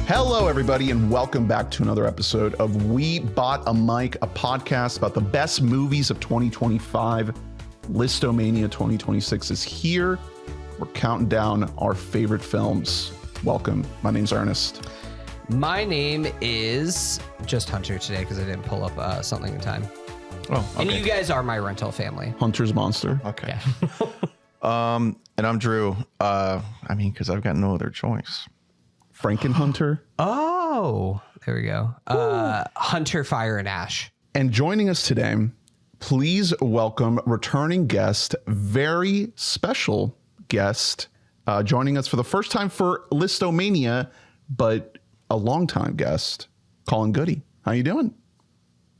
Hello, everybody, and welcome back to another episode of We Bought a Mic, a podcast about the best movies of 2025. Listomania 2026 is here. We're counting down our favorite films. Welcome. My name's Ernest. My name is just Hunter today because I didn't pull up something in time. Oh, okay. And you guys are my rental family. Hunter's Monster. Okay. Yeah. And I'm Drew. Because I've got no other choice. Frankenhunter. Oh, there we go. Hunter, Fire, and Ash. And joining us today, please welcome returning guest, very special guest, joining us for the first time for Listomania, but a longtime guest, Collin Goode. How you doing?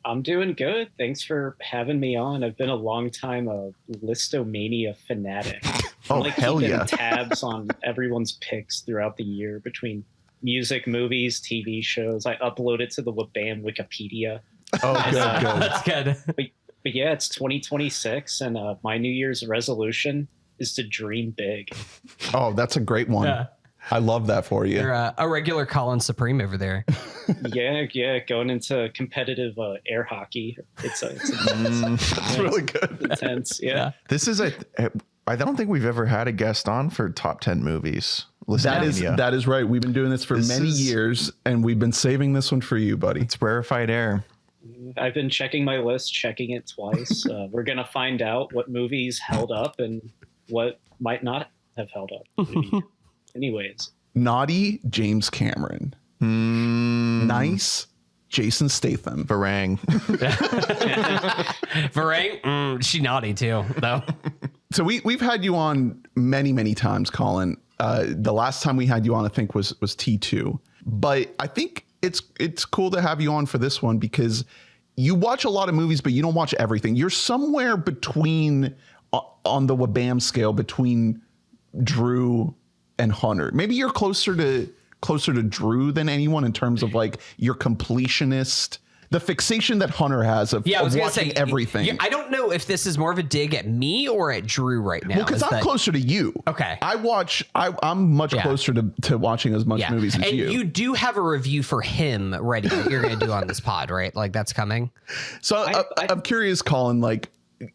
I'm doing good. Thanks for having me on. I've been a long time Listomania fanatic. Oh, I'm hell keeping yeah. tabs on everyone's picks throughout the year between music, movies, TV shows. I upload it to the WBAM Wikipedia. Oh, good. That's good. But yeah, it's 2026, and my New Year's resolution is to dream big. Oh, that's a great one. Yeah. I love that for you. You're a regular Colin Supreme over there. Yeah, going into competitive air hockey. It's really good. intense. Yeah. This is I don't think we've ever had a guest on for top 10 movies. That is right. We've been doing this for many years, and we've been saving this one for you, buddy. It's rarefied air. I've been checking my list, checking it twice. We're going to find out what movies held up and what might not have held up. Anyways. Naughty James Cameron. Nice Jason Statham. Varang. Varang, she naughty too, though. So we've had you on many times, Collin. The last time we had you on, I think, was T2. But I think it's cool to have you on for this one because you watch a lot of movies, but you don't watch everything. You're somewhere between, on the WBAM scale, between Drew and Hunter. Maybe you're closer to Drew than anyone in terms of like your completionist, the fixation that Hunter has of watching everything. I don't know if this is more of a dig at me or at Drew right now. Well, because I'm closer to you. Okay. I'm much closer to watching as much movies as you. And you do have a review for him ready that you're going to do on this pod, right? Like that's coming. So I'm curious, Collin, like,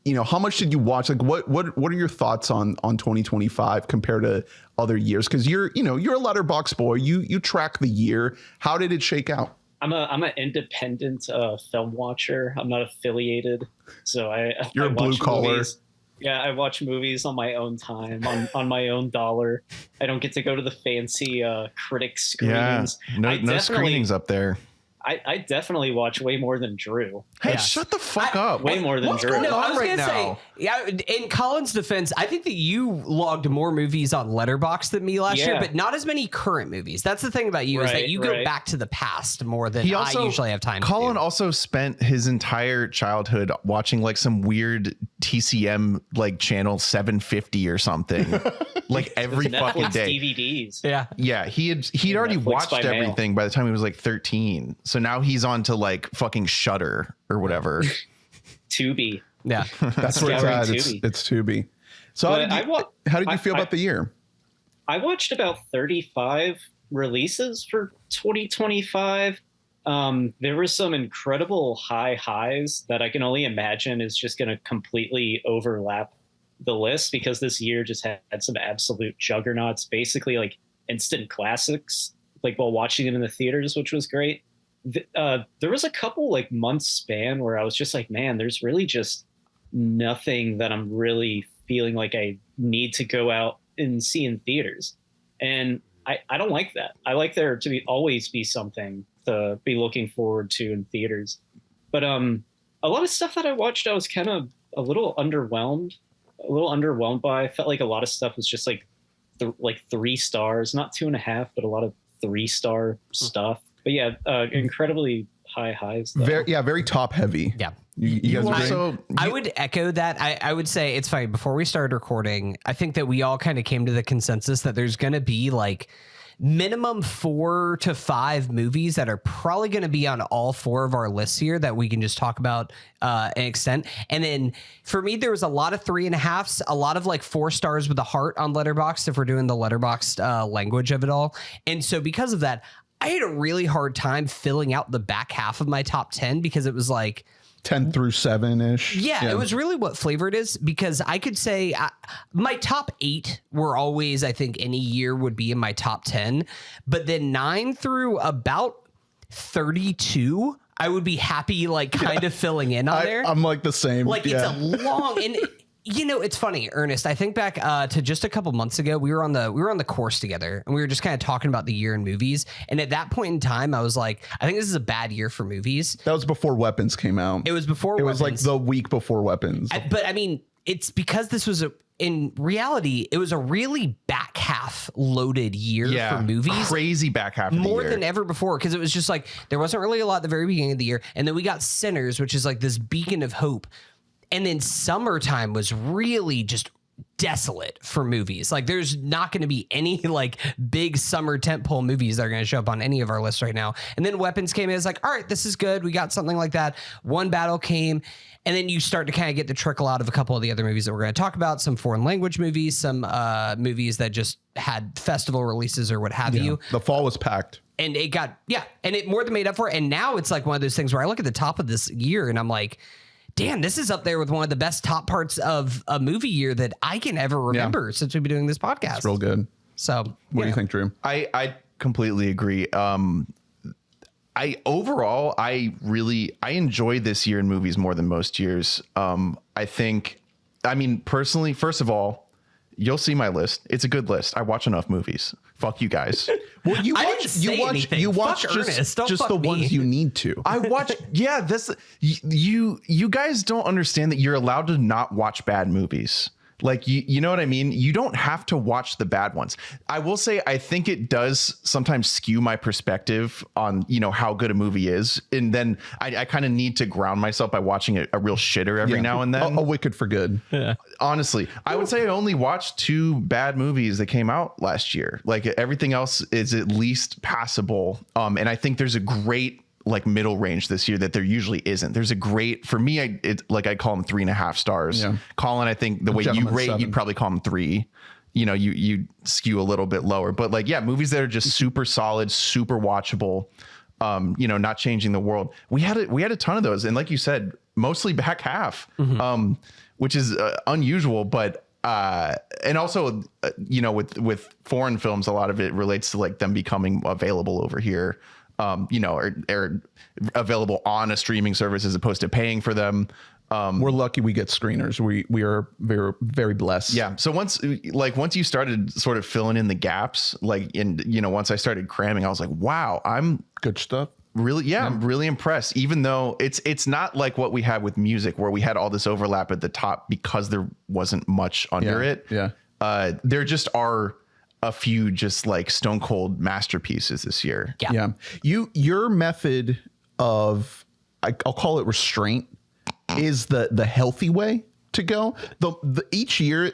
you know, how much did you watch? Like, what are your thoughts on 2025 compared to other years? Because you're a Letterboxd boy. You track the year. How did it shake out? I'm an independent film watcher. I'm not affiliated, so you're I a blue collar. Movies. Yeah, I watch movies on my own time, on my own dollar. I don't get to go to the fancy critic screenings. Yeah, no screenings up there. I definitely watch way more than Drew. Hey, shut the fuck up. Way more than Drew. No, I was going to say, in Colin's defense, I think that you logged more movies on Letterboxd than me last year, but not as many current movies. That's the thing about you is that you go back to the past more than I usually have time Collin to do. also spent his entire childhood watching like some weird TCM like channel 750 or something. Like every fucking day. DVDs. Yeah, he'd already Netflix watched by mail. everything by the time he was like 13. So now he's on to like fucking Shudder or whatever. Tubi. Yeah. That's where it's at. It's Tubi. So how did you feel about the year? I watched about 35 releases for 2025. There were some incredible highs that I can only imagine is just going to completely overlap the list because this year just had some absolute juggernauts, basically like instant classics, like while watching them in the theaters, which was great. There was a couple like months span where I was just like, man, there's really just nothing that I'm really feeling like I need to go out and see in theaters. And I don't like that. I like there to always be something to be looking forward to in theaters. But a lot of stuff that I watched, I was kind of a little underwhelmed by. I felt like a lot of stuff was just like 3 stars, not 2.5, but a lot of 3-star stuff. But yeah, incredibly high highs. Though. Very top heavy. Yeah. You guys also, I would echo that. I would say it's fine. Before we started recording, I think that we all kind of came to the consensus that there's going to be like minimum 4 to 5 movies that are probably going to be on all 4 of our lists here that we can just talk about an extent. And then for me, there was a lot of 3.5s, a lot of like 4 stars with a heart on Letterboxd if we're doing the Letterboxd language of it all. And so because of that, I had a really hard time filling out the back half of my top 10 because it was like 10 through 7-ish. Yeah, it was really what flavor it is, because I could say my top 8 were always, I think any year would be in my top 10, but then 9 through about 32, I would be happy like kind of filling in on there. I'm like the same. Like it's a long and you know, it's funny, Ernest. I think back to just a couple months ago, we were on the course together, and we were just kind of talking about the year in movies. And at that point in time, I was like, I think this is a bad year for movies. That was before Weapons came out. It was before. It was like the week before Weapons. But I mean, it's because this was in reality, it was a really back half loaded year for movies. Crazy back half of the more year. than ever before, because it was just like there wasn't really a lot at the very beginning of the year, and then we got Sinners, which is like this beacon of hope. And then summertime was really just desolate for movies. Like there's not going to be any like big summer tentpole movies that are going to show up on any of our lists right now. And then Weapons came in. It's like, all right, this is good. We got something like that. One Battle came. And then you start to kind of get the trickle out of a couple of the other movies that we're going to talk about. Some foreign language movies, some movies that just had festival releases or what have you. The fall was packed. And it got, and it more than made up for it. And now it's like one of those things where I look at the top of this year and I'm like, damn, this is up there with one of the best top parts of a movie year that I can ever remember since we've been doing this podcast. It's real good. So What do you think, Drew? I completely agree. I enjoy this year in movies more than most years. I mean, personally, first of all, you'll see my list. It's a good list. I watch enough movies. Fuck you guys. Well, you I watch Fuck Ernest. Don't just fuck the me. ones you need to. I watch. Yeah, you guys don't understand that you're allowed to not watch bad movies. Like, you know what I mean? You don't have to watch the bad ones. I will say, I think it does sometimes skew my perspective on, you know, how good a movie is. And then I kind of need to ground myself by watching a real shitter every now and then. A Wicked for Good. Yeah. Honestly, I would say I only watched 2 bad movies that came out last year. Like everything else is at least passable. And I think there's a great like middle range this year that there usually isn't. There's a great, for me, I call them 3.5 stars. Yeah. Colin, I think the way you rate, 7. You'd probably call them 3. You know, you skew a little bit lower, but like, yeah, movies that are just super solid, super watchable, you know, not changing the world. We had a ton of those. And like you said, mostly back half, which is unusual, but and also, you know, with foreign films, a lot of it relates to like them becoming available over here. You know, or available on a streaming service as opposed to paying for them. We're lucky we get screeners. We are very, very blessed. Yeah. So once you started sort of filling in the gaps, like once I started cramming, I was like, wow, I'm good stuff. Really, I'm really impressed. Even though it's not like what we had with music, where we had all this overlap at the top because there wasn't much under it. Yeah. There just are a few just like stone cold masterpieces this year. Yeah. Your method of, I'll call it restraint, is the healthy way to go. Each year,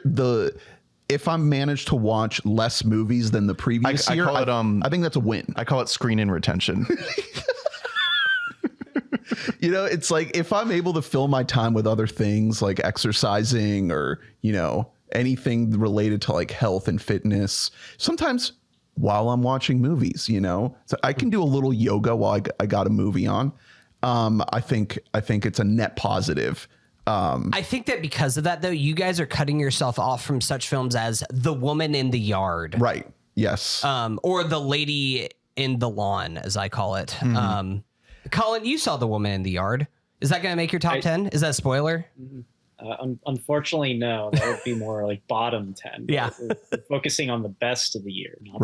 if I manage to watch less movies than the previous year, I think that's a win. I call it screen in retention. You know, it's like if I'm able to fill my time with other things like exercising or, you know, anything related to like health and fitness, sometimes while I'm watching movies, you know, so I can do a little yoga while I got a movie on. I think it's a net positive. I think that because of that, though, you guys are cutting yourself off from such films as The Woman in the Yard. Right. Yes. Or The Lady in the Lawn, as I call it. Colin, you saw The Woman in the Yard. Is that going to make your top 10? Is that a spoiler? Unfortunately, no. That would be more like bottom 10. Yeah. We're focusing on the best of the year, not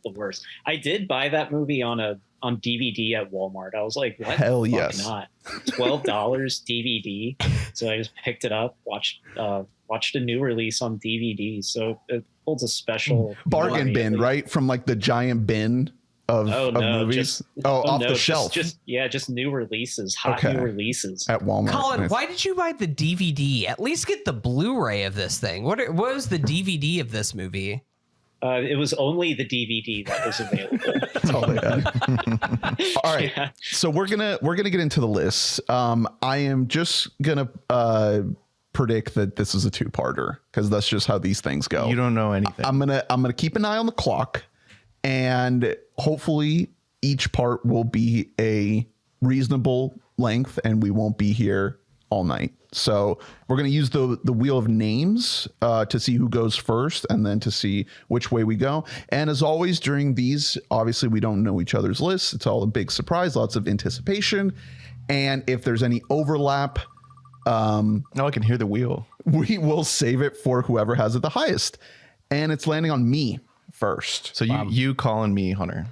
the worst. I did buy that movie on DVD at Walmart. I was like, what? Hell yes. Not $12 DVD. So I just picked it up, watched a new release on DVD. So it holds a special bargain bin, right? From like the giant bin of movies. Off the shelf. Just new releases, new releases at Walmart. Colin, why did you buy the DVD? At least get the Blu-ray of this thing. What was the DVD of this movie? It was only the DVD that was available. That's all they had. All right. Yeah. So we're gonna get into the list. I am just gonna predict that this is a 2-parter because that's just how these things go. You don't know anything. I'm gonna keep an eye on the clock, and hopefully each part will be a reasonable length, and we won't be here all night. So we're going to use the wheel of names to see who goes first, and then to see which way we go. And as always, during these, obviously we don't know each other's lists. It's all a big surprise, lots of anticipation. And if there's any overlap, No, I can hear the wheel. we will save it for whoever has it the highest. And it's landing on me first. So you calling me Hunter?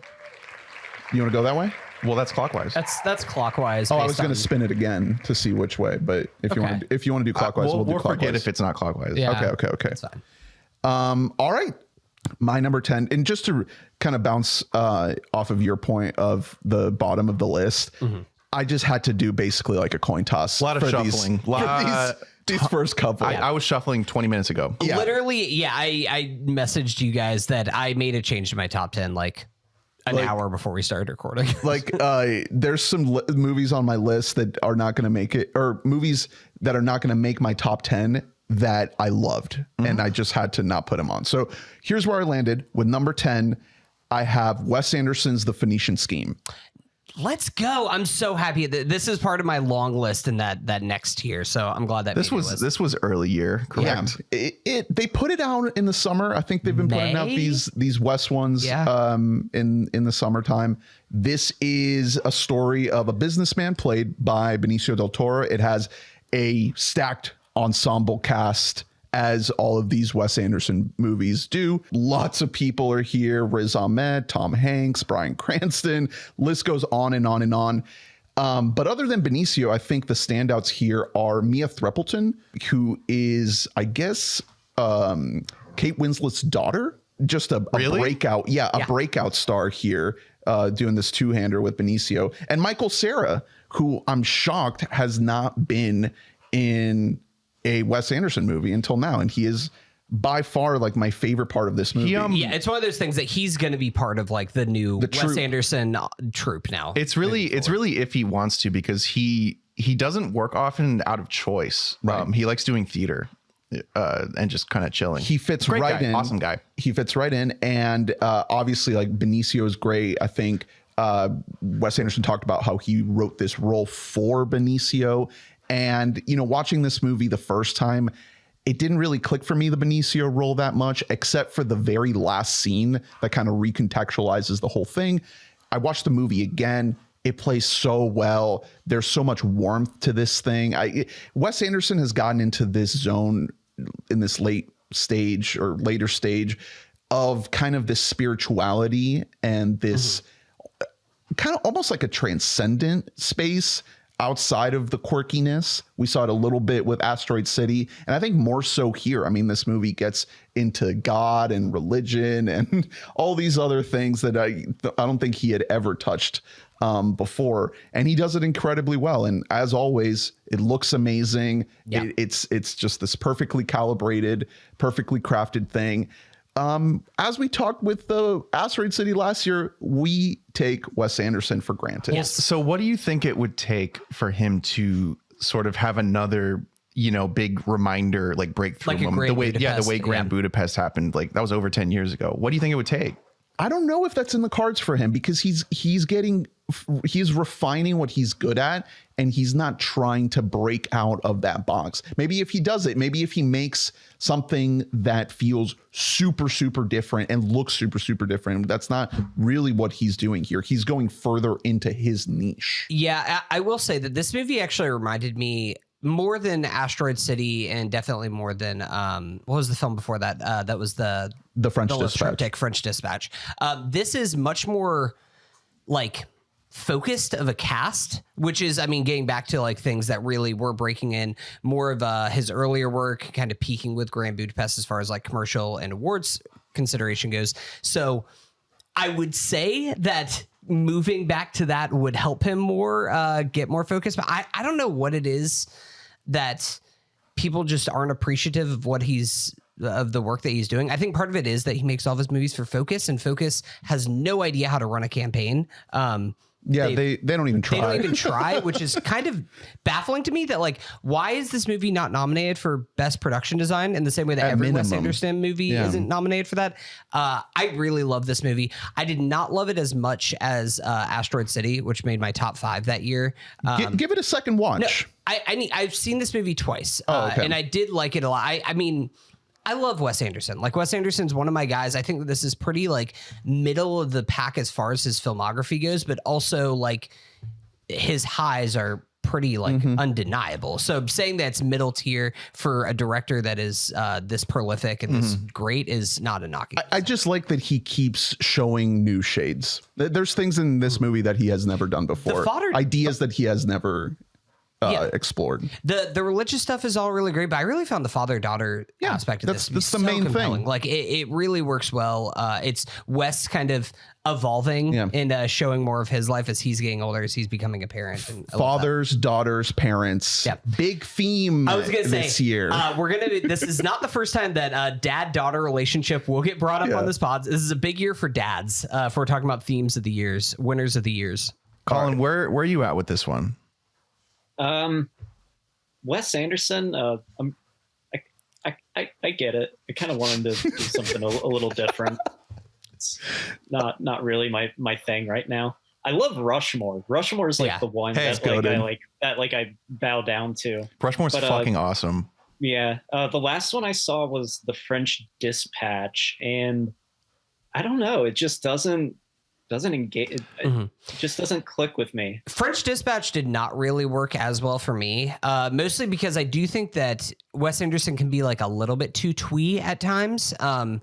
You want to go that way? Well, that's clockwise. That's clockwise. Oh, I based was going on- to spin it again to see which way, but if you want to do clockwise, we'll do we'll clockwise. forget if it's not clockwise. Yeah. Okay. That's fine. All right. My number 10, and just to kind of bounce off of your point of the bottom of the list, I just had to do basically like a coin toss. A lot of for shuffling. These first couple. I was shuffling 20 minutes ago. Yeah. Literally, yeah. I messaged you guys that I made a change to my top 10 like an hour before we started recording. Like there's some movies on my list that are not going to make it, or movies that are not going to make my top 10 that I loved, and I just had to not put them on. So here's where I landed with number 10. I have Wes Anderson's The Phoenician Scheme. Let's go. I'm so happy that this is part of my long list in that next tier. So I'm glad that This was early year, correct? Yeah, they put it out in the summer. I think they've been putting out May? these West ones in the summertime. This is a story of a businessman played by Benicio del Toro. It has a stacked ensemble cast, as all of these Wes Anderson movies do. Lots of people are here. Riz Ahmed, Tom Hanks, Bryan Cranston, list goes on and on and on. But other than Benicio, I think the standouts here are Mia Threppleton, who is, I guess, Kate Winslet's daughter. Just a breakout. Yeah, a breakout star here, doing this two-hander with Benicio. And Michael Cera, who I'm shocked has not been in a Wes Anderson movie until now, and he is by far like my favorite part of this movie. yeah, it's one of those things that he's going to be part of like the new Wes Anderson troupe now. It's really if he wants to, because he doesn't work often out of choice. Right. He likes doing theater and just kind of chilling. He fits Great right guy, in. Awesome guy. He fits right in, and obviously like Benicio is great. I think Wes Anderson talked about how he wrote this role for Benicio. And, you know, watching this movie the first time, it didn't really click for me, the Benicio role, that much, except for the very last scene that kind of recontextualizes the whole thing. I watched the movie again. It plays so well. There's so much warmth to this thing. Wes Anderson has gotten into this zone in this later stage of kind of this spirituality and this kind of almost like a transcendent space outside of the quirkiness. We saw it a little bit with Asteroid City, and I think more so here. I mean, this movie gets into God and religion and all these other things that I don't think he had ever touched before, and he does it incredibly well. And as always, it looks amazing. Yeah. It's just this perfectly calibrated, perfectly crafted thing. As we talked with the Asteroid City last year, we take Wes Anderson for granted. Yes. So what do you think it would take for him to sort of have another, you know, big reminder, like breakthrough Like a moment? Grand The way Budapest, Grand Budapest happened, like that was over 10 years ago. What do you think it would take? I don't know if that's in the cards for him, because he's refining what he's good at, and he's not trying to break out of that box. Maybe if he does it, maybe if he makes something that feels super, super different and looks super, super different, that's not really what he's doing here. He's going further into his niche. Yeah, I will say that this movie actually reminded me more than Asteroid City, and definitely more than what was the film before that? That was the French Dispatch. triptych, French Dispatch. This is much more like focused of a cast, which is, I mean, getting back to like things that really were breaking in more of his earlier work, kind of peaking with Grand Budapest as far as like commercial and awards consideration goes. So I would say that moving back to that would help him more, get more focused. But I don't know what it is that people just aren't appreciative of of the work that he's doing. I think part of it is that he makes all of his movies for Focus, and Focus has no idea how to run a campaign. Yeah, they don't even try. They don't even try, which is kind of baffling to me that like, why is this movie not nominated for best production design in the same way that every Wes Anderson movie isn't nominated for that? I really love this movie. I did not love it as much as Asteroid City, which made my top 5 that year. Give it a second watch. No, I've seen this movie twice, okay. and I did like it a lot. I mean, I love Wes Anderson. Like, Wes Anderson's one of my guys. I think that this is pretty like middle of the pack as far as his filmography goes, but also like his highs are pretty like undeniable. So saying that it's middle tier for a director that is this prolific and this great is not a knock. I just like that he keeps showing new shades. There's things in this movie that he has never done before. Ideas that he has never explored. The religious stuff is all really great, but I really found the father-daughter aspect of this that's the main compelling. thing. Like it really works well. It's Wes kind of evolving and showing more of his life as he's getting older, as he's becoming a parent. And fathers, daughters, parents. Big theme. I was gonna say this year. This is not the first time that dad-daughter relationship will get brought up on this pod. This is a big year for dads. If we're talking about themes of the years, winners of the years. Collin, where are you at with this one? Wes Anderson, I get it. I kind of want him to do something a little different. It's not really my thing right now. I love Rushmore. Rushmore is like the one that I bow down to. Rushmore's fucking awesome. Yeah. The last one I saw was The French Dispatch, and I don't know. It just doesn't engage. It just doesn't click with me. French Dispatch did not really work as well for me, mostly because I do think that Wes Anderson can be like a little bit too twee at times. And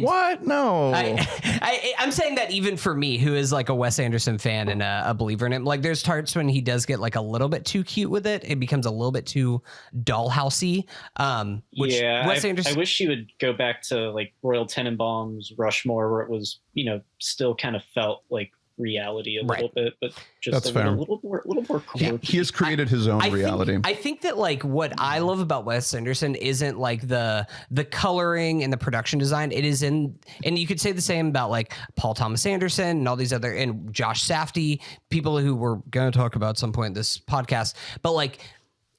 what? No, I'm saying that even for me, who is like a Wes Anderson fan and a believer in him, like there's parts when he does get like a little bit too cute with it. It becomes a little bit too dollhousey. Wes Anderson. I wish he would go back to like Royal Tenenbaum's Rushmore, where it was, still kind of felt like reality a little bit, but just a little more quirky. He has created his own reality. I think that like what I love about Wes Anderson isn't like the coloring and the production design. It is and you could say the same about like Paul Thomas Anderson and all these other, and Josh Safdie, people who we're going to talk about at some point in this podcast, but like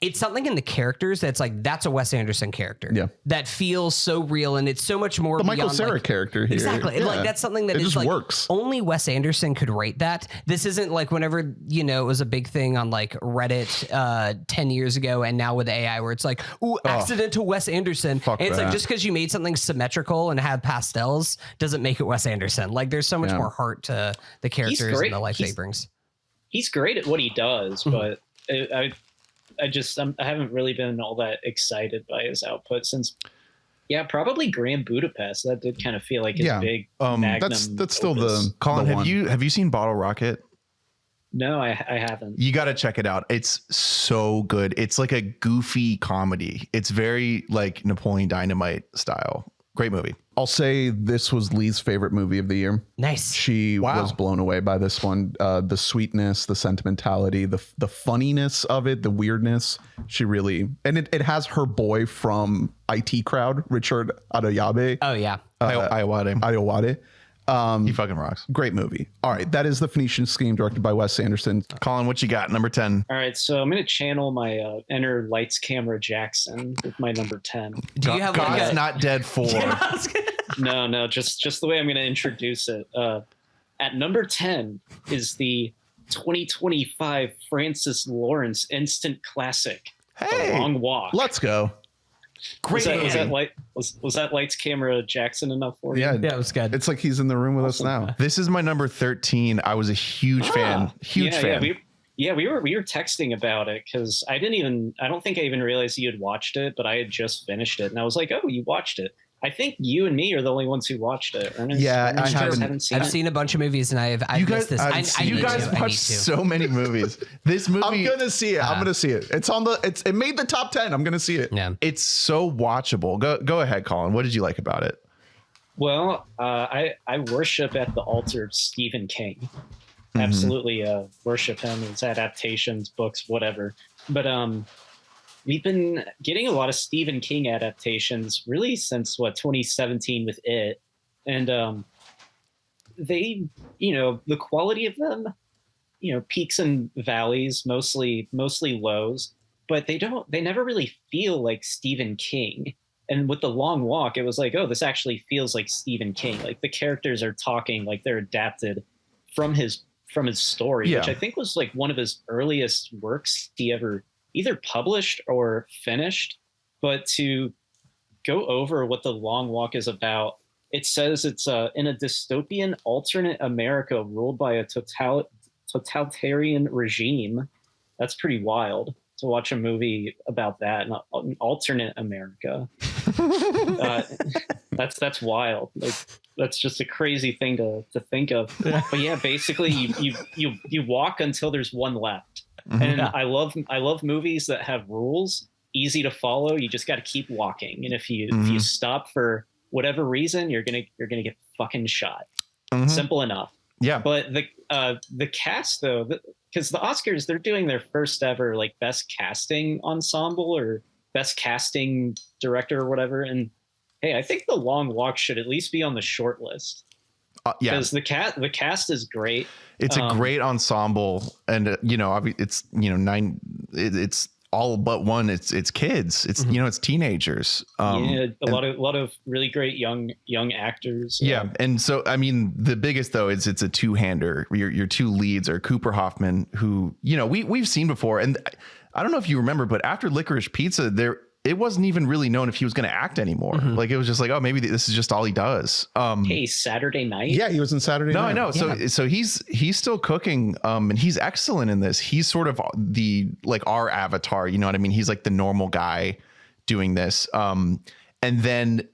it's something in the characters that's like, that's a Wes Anderson character that feels so real. And it's so much more the Michael Cera character here. Exactly. Like that's something that is like works. Only Wes Anderson could rate that. This isn't like whenever, it was a big thing on like Reddit 10 years ago. And now with AI where it's like, ooh, accidental Wes Anderson. And it's like, just because you made something symmetrical and have pastels doesn't make it Wes Anderson. Like there's so much more heart to the characters and the life he brings. He's great at what he does, but I haven't really been all that excited by his output since, probably Grand Budapest. That did kind of feel like his big magnum. That's still the Collin. the Have you seen Bottle Rocket? No, I haven't. You got to check it out. It's so good. It's like a goofy comedy. It's very like Napoleon Dynamite style. Great movie. I'll say this was Lee's favorite movie of the year. Nice. She was blown away by this one. The sweetness, the sentimentality, the funniness of it, the weirdness. She really, and it has her boy from IT Crowd, Richard Ayoade. Oh yeah. Ayoade. He fucking rocks. Great movie. All right. That is The Phoenician Scheme, directed by Wes Anderson. Collin, what you got? Number 10. All right. So I'm going to channel my inner Lights Camera Jackson with my number 10. Do you have God's like Not Dead 4? No, just the way I'm going to introduce it. At number 10 is the 2025 Francis Lawrence instant classic, The Long Walk. Let's go. Great. Was that Lights Camera Jackson enough for you? Yeah, it was good. It's like he's in the room with us now. This is my number 13. I was a huge fan. Huge fan. We were texting about it because I don't think I even realized you had watched it, but I had just finished it and I was like, oh, you watched it. I think you and me are the only ones who watched it. Ernest, I haven't seen it. I've seen a bunch of movies and I've missed this. You guys watched so many movies. This movie, I'm gonna see it. I'm gonna see it. It made the top 10. I'm gonna see it. Yeah. It's so watchable. Go ahead, Collin. What did you like about it? Well, I worship at the altar of Stephen King. Absolutely worship him, his adaptations, books, whatever. But we've been getting a lot of Stephen King adaptations really since 2017 with It. And they, the quality of them peaks and valleys, mostly lows, but they never really feel like Stephen King. And with The Long Walk, it was like, oh, this actually feels like Stephen King. Like the characters are talking like they're adapted from his story, which I think was like one of his earliest works he ever either published or finished. But to go over what The Long Walk is about, it says it's in a dystopian alternate America ruled by a totalitarian regime. That's pretty wild to watch a movie about that, an alternate America. That's wild. Like that's just a crazy thing to think of. But yeah, basically you walk until there's one left. And I love movies that have rules, easy to follow. You just got to keep walking, and if you stop for whatever reason, you're gonna get fucking shot. Simple enough. Yeah. But the cast though, because the Oscars, they're doing their first ever like best casting ensemble or best casting director or whatever. And hey, I think The Long Walk should at least be on the short list. Yeah, because the cast is great. It's a great ensemble, and it's all but one. It's kids. It's it's teenagers. A lot of really great young actors. Yeah, and so I mean the biggest though is it's a two-hander. Your two leads are Cooper Hoffman, who we've seen before, and I don't know if you remember, but after Licorice Pizza, it wasn't even really known if he was going to act anymore. Like it was just like, oh, maybe this is just all he does. Hey, Saturday Night. Yeah, he was in Saturday Night. No, I know. Yeah. So he's still cooking, and he's excellent in this. He's sort of our avatar. You know what I mean? He's like the normal guy doing this. And then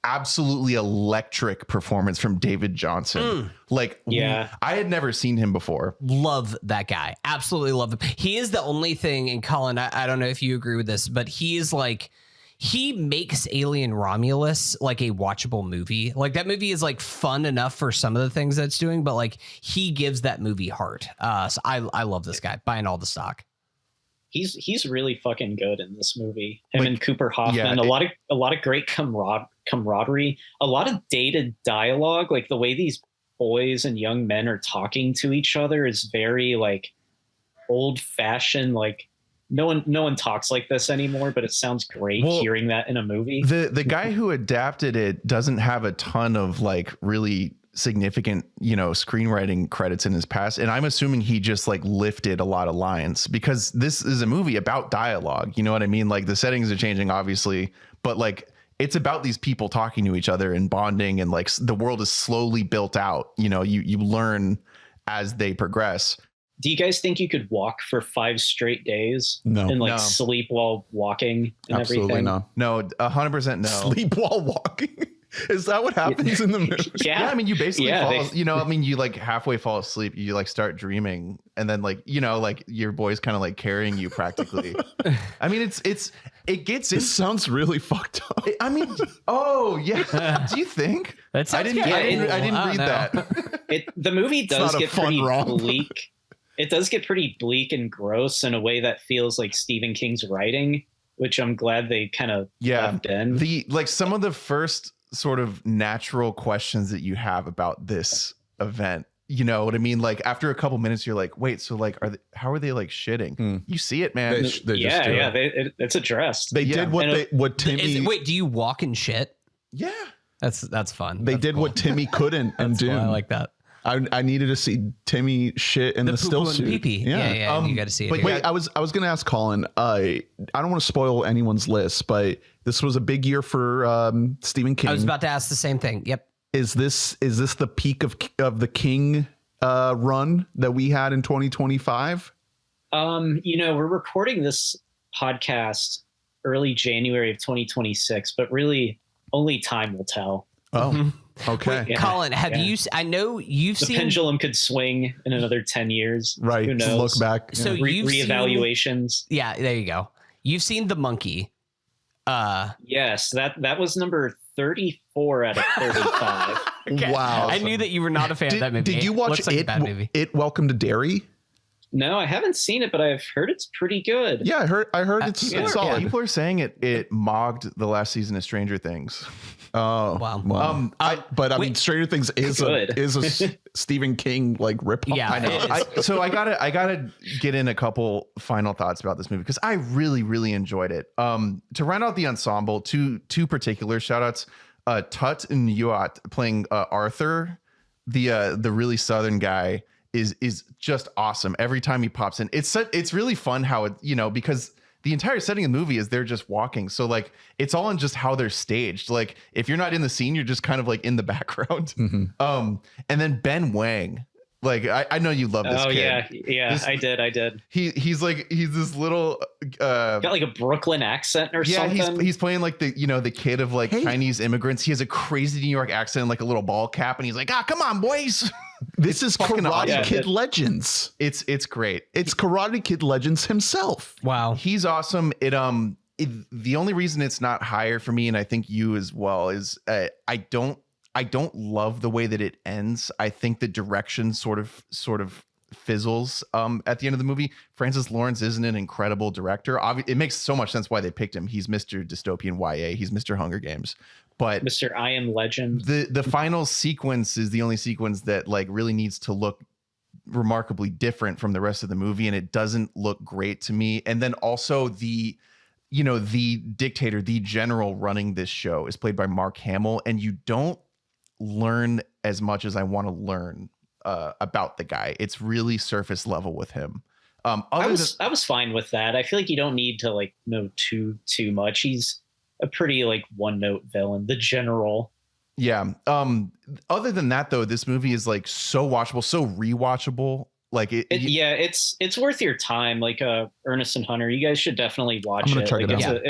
absolutely electric performance from David Johnson. I had never seen him before. Love that guy. Absolutely love him. He is the only thing, and Colin, I don't know if you agree with this, but he is like, he makes Alien Romulus like a watchable movie. Like that movie is like fun enough for some of the things that's doing, but like he gives that movie heart. So I love this guy, buying all the stock. He's really fucking good in this movie. Him and Cooper Hoffman, a lot of great camaraderie, a lot of dated dialogue. Like the way these boys and young men are talking to each other is very like old fashioned. Like no one talks like this anymore, but it sounds great hearing that in a movie. The guy who adapted it doesn't have a ton of like really significant screenwriting credits in his past, and I'm assuming he just like lifted a lot of lines because this is a movie about dialogue. You know what I mean? Like the settings are changing obviously, but like it's about these people talking to each other and bonding, and like the world is slowly built out. You learn as they progress. Do you guys think you could walk for 5 straight days and sleep while walking and Absolutely everything? No, 100% no. Sleep while walking? Is that what happens in the movie? Yeah. I mean, you basically fall, you like halfway fall asleep, you like start dreaming, and then like your boy's kind of like carrying you practically. I mean, it gets in. It sounds really fucked up. I mean, oh yeah. Do you think? I didn't read that. The movie does not a get fun pretty romp. bleak. It does get pretty bleak and gross in a way that feels like Stephen King's writing, which I'm glad they kind of left in. Some of the first sort of natural questions that you have about this event, you know what I mean? Like after a couple minutes, you're like, wait, so like, how are they like shitting? You see it, man. It's addressed. They did what Timmy. Wait, do you walk and shit? Yeah, that's fun. They did what Timmy couldn't and do. I like that. I needed to see Timmy shit in the still suit. Pee-pee. Yeah. You got to see it. But wait, I was going to ask Colin. I don't want to spoil anyone's list, but this was a big year for Stephen King. I was about to ask the same thing. Yep. Is this the peak of the King run that we had in 2025? We're recording this podcast early January of 2026, but really only time will tell. Oh. Okay. Wait, Colin, have you? I know you've the seen pendulum could swing in another 10 years. Right. Who knows? Look back. So you've reevaluations. Yeah, there you go. You've seen The Monkey. Yes, that was number 34 out of 35. Okay. Wow. I knew that you were not a fan of that movie. Did you watch Looks like a bad movie. Welcome to Derry? No, I haven't seen it, but I've heard it's pretty good. Yeah, I heard it's solid. People are saying it mogged the last season of Stranger Things. Oh Wow. well. I mean, Stranger Things is a Stephen King like rip. Yeah, I know. So I gotta get in a couple final thoughts about this movie because I really, really enjoyed it. To round out the ensemble, two particular shout outs. Tut and Yuat playing Arthur, the really southern guy, is just awesome. Every time he pops in, it's really fun how it, because the entire setting of the movie is they're just walking. So like it's all in just how they're staged. Like if you're not in the scene, you're just kind of like in the background. And then Ben Wang. Like I know you love this kid. Yeah, I did. He's this little got like a Brooklyn accent or something. Yeah, he's playing like the kid of like Chinese immigrants. He has a crazy New York accent and like a little ball cap, and he's like, come on, boys. This is Karate Kid Legends. It's great. It's Karate Kid Legends himself. Wow. He's awesome. The only reason it's not higher for me, and I think you as well, is I don't love the way that it ends. I think the direction sort of fizzles at the end of the movie. Francis Lawrence isn't an incredible director. It makes so much sense why they picked him. He's Mr. Dystopian YA. He's Mr. Hunger Games. But Mr. I Am Legend. The final sequence is the only sequence that like really needs to look remarkably different from the rest of the movie, and it doesn't look great to me. And then also the dictator, the general running this show is played by Mark Hamill, and you don't learn as much as I want to learn about the guy. It's really surface level with him. I was fine with that. I feel like you don't need to like know too much. He's a pretty like one note villain, the general. Yeah. Other than that though, this movie is like so watchable, so rewatchable. Like it's worth your time. Like Ernest and Hunter, you guys should definitely watch it. Check it out.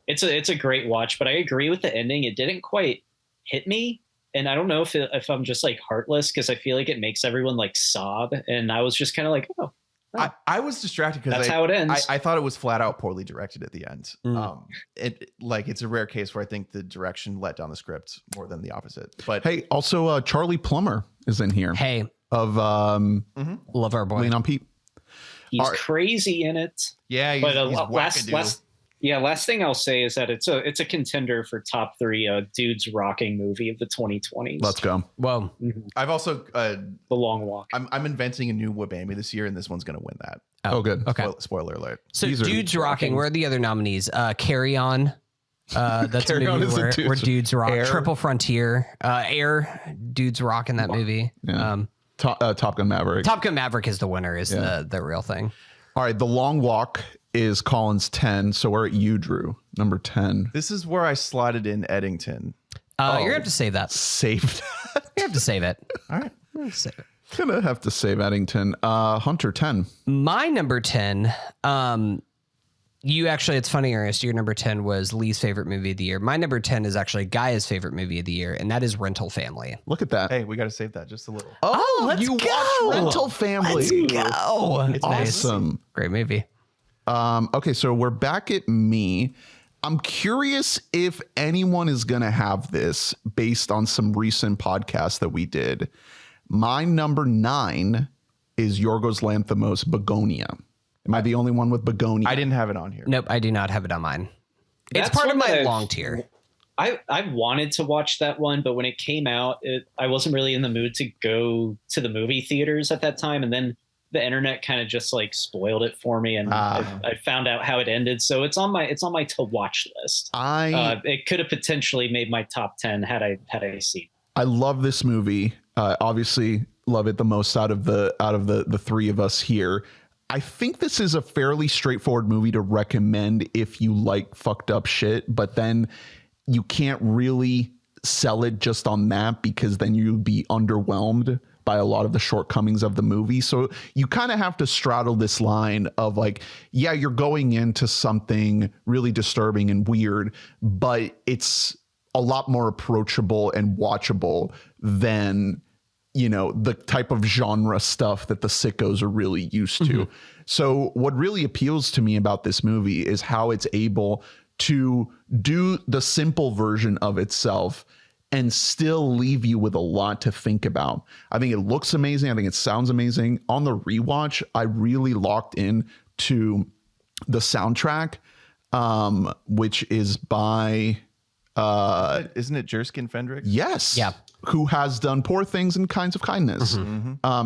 It's a great watch, but I agree with the ending. It didn't quite hit me. And I don't know if I'm just like heartless because I feel like it makes everyone like sob. And I was just kind of like, I was distracted because that's how it ends. I thought it was flat out poorly directed at the end. It's a rare case where I think the direction let down the script more than the opposite. But hey, also Charlie Plummer is in here. Hey, of love our boy Lean on Pete. He's crazy in it. Yeah, but last thing I'll say is that it's a contender for top 3 dudes rocking movie of the 2020s. Let's go. Whoa. I've also The Long Walk. I'm inventing a new WBAM this year, and this one's going to win that. Oh, good. Okay. Spoiler alert. So dudes rocking. Where are the other nominees? Carry On. That's Carry a On movie is where dudes rock. Air. Triple Frontier. Air. Dudes rock in that movie. Yeah. Top Gun Maverick. Top Gun Maverick is the winner. Is the real thing. All right. The Long Walk is Colin's 10. So we're at you, Drew. Number 10. This is where I slotted in Eddington. You're gonna have to save that. Save that. You have to save it. All right. Save it. Gonna have to save Eddington. Hunter 10. My number 10. You actually, it's funny, Ernest. Your number 10 was Lee's favorite movie of the year. My number 10 is actually Gaia's favorite movie of the year, and that is Rental Family. Look at that. Hey, we got to save that just a little. Oh, let's you go. watched Rental Family. Let's go. It's awesome. Great movie. Okay, so we're back at me. I'm curious if anyone is going to have this based on some recent podcasts that we did. My number 9 is Yorgos Lanthimos' Bugonia. Am I the only one with Bugonia? I didn't have it on here. Nope, I do not have it on mine. That's it's part of one my that long tier. I wanted to watch that one, but when it came out, I wasn't really in the mood to go to the movie theaters at that time. And then the internet kind of just like spoiled it for me, and I found out how it ended. So it's on my to watch list. It could have potentially made my top 10 had I seen. I love this movie. Obviously, love it the most out of the three of us here. I think this is a fairly straightforward movie to recommend if you like fucked up shit, but then you can't really sell it just on that because then you'd be underwhelmed by a lot of the shortcomings of the movie. So you kind of have to straddle this line of like, yeah, you're going into something really disturbing and weird, but it's a lot more approachable and watchable than, you know, the type of genre stuff that the sickos are really used to. Mm-hmm. So what really appeals to me about this movie is how it's able to do the simple version of itself and still leave you with a lot to think about. I think it looks amazing. I think it sounds amazing. On the rewatch, I really locked in to the soundtrack, which is by isn't it Jerskin Fendrix? yes, Yeah. who has done Poor Things and Kinds of Kindness.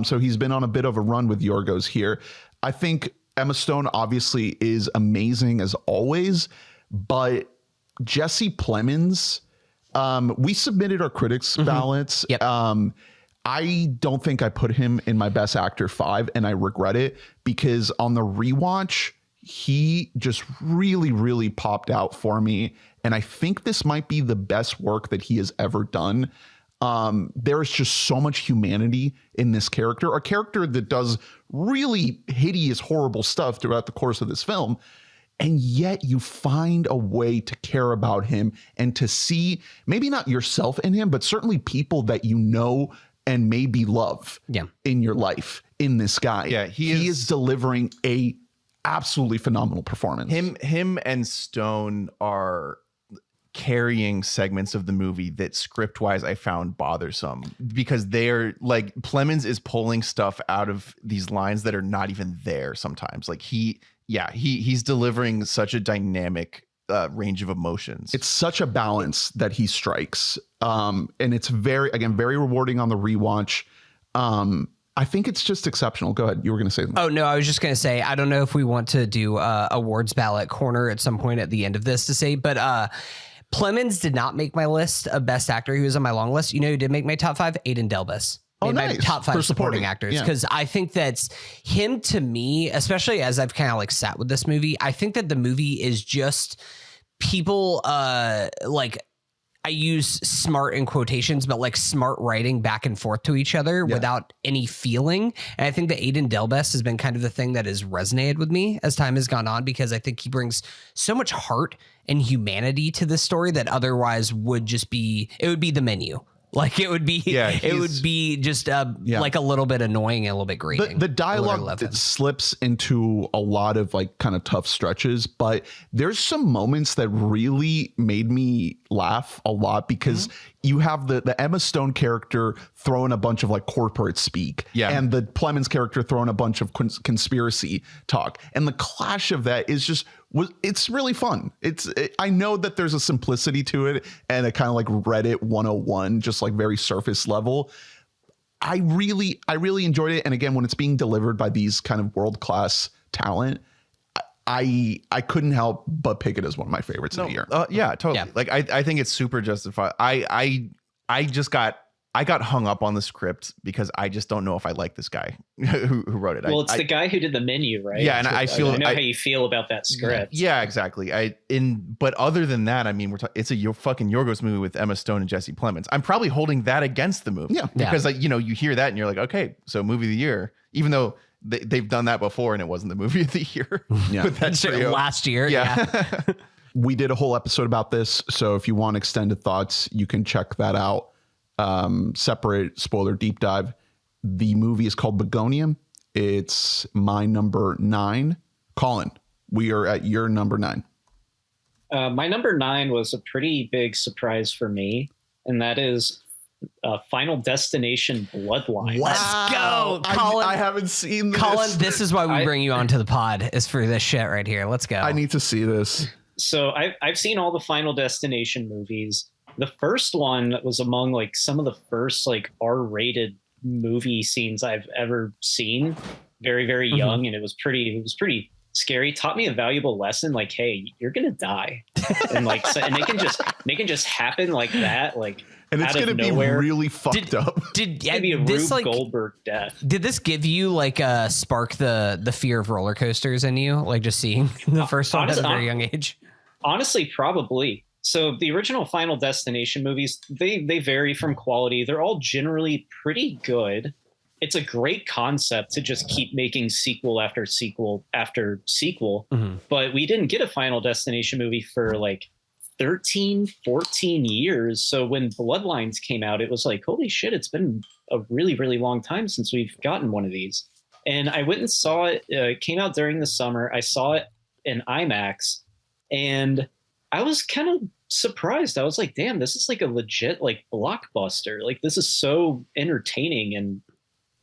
So he's been on a bit of a run with Yorgos here. I think Emma Stone obviously is amazing as always, but Jesse Plemons, we submitted our critics ballots. Yep. I don't think I put him in my best actor 5, and I regret it because on the rewatch, he just really, really popped out for me. And I think this might be the best work that he has ever done. There's just so much humanity in this character, a character that does really hideous, horrible stuff throughout the course of this film. And yet you find a way to care about him and to see maybe not yourself in him, but certainly people that you know and maybe love in your life in this guy. Yeah, he is delivering a absolutely phenomenal performance. Him and Stone are carrying segments of the movie that script wise I found bothersome because they're like Plemons is pulling stuff out of these lines that are not even there sometimes. Like he's delivering such a dynamic range of emotions. It's such a balance that he strikes. And it's very rewarding on the rewatch. I think it's just exceptional. Go ahead. You were going to say something. Oh, no, I was just going to say, I don't know if we want to do awards ballot corner at some point at the end of this to say, but Plemons did not make my list of best actor. He was on my long list. You know who did make my top 5? Aiden Delbus. Oh, My nice. top 5 For supporting supporting actors. Because I think that's him to me, especially as I've kind of like sat with this movie. I think that the movie is just people like I use smart in quotations, but like smart writing back and forth to each other without any feeling. And I think that Aiden Delbus has been kind of the thing that has resonated with me as time has gone on, because I think he brings so much heart and humanity to this story that otherwise would just be, it would be The Menu. Like it would be, it would be just like a little bit annoying and a little bit grating. The dialogue it slips into a lot of like kind of tough stretches, but there's some moments that really made me laugh a lot because you have the Emma Stone character throwing a bunch of like corporate speak, and the Plemons character throwing a bunch of conspiracy talk, and the clash of that is just. It's really fun. I know that there's a simplicity to it and a kind of like Reddit 101, just like very surface level. I really enjoyed it. And again, when it's being delivered by these kind of world-class talent, I couldn't help but pick it as one of my favorites of the year. Yeah, totally. Yeah. Like I think it's super justified. I got hung up on the script because I just don't know if I like this guy who wrote it. Well, it's the guy who did The Menu, right? Yeah, and I know how you feel about that script. Yeah, exactly. But other than that, I mean, it's a fucking Yorgos movie with Emma Stone and Jesse Plemons. I'm probably holding that against the movie. Yeah, because like you hear that and you're like, okay, so movie of the year, even though they've done that before and it wasn't the movie of the year. Yeah, with that trio. Last year. Yeah. We did a whole episode about this, so if you want extended thoughts, you can check that out. Separate spoiler deep dive. The movie is called Bugonia. It's my number 9. Collin, we are at your number 9. My number 9 was a pretty big surprise for me, and that is Final Destination Bloodlines. Let's go, Collin. I haven't seen this. Collin, this is why we bring you onto the pod, is for this shit right here. Let's go. I need to see this. So I've seen all the Final Destination movies. The first one was among like some of the first like R-rated movie scenes I've ever seen. Very, very young, and it was pretty scary. Taught me a valuable lesson, like, hey, you're gonna die, and like, and they can just happen like that, like, and it's gonna be really fucked up. It'd be a Rube Goldberg death. Did this give you like spark the fear of roller coasters in you, like just seeing the first one at a very young age? Honestly, probably. So the original Final Destination movies, they vary from quality. They're all generally pretty good. It's a great concept to just keep making sequel after sequel after sequel. But we didn't get a Final Destination movie for like 13, 14 years. So when Bloodlines came out, it was like, holy shit, it's been a really, really long time since we've gotten one of these. And I went and saw it. It came out during the summer. I saw it in IMAX, and I was kind of surprised. I was like, damn, this is like a legit like blockbuster. Like this is so entertaining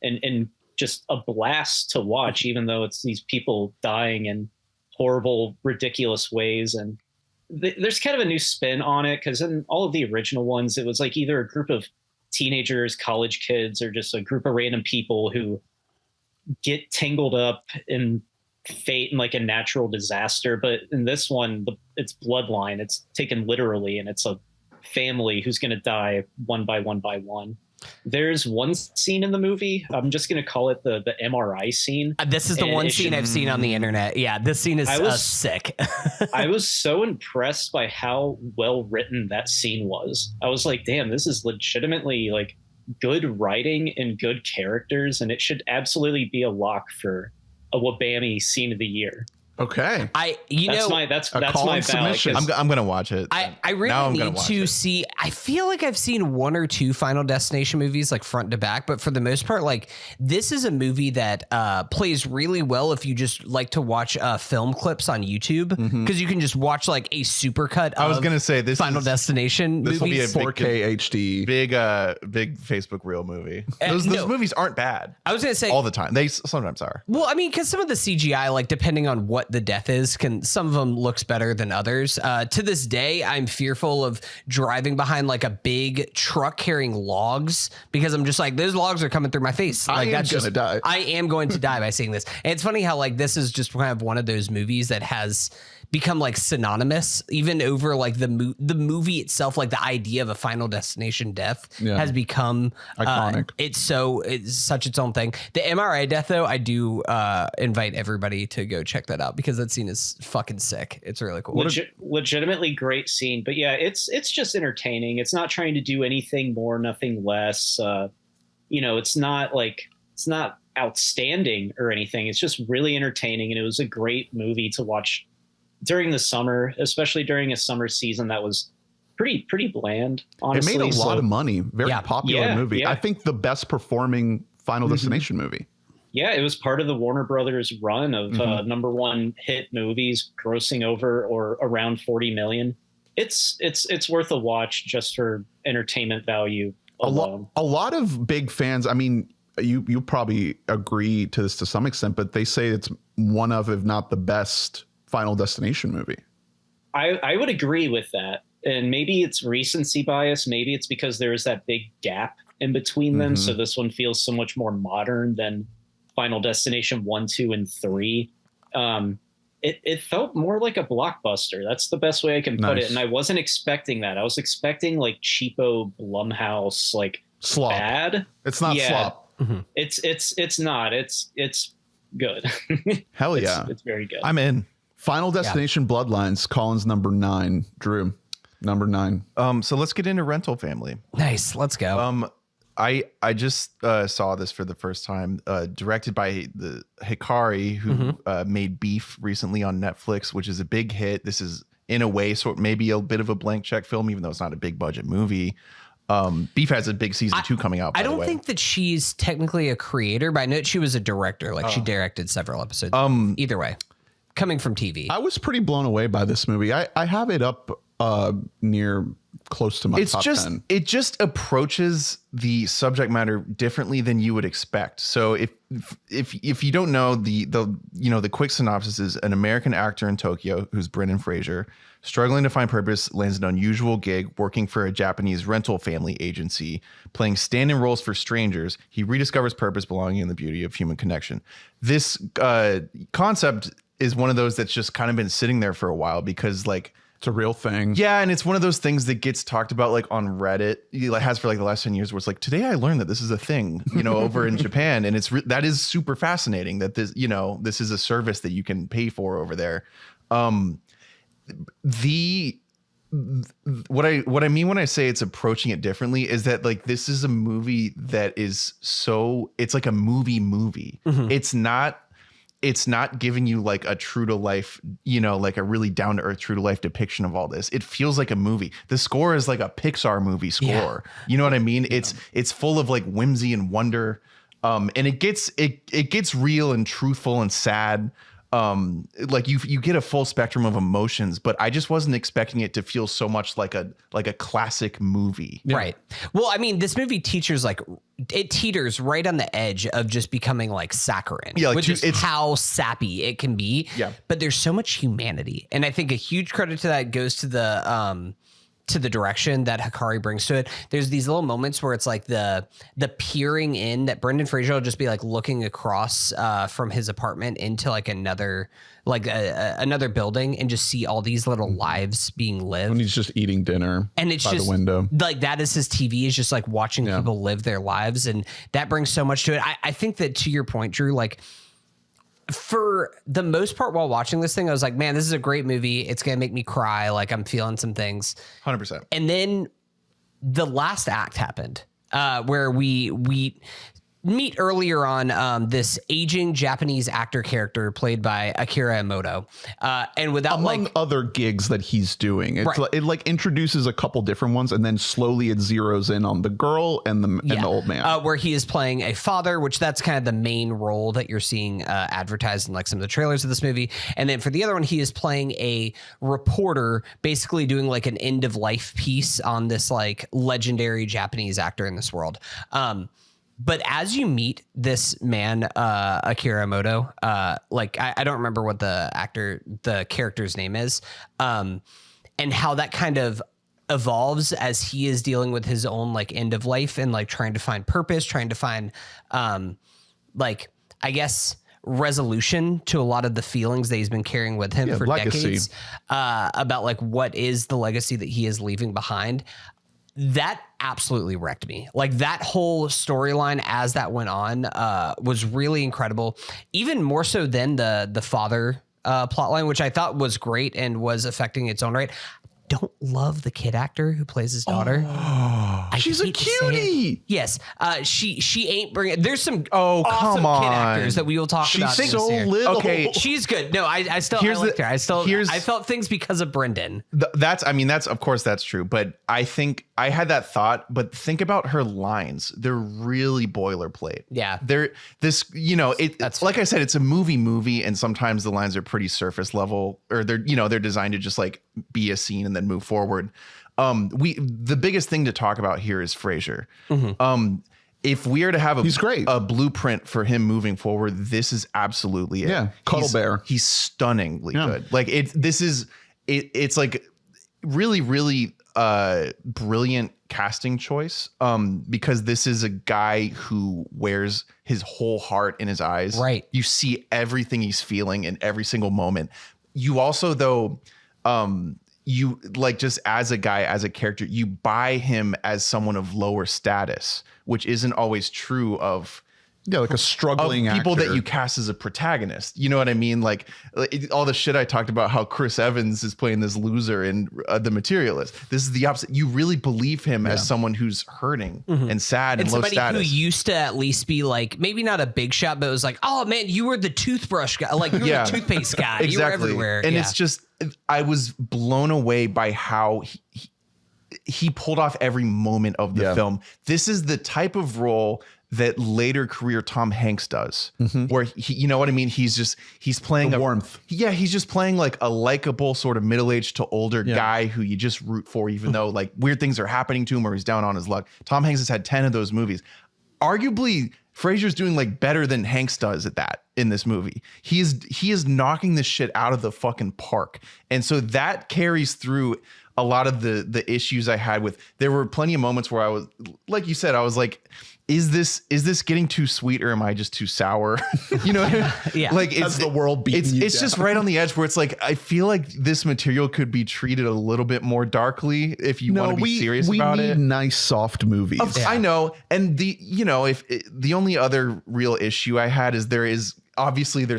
and just a blast to watch, even though it's these people dying in horrible, ridiculous ways. And there's kind of a new spin on it, because in all of the original ones, it was like either a group of teenagers, college kids, or just a group of random people who get tangled up in fate and like a natural disaster. But in this one, it's bloodline. It's taken literally, and it's a family who's going to die one by one by one. There's one scene in the movie, I'm just going to call it the MRI scene. This is the one scene I've seen on the internet. Yeah, this scene is sick. I was so impressed by how well written that scene was. I was like, damn, this is legitimately like good writing and good characters, and it should absolutely be a lock for a WBAM scene of the year. Okay. That's my ballot. I'm gonna watch it. I really need to see. I feel like I've seen one or two Final Destination movies like front to back, but for the most part, like this is a movie that plays really well if you just like to watch film clips on YouTube, because you can just watch like a supercut. I was gonna say this Final Destination. This will be a 4K HD, big Facebook reel movie. Those movies aren't bad. I was gonna say all the time. They sometimes are. Well, I mean, because some of the CGI, like depending on what the death is, some of them looks better than others. To this day, I'm fearful of driving behind like a big truck carrying logs, because I'm just like, those logs are coming through my face. Like, I am going to die by seeing this. And it's funny how like this is just kind of one of those movies that has become like synonymous, even over like the movie itself. Like the idea of a Final Destination death has become iconic. It's such its own thing. The MRI death, though, I do invite everybody to go check that out, because that scene is fucking sick. It's really cool. Legitimately great scene. But yeah, it's just entertaining. It's not trying to do anything more, nothing less. It's not outstanding or anything. It's just really entertaining, and it was a great movie to watch during the summer, especially during a summer season that was pretty bland, honestly. It made a lot of money. Very popular movie. Yeah. I think the best performing Final Destination movie. Yeah, it was part of the Warner Brothers run of number one hit movies grossing over or around 40 million. It's worth a watch just for entertainment value alone. A lot of big fans, I mean, you probably agree to this to some extent, but they say it's one of, if not the best Final Destination movie. I would agree with that. And maybe it's recency bias. Maybe it's because there is that big gap in between them. So this one feels so much more modern than Final Destination 1, 2, and 3. It felt more like a blockbuster. That's the best way I can put it. And I wasn't expecting that. I was expecting like cheapo Blumhouse, like slop. Bad. It's not slop. It's not. It's good. Hell yeah. It's very good. I'm in. Final Destination Bloodlines, Collin's number 9. Drew, number 9. So let's get into Rental Family. Nice. Let's go. I just saw this for the first time, directed by the Hikari, who made Beef recently on Netflix, which is a big hit. This is in a way maybe a bit of a blank check film, even though it's not a big budget movie. Beef has a big season 2 coming out. I don't think that she's technically a creator, but I know she was a director. Like she directed several episodes. Either way, coming from TV. I was pretty blown away by this movie. I have it up near close to my top 10. It just approaches the subject matter differently than you would expect. So if you don't know, the quick synopsis is an American actor in Tokyo, who's Brendan Fraser, struggling to find purpose, lands an unusual gig working for a Japanese rental family agency, playing stand-in roles for strangers. He rediscovers purpose, belonging, and the beauty of human connection. This concept is one of those that's just kind of been sitting there for a while, because like, it's a real thing. Yeah, and it's one of those things that gets talked about like on Reddit. It has for like the last 10 years, where it's like, today I learned that this is a thing, over in Japan, and that is super fascinating that this is a service that you can pay for over there. What I mean when I say it's approaching it differently is that like this is a movie that is it's like a movie. It's not giving you like a true to life, like a really down to earth, true to life depiction of all this. It feels like a movie. The score is like a Pixar movie score. Yeah. You know what I mean? Yeah. It's full of like whimsy and wonder. And it gets real and truthful and sad. like you get a full spectrum of emotions, but I just wasn't expecting it to feel so much like a classic movie. Right. Well, I mean, this movie teeters right on the edge of just becoming like saccharine, which is how sappy it can be. Yeah. But there's so much humanity. And I think a huge credit to that goes to the direction that Hikari brings to it. There's these little moments where it's like the peering in that Brendan Fraser will just be like looking across from his apartment into like another building and just see all these little lives being lived. When he's just eating dinner and it's by just the window. Like that is his TV, is just like watching people live their lives. And that brings so much to it. I think that, to your point, Drew, like, for the most part while watching this thing, I was like, man, this is a great movie. It's going to make me cry. Like, I'm feeling some things. 100%. And then the last act happened, where we meet earlier on this aging Japanese actor character played by Akira Emoto. And without among other gigs that he's doing, it's it like introduces a couple different ones, and then slowly it zeroes in on the girl and the old man, where he is playing a father, which that's kind of the main role that you're seeing advertised in like some of the trailers of this movie. And then for the other one, he is playing a reporter, basically doing like an end of life piece on this like legendary Japanese actor in this world. But as you meet this man, Akira Emoto, like I don't remember what the character's name is, and how that kind of evolves as he is dealing with his own like end of life and like trying to find purpose, trying to find like, I guess, resolution to a lot of the feelings that he's been carrying with him for decades, about like what is the legacy that he is leaving behind. That absolutely wrecked me. Like that whole storyline as that went on was really incredible, even more so than the father plotline, which I thought was great and was affecting its own right. Don't love the kid actor who plays his daughter. She's a cutie. Yes, she ain't bringing. There's some awesome kid actors that we will talk about. She's so little. Okay, she's good. No, I still liked her. I felt things because of Brendan. That's of course that's true. But I think I had that thought. But think about her lines. They're really boilerplate. Yeah, that's like I said, it's a movie, and sometimes the lines are pretty surface level, or they're designed to just like be a scene and then move forward. The biggest thing to talk about here is Fraser. Mm-hmm. If we are to have a blueprint for him moving forward, this is absolutely it. Yeah, Cuddle Bear. He's stunningly good. Like it's like really, really brilliant casting choice. Because this is a guy who wears his whole heart in his eyes. Right. You see everything he's feeling in every single moment. You also, though, you like, just as a guy, as a character, you buy him as someone of lower status, which isn't always true of like a struggling people actor that you cast as a protagonist. You know what I mean? Like all the shit I talked about, how Chris Evans is playing this loser in The Materialist. This is the opposite. You really believe him as someone who's hurting and sad and low status. Somebody who used to at least be like, maybe not a big shot, but it was like, oh man, you were the toothbrush guy. Like you were the toothpaste guy. Exactly. You were everywhere. And it's just, I was blown away by how he pulled off every moment of the film. This is the type of role that later career Tom Hanks does, where he, you know what I mean? He's playing the warmth. Yeah. He's just playing like a likable sort of middle-aged to older guy who you just root for, even though like weird things are happening to him or he's down on his luck. Tom Hanks has had 10 of those movies. Arguably, Fraser's doing like better than Hanks does at that in this movie. He is knocking this shit out of the fucking park. And so that carries through a lot of the issues I had with, there were plenty of moments where I was, like you said, I was like, is this getting too sweet or am I just too sour? You know, like it's the world beating you it's down. just right on the edge where it's like, I feel like this material could be treated a little bit more darkly if you want to be serious about it. We need nice soft movies. I know. And if the only other real issue I had is there's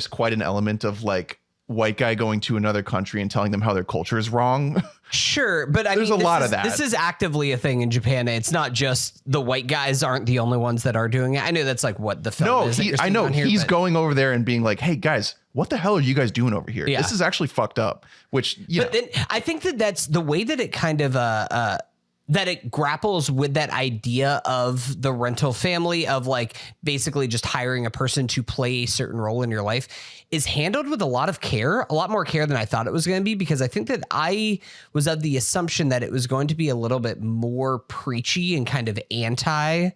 quite an element of like white guy going to another country and telling them how their culture is wrong. Sure, but there's a lot of that. This is actively a thing in Japan. It's not just the white guys aren't the only ones that are doing it. I know that's like what the film is. I know he's going over there and being like, "Hey guys, what the hell are you guys doing over here? This is actually fucked up." Which, then I think that's the way that it kind of that it grapples with that idea of the rental family, of like basically just hiring a person to play a certain role in your life, is handled with a lot of care, a lot more care than I thought it was going to be, because I think that I was of the assumption that it was going to be a little bit more preachy and kind of anti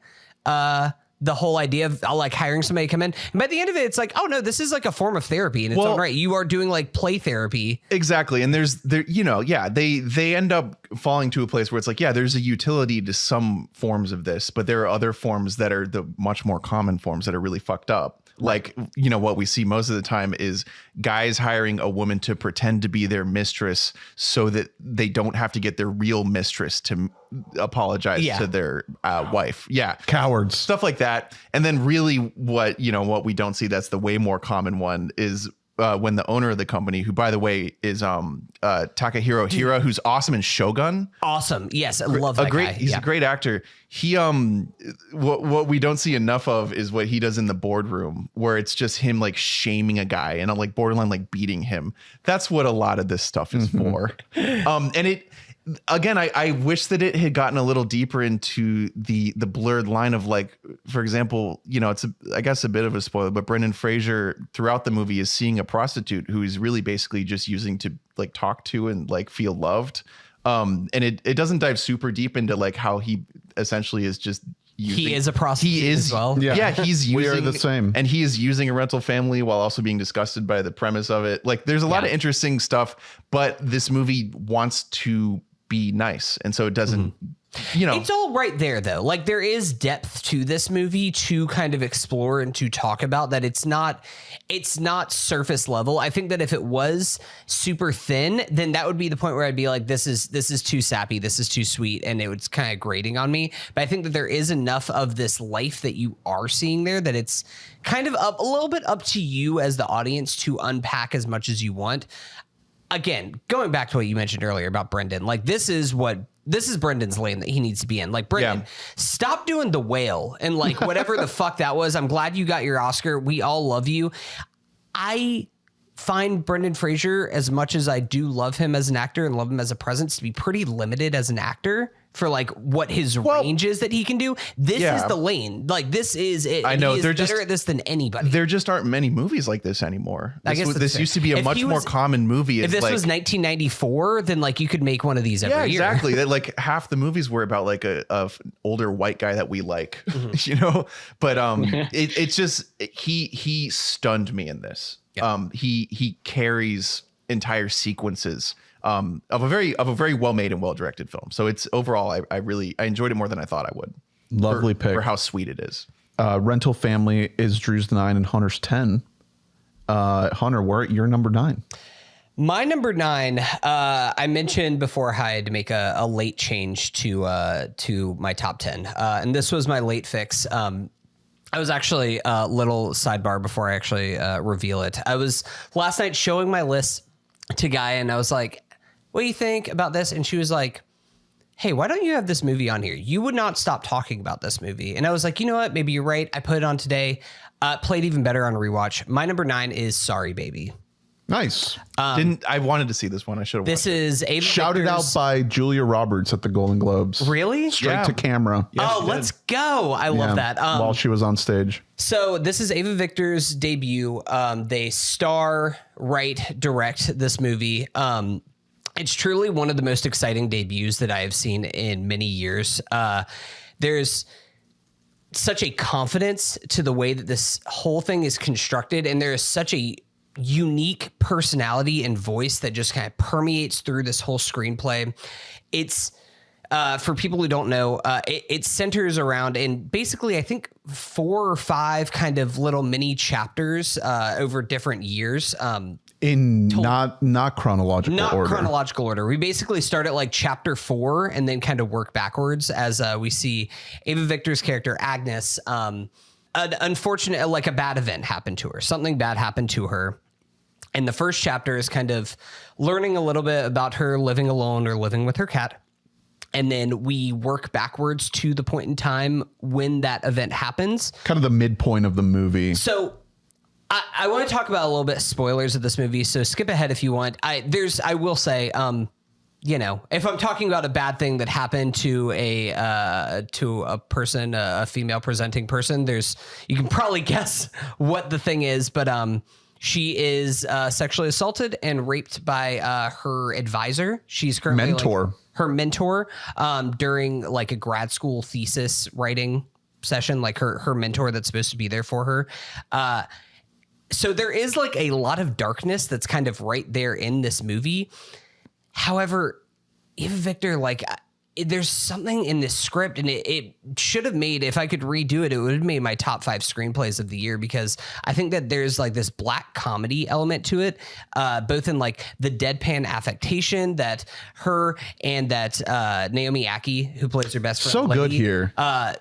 the whole idea of like hiring somebody to come in. And by the end of it, it's like, oh no, this is like a form of therapy in its own right. You are doing like play therapy. Exactly. And they end up falling to a place where it's like, yeah, there's a utility to some forms of this, but there are other forms that are the much more common forms that are really fucked up. Like, what we see most of the time is guys hiring a woman to pretend to be their mistress so that they don't have to get their real mistress to apologize to their wife. Yeah. Cowards. Stuff like that. And then really what we don't see, that's the way more common one, is when the owner of the company, who by the way is Takahiro Hira, who's awesome in Shogun. Awesome. Yes, I love that guy. He's a great actor. He what we don't see enough of is what he does in the boardroom, where it's just him like shaming a guy and like borderline like beating him. That's what a lot of this stuff is for. And it, again, I wish that it had gotten a little deeper into the blurred line of, like, for example, it's I guess a bit of a spoiler, but Brendan Fraser throughout the movie is seeing a prostitute who is really basically just using to like talk to and like feel loved. And it doesn't dive super deep into like how he essentially is just using, he is a prostitute he is, as well. Yeah, he's using, we are the same. And he is using a rental family while also being disgusted by the premise of it. Like, there's a lot of interesting stuff, but this movie wants to be nice, and so it doesn't it's all right there though. Like, there is depth to this movie to kind of explore and to talk about, that it's not surface level. I think that if it was super thin, then that would be the point where I'd be like, this is too sappy, this is too sweet, and it was kind of grating on me. But I think that there is enough of this life that you are seeing there that it's kind of a little bit up to you as the audience to unpack as much as you want. Again, going back to what you mentioned earlier about Brendan, like, this is Brendan's lane that he needs to be in. Like, Brendan, stop doing The Whale and like whatever the fuck that was. I'm glad you got your Oscar. We all love you. I find Brendan Fraser, as much as I do love him as an actor and love him as a presence, to be pretty limited as an actor for like what his range is that he can do. This is the lane. Like, this is it. I know, he is better at this than anybody. There just aren't many movies like this anymore. This used to be a much more common movie. If this was 1994, then like you could make one of these every year. Exactly. That, like, half the movies were about like a older white guy that we like, But it's just he stunned me in this. Yeah. He carries entire sequences of a very well made and well directed film. So it's overall, I enjoyed it more than I thought I would. Lovely pick for how sweet it is. Rental Family is Drew's 9 and Hunter's 10. Hunter, we're at your number 9. My number 9, I mentioned before how I had to make a late change to my top 10. And this was my late fix. I was actually a little sidebar before I actually reveal it. I was last night showing my list to Gaia, and I was like, what do you think about this? And she was like, hey, why don't you have this movie on here? You would not stop talking about this movie. And I was like, you know what? Maybe you're right. I put it on today. Played even better on a rewatch. My number 9 is Sorry Baby. Nice. I wanted to see this one. I should have. This is Ava shouted out by Julia Roberts at the Golden Globes. Really? Straight to camera. Yeah, let's go. I love that. While she was on stage. So this is Ava Victor's debut. They star, write, direct this movie. It's truly one of the most exciting debuts that I have seen in many years. There's such a confidence to the way that this whole thing is constructed, and there is such a unique personality and voice that just kind of permeates through this whole screenplay. It's for people who don't know, it centers around, and basically I think 4 or 5 kind of little mini chapters over different years. In not chronological order. Not chronological order. We basically start at like chapter 4 and then kind of work backwards as we see Ava Victor's character Agnes. An unfortunate, like a bad event happened to her. Something bad happened to her. And the first chapter is kind of learning a little bit about her living alone or living with her cat. And then we work backwards to the point in time when that event happens. Kind of the midpoint of the movie. So I want to talk about a little bit spoilers of this movie. So skip ahead if you want. I will say, you know, if I'm talking about a bad thing that happened to a person, a female presenting person, you can probably guess what the thing is, but she is sexually assaulted and raped by her advisor. She's currently Mentor. Her mentor during like a grad school thesis writing session, like her mentor that's supposed to be there for her. So there is like a lot of darkness that's kind of right there in this movie. However, Eva Victor, like, there's something in this script, and it should have made, if I could redo it, it would have made my top 5 screenplays of the year, because I think that there's like this black comedy element to it, both in like the deadpan affectation that her and that Naomi Ackie, who plays her best friend, So good here.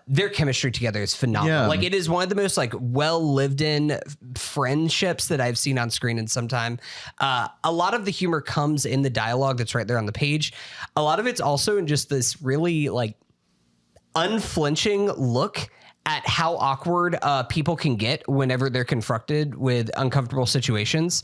their chemistry together is phenomenal. Yeah. Like, it is one of the most like well lived in friendships that I've seen on screen in some time. A lot of the humor comes in the dialogue that's right there on the page. A lot of it's also in just this really like unflinching look at how awkward people can get whenever they're confronted with uncomfortable situations.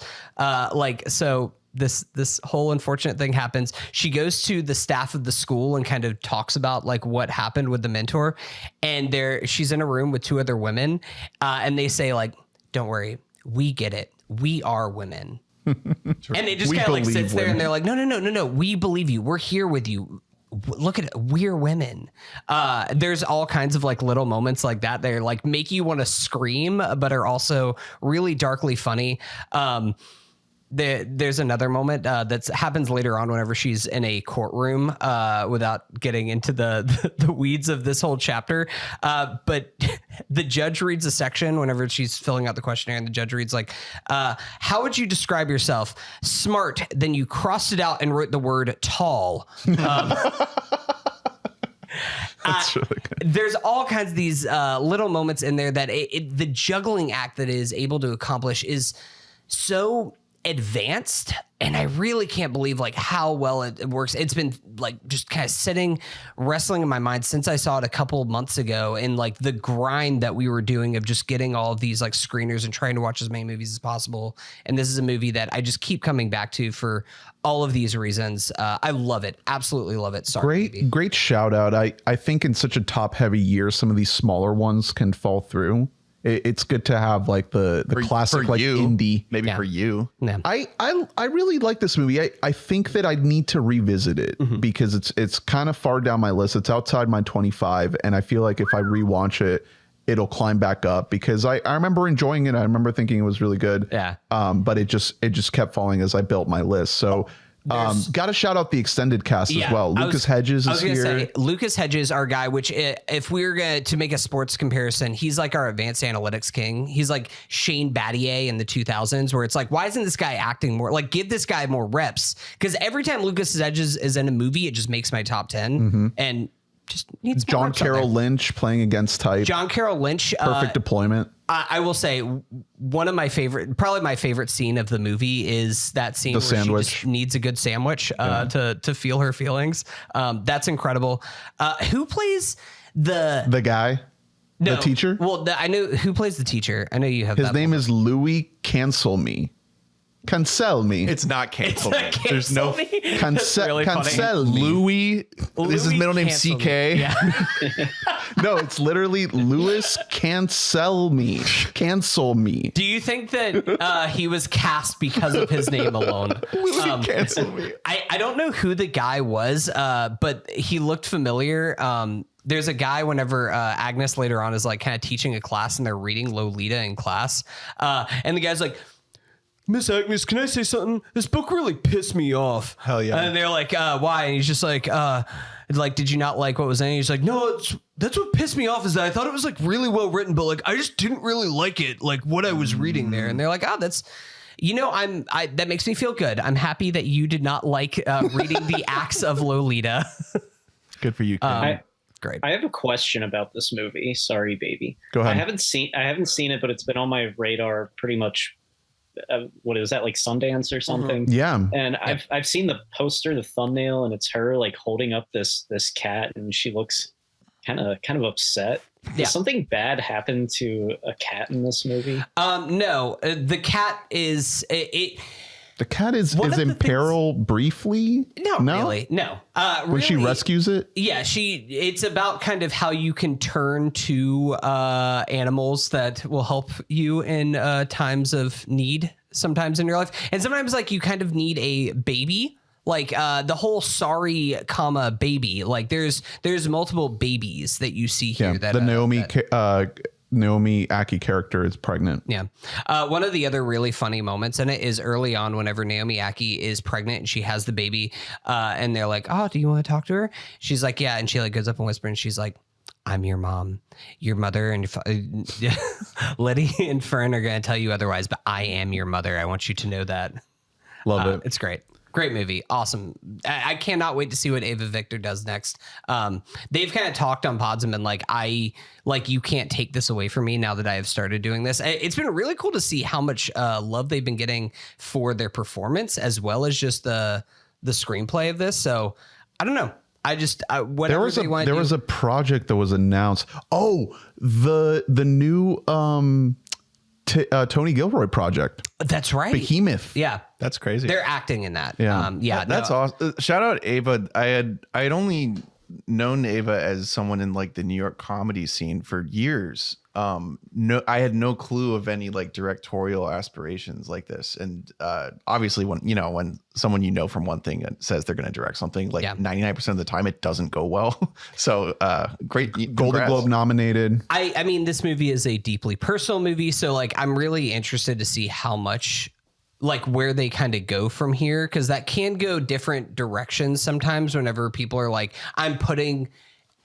So this whole unfortunate thing happens. She goes to the staff of the school and kind of talks about like what happened with the mentor. And she's in a room with 2 other women, and they say like, "Don't worry, we get it. We are women." And it just kind of like sits there, and they're like, no, we believe you. We're here with you. Look at it. We're women. There's all kinds of like little moments like that. They're like make you want to scream, but are also really darkly funny. There's another moment that happens later on whenever she's in a courtroom, without getting into the weeds of this whole chapter. But the judge reads a section whenever she's filling out the questionnaire, and the judge reads like, how would you describe yourself? Smart. Then you crossed it out and wrote the word tall. That's really good. There's all kinds of these little moments in there that the juggling act that it is able to accomplish is so advanced, and I really can't believe like how well it works. It's been like just kind of sitting, wrestling in my mind since I saw it a couple months ago, and like the grind that we were doing of just getting all of these like screeners and trying to watch as many movies as possible. And this is a movie that I just keep coming back to for all of these reasons. I love it. Absolutely love it. Sorry. Great shout out. I think in such a top heavy year, some of these smaller ones can fall through. It's good to have like the classic like indie. Maybe for you. Yeah. I really like this movie. I think that I need to revisit it because it's kind of far down my list. It's outside my 25, and I feel like if I rewatch it, it'll climb back up because I remember enjoying it. I remember thinking it was really good. Yeah. But it just kept falling as I built my list. So got to shout out the extended cast as well. Lucas Hedges is here. Say, Lucas Hedges, our guy, which if we were going to make a sports comparison, he's like our advanced analytics king. He's like Shane Battier in the 2000s, where it's like, why isn't this guy acting more? Like, give this guy more reps. Because every time Lucas Hedges is in a movie, it just makes my top 10. And just needs more John reps out Carroll there. Lynch playing against type. John Carroll Lynch. Perfect deployment. I will say one of my favorite, probably my favorite scene of the movie is that scene where sandwich. she just needs a good sandwich to feel her feelings. That's incredible. Who plays the guy? The teacher? Well, I know who plays the teacher. I know you have His name is Louis Cancel Me. Cancel me. It's not cancel me. There's no Cancel me. Louis. This is middle name Cancel CK. Me. Yeah. No, it's literally Louis Cancel Me. Cancel me. Do you think that he was cast because of his name alone? Louis Cancel Me. I don't know who the guy was, but he looked familiar. There's a guy whenever Agnes later on is like kind of teaching a class and they're reading Lolita in class. And the guy's like, Miss Agnes, can I say something? This book really pissed me off. Hell yeah. And they're like, why? And he's just like, did you not like what was in it? He's like, no, that's what pissed me off is that I thought it was like really well written, but like, I just didn't really like it. Like what I was reading there. And they're like, that's, that makes me feel good. I'm happy that you did not like reading the acts of Lolita. Good for you, Ken. Great. I have a question about this movie. Sorry, baby. Go ahead. I haven't seen it, but it's been on my radar pretty much. What is that, like Sundance or something? Yeah. And I've seen the poster, the thumbnail, and it's her like holding up this cat, and she looks kind of upset. Yeah. Did something bad happen to a cat in this movie? No, the cat is it. The cat is One of in the things- peril briefly. No, really, no. When she Really, rescues it. yeah, it's about kind of how you can turn to animals that will help you in times of need, sometimes in your life, and sometimes like you kind of need a baby. Like the whole sorry, comma baby. Like there's multiple babies that you see here. Yeah, That the Naomi Aki character is pregnant. Yeah. One of the other really funny moments in it is early on whenever Naomi Aki is pregnant and she has the baby and they're like, oh, do you want to talk to her? She's like, yeah. And she like goes up and whispers and she's like, I'm your mom, your mother, and Liddy and Fern are going to tell you otherwise, but I am your mother. I want you to know that. Love it. It's great. Great movie. Awesome. I cannot wait to see what Ava Victor does next. They've kind of talked on pods and been like, you can't take this away from me now that I have started doing this. It's been really cool to see how much love they've been getting for their performance as well as just the screenplay of this. So I don't know. There was a project that was announced. Oh, the new Tony Gilroy project. That's right. Behemoth. Yeah. That's crazy. They're acting in that. Yeah. That's awesome. Shout out Ava. I had only known Ava as someone in like the New York comedy scene for years. I had no clue of any like directorial aspirations like this. And obviously when someone from one thing says they're going to direct something, like 99% of the time it doesn't go well. So great. Golden Globe nominated. I mean, this movie is a deeply personal movie. So like, I'm really interested to see how much like where they kind of go from here. Cause that can go different directions sometimes whenever people are like, I'm putting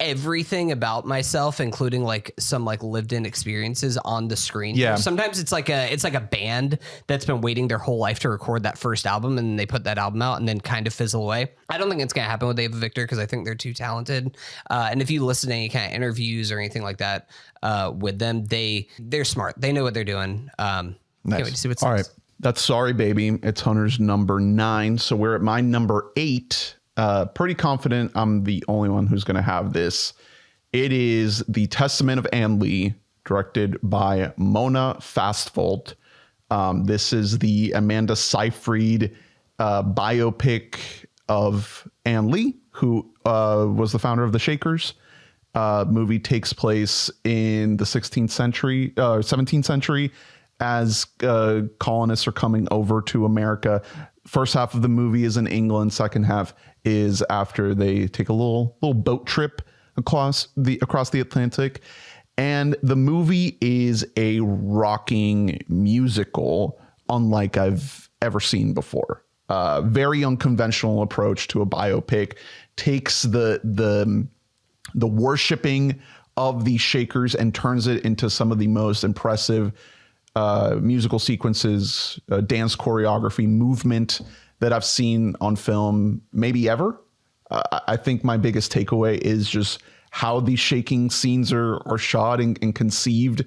everything about myself, including like some like lived in experiences on the screen. Yeah. Sometimes it's like a band that's been waiting their whole life to record that first album and they put that album out and then kind of fizzle away. I don't think it's going to happen with Ava Victor because I think they're too talented. And if you listen to any kind of interviews or anything like that with them, they're smart. They know what they're doing. Can't wait to see what's all next. right. That's Sorry Baby. It's Hunter's number 9. So we're at my number 8. Pretty confident I'm the only one who's going to have this. It is The Testament of Anne Lee, directed by Mona Fastvold. This is the Amanda Seyfried biopic of Anne Lee, who was the founder of the Shakers. Movie takes place in the 17th century as colonists are coming over to America. First half of the movie is in England. Second half is after they take a little boat trip across the Atlantic. And the movie is a rocking musical unlike I've ever seen before. Very unconventional approach to a biopic. Takes the worshiping of the Shakers and turns it into some of the most impressive musical sequences, dance choreography, movement that I've seen on film, maybe ever. I think my biggest takeaway is just how these shaking scenes are shot and conceived.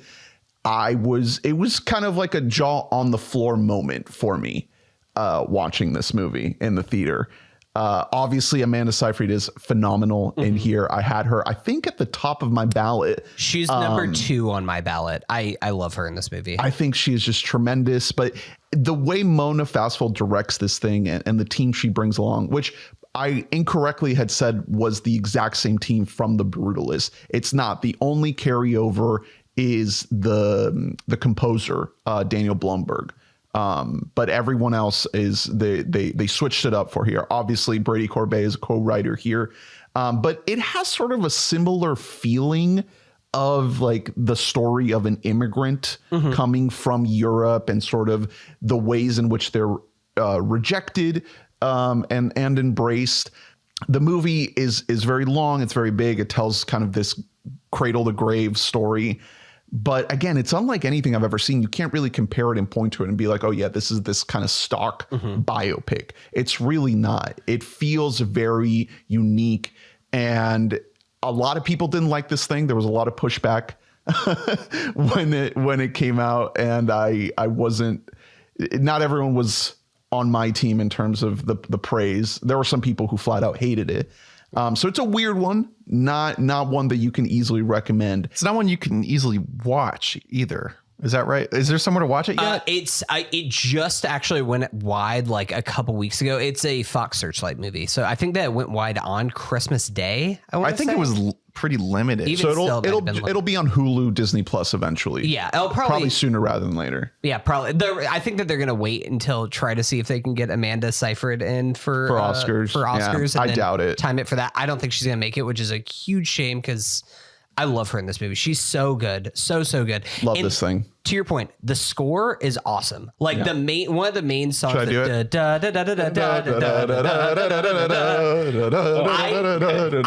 It was kind of like a jaw on the floor moment for me watching this movie in the theater. Obviously, Amanda Seyfried is phenomenal in here. I had her, I think, at the top of my ballot. She's number 2 on my ballot. I love her in this movie. I think she is just tremendous. But the way Mona Fastvold directs this thing and the team she brings along, which I incorrectly had said was the exact same team from The Brutalist. It's not. The only carryover is the composer, Daniel Blumberg. But everyone else is they switched it up for here. Obviously, Brady Corbet is a co-writer here, but it has sort of a similar feeling of like the story of an immigrant coming from Europe and sort of the ways in which they're rejected and embraced. The movie is very long. It's very big. It tells kind of this cradle to grave story. But again, it's unlike anything I've ever seen. You can't really compare it and point to it and be like, oh, yeah, this is this kind of stock biopic. It's really not. It feels very unique. And a lot of people didn't like this thing. There was a lot of pushback when it came out. And not everyone was on my team in terms of the praise. There were some people who flat out hated it. So it's a weird one, not one that you can easily recommend. It's not one you can easily watch either. Is that right? Is there somewhere to watch it yet? It just actually went wide like a couple weeks ago. It's a Fox Searchlight movie, so I think that it went wide on Christmas Day. I think it was pretty limited. Even So still, it'll be on Hulu, Disney Plus eventually. Yeah, it'll probably sooner rather than later. Yeah, probably. I think that they're gonna wait until try to see if they can get Amanda Seyfried in for Oscars. For Oscars, Yeah, and I then doubt it. Time it for that. I don't think she's gonna make it, which is a huge shame because I love her in this movie. She's so good, so good. Love And this thing. To your point, the score is awesome. Like one of the main songs. Should I do it?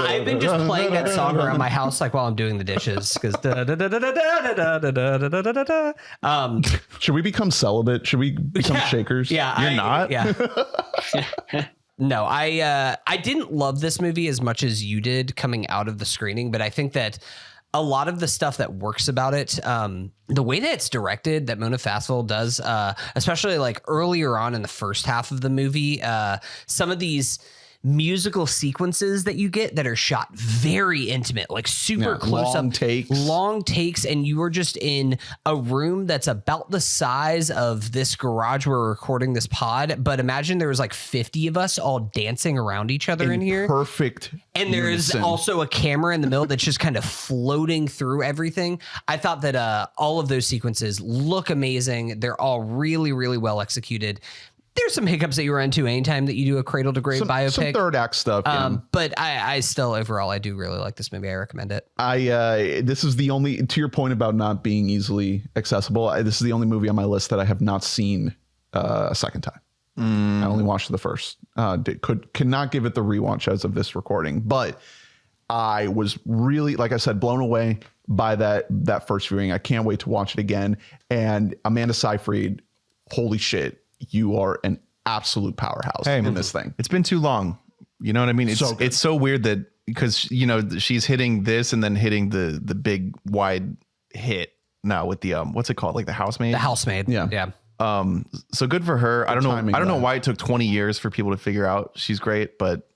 I've been just playing that song around my house like while I'm doing the dishes because. Should we become celibate? Should we become shakers? Yeah, You're not? Yeah. No, I didn't love this movie as much as you did coming out of the screening, but I think that a lot of the stuff that works about it, the way that it's directed, that Mona Fastvel does, especially like earlier on in the first half of the movie, some of these musical sequences that you get that are shot very intimate, like super close up, long takes, and you are just in a room that's about the size of this garage where we're recording this pod. But imagine there was like 50 of us all dancing around each other in here. Perfect. And there is also a camera in the middle that's just kind of floating through everything. I thought that all of those sequences look amazing. They're all really, really well executed. There's some hiccups that you run into anytime that you do a cradle to grave biopic. Some third act stuff. Yeah. But I still, overall, I do really like this movie. I recommend it. This is the only, to your point about not being easily accessible, this is the only movie on my list that I have not seen a second time. I only watched the first. Could not give it the rewatch as of this recording, but I was really, like I said, blown away by that first viewing. I can't wait to watch it again. And Amanda Seyfried, holy shit. You are an absolute powerhouse in this thing. It's been too long. You know what I mean? It's so weird that because, you know, she's hitting this and then hitting the big wide hit now with the, what's it called? Like The Housemaid? The Housemaid. Yeah. So good for her. I don't know why it took 20 years for people to figure out she's great, but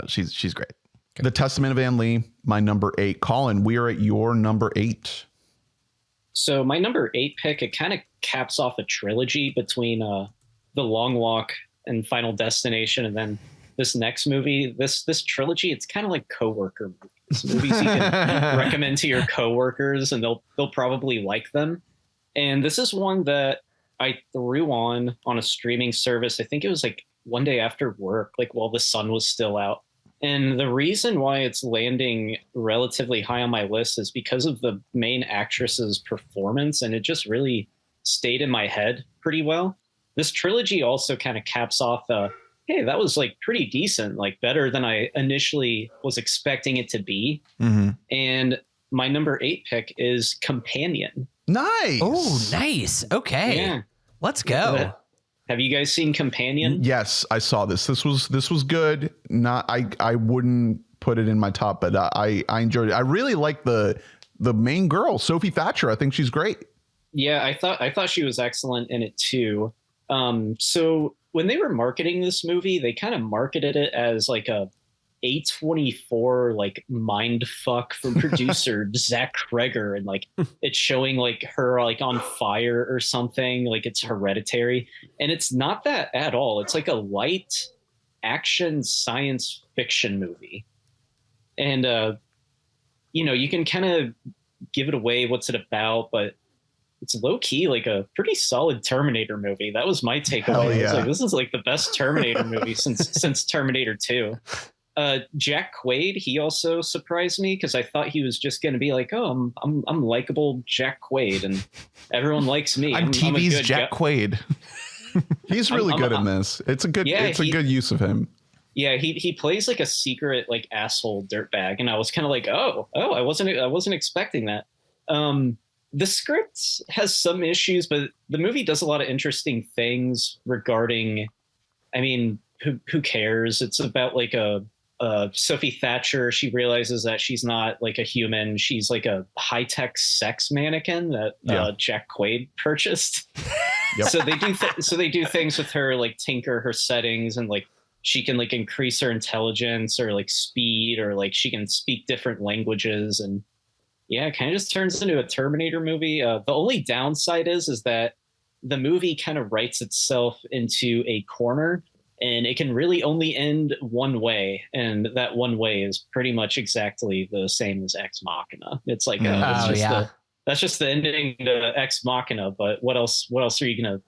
she's great. The Testament of Anne Lee, my number 8. Collin, we are at your number 8. So my number 8 pick, it kind of caps off a trilogy between The Long Walk and Final Destination, and then this next movie. This trilogy, it's kind of like coworker movies. Movies you can recommend to your coworkers, and they'll probably like them. And this is one that I threw on a streaming service. I think it was like one day after work, like while the sun was still out. And the reason why it's landing relatively high on my list is because of the main actress's performance, and it just really stayed in my head pretty well. This trilogy also kind of caps off hey, that was like pretty decent, like better than I initially was expecting it to be. Mm-hmm. And my number 8 pick is Companion. Nice. Oh, nice. Okay. Yeah. Let's go. Have you guys seen Companion? Yes, I saw this. This was good. I wouldn't put it in my top, but I enjoyed it. I really like the main girl, Sophie Thatcher. I think she's great. Yeah, I thought she was excellent in it too. So when they were marketing this movie, they kind of marketed it as like a A24 like mind fuck from producer Zach Kreger, and like it's showing like her like on fire or something, like it's Hereditary, and it's not that at all. It's like a light action science fiction movie, and you know, you can kind of give it away what's it about, but it's low key like a pretty solid Terminator movie. That was my takeaway. Yeah. I was like, this is like the best Terminator movie since Terminator 2. Jack Quaid, he also surprised me because I thought he was just going to be like, oh, I'm likable Jack Quaid, and everyone likes me. I'm TV's Jack Quaid. He's really good in this. It's a good good use of him. Yeah, he plays like a secret like asshole dirtbag, and I was kind of like, oh, I wasn't expecting that. The script has some issues, but the movie does a lot of interesting things regarding, I mean, who cares? It's about like Sophie Thatcher. She realizes that she's not like a human. She's like a high-tech sex mannequin that Jack Quaid purchased. Yep. So they do things with her, like tinker her settings, and like she can like increase her intelligence or like speed, or like she can speak different languages. And Yeah, it kind of just turns into a Terminator movie. The only downside is that the movie kind of writes itself into a corner, and it can really only end one way, and that one way is pretty much exactly the same as Ex Machina. It's like that's just the ending to Ex Machina. But what else are you gonna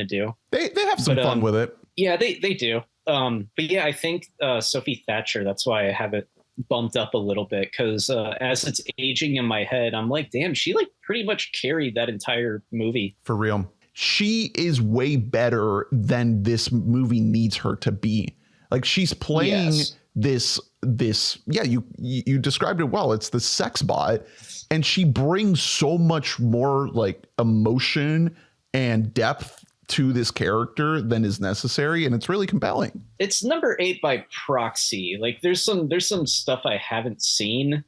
do? They have some fun with it. Yeah, they do. But yeah, I think Sophie Thatcher. That's why I have it bumped up a little bit, because as it's aging in my head, I'm like, damn, she like pretty much carried that entire movie. For real. She is way better than this movie needs her to be. Like, she's playing this, yeah, you described it well. It's the sex bot, and she brings so much more like emotion and depth to this character than is necessary, and it's really compelling. It's number 8 by proxy. Like, there's some stuff I haven't seen,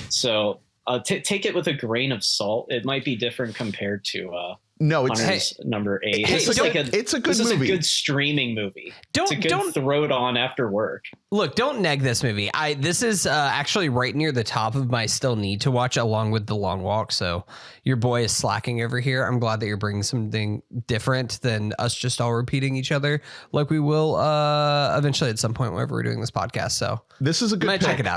so take it with a grain of salt. It might be different compared to no, it's number 8. It's a good movie. This is a good streaming movie. It's a good throw it on after work. Look, don't neg this movie. This is actually right near the top of my still need to watch, along with The Long Walk. So your boy is slacking over here. I'm glad that you're bringing something different than us just all repeating each other, like we will eventually at some point whenever we're doing this podcast. So this is a good. I might check it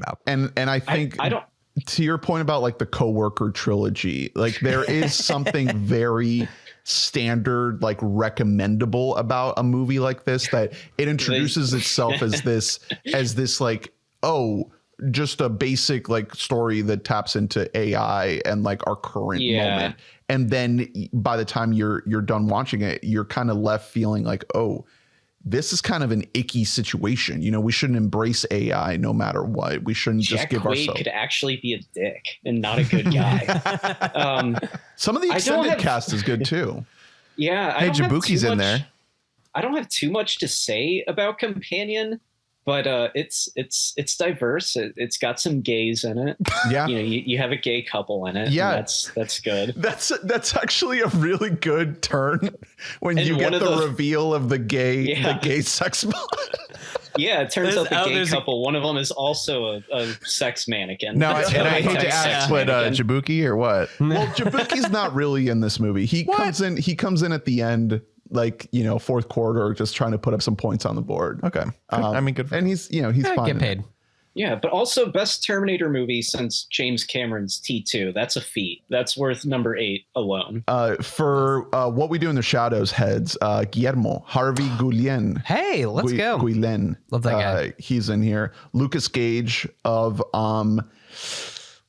out. And I think I don't. To your point about like the Coworker trilogy, like there is something very standard, like recommendable about a movie like this, that it introduces itself as this like, oh, just a basic like story that taps into AI and like our current moment. And then by the time you're done watching it, you're kind of left feeling like, oh, this is kind of an icky situation. You know, we shouldn't embrace AI no matter what. We shouldn't just give ourselves. Jack Quaid could actually be a dick and not a good guy. Some of the extended cast is good too. Yeah. Hey, Jabuki's in there. I don't have too much to say about Companion, but it's diverse. It's got some gays in it. Yeah, you know, you have a gay couple in it. Yeah, that's good. That's actually a really good turn when you get the reveal of the gay sex bot. Yeah, it turns out the gay couple, one of them is also a sex mannequin. No, and I hate to ask, what Jabuki or what? Well, Jabuki's not really in this movie. He comes in at the end, like, you know, fourth quarter, just trying to put up some points on the board. Okay. I mean, good. And he's fine. Get paid. Yeah, but also best Terminator movie since James Cameron's T2. That's a feat. That's worth number 8 alone. For What We Do in the Shadows heads, Guillermo Harvey Guillen. Hey, let's go. Guillen. Love that guy. He's in here. Lucas Gage of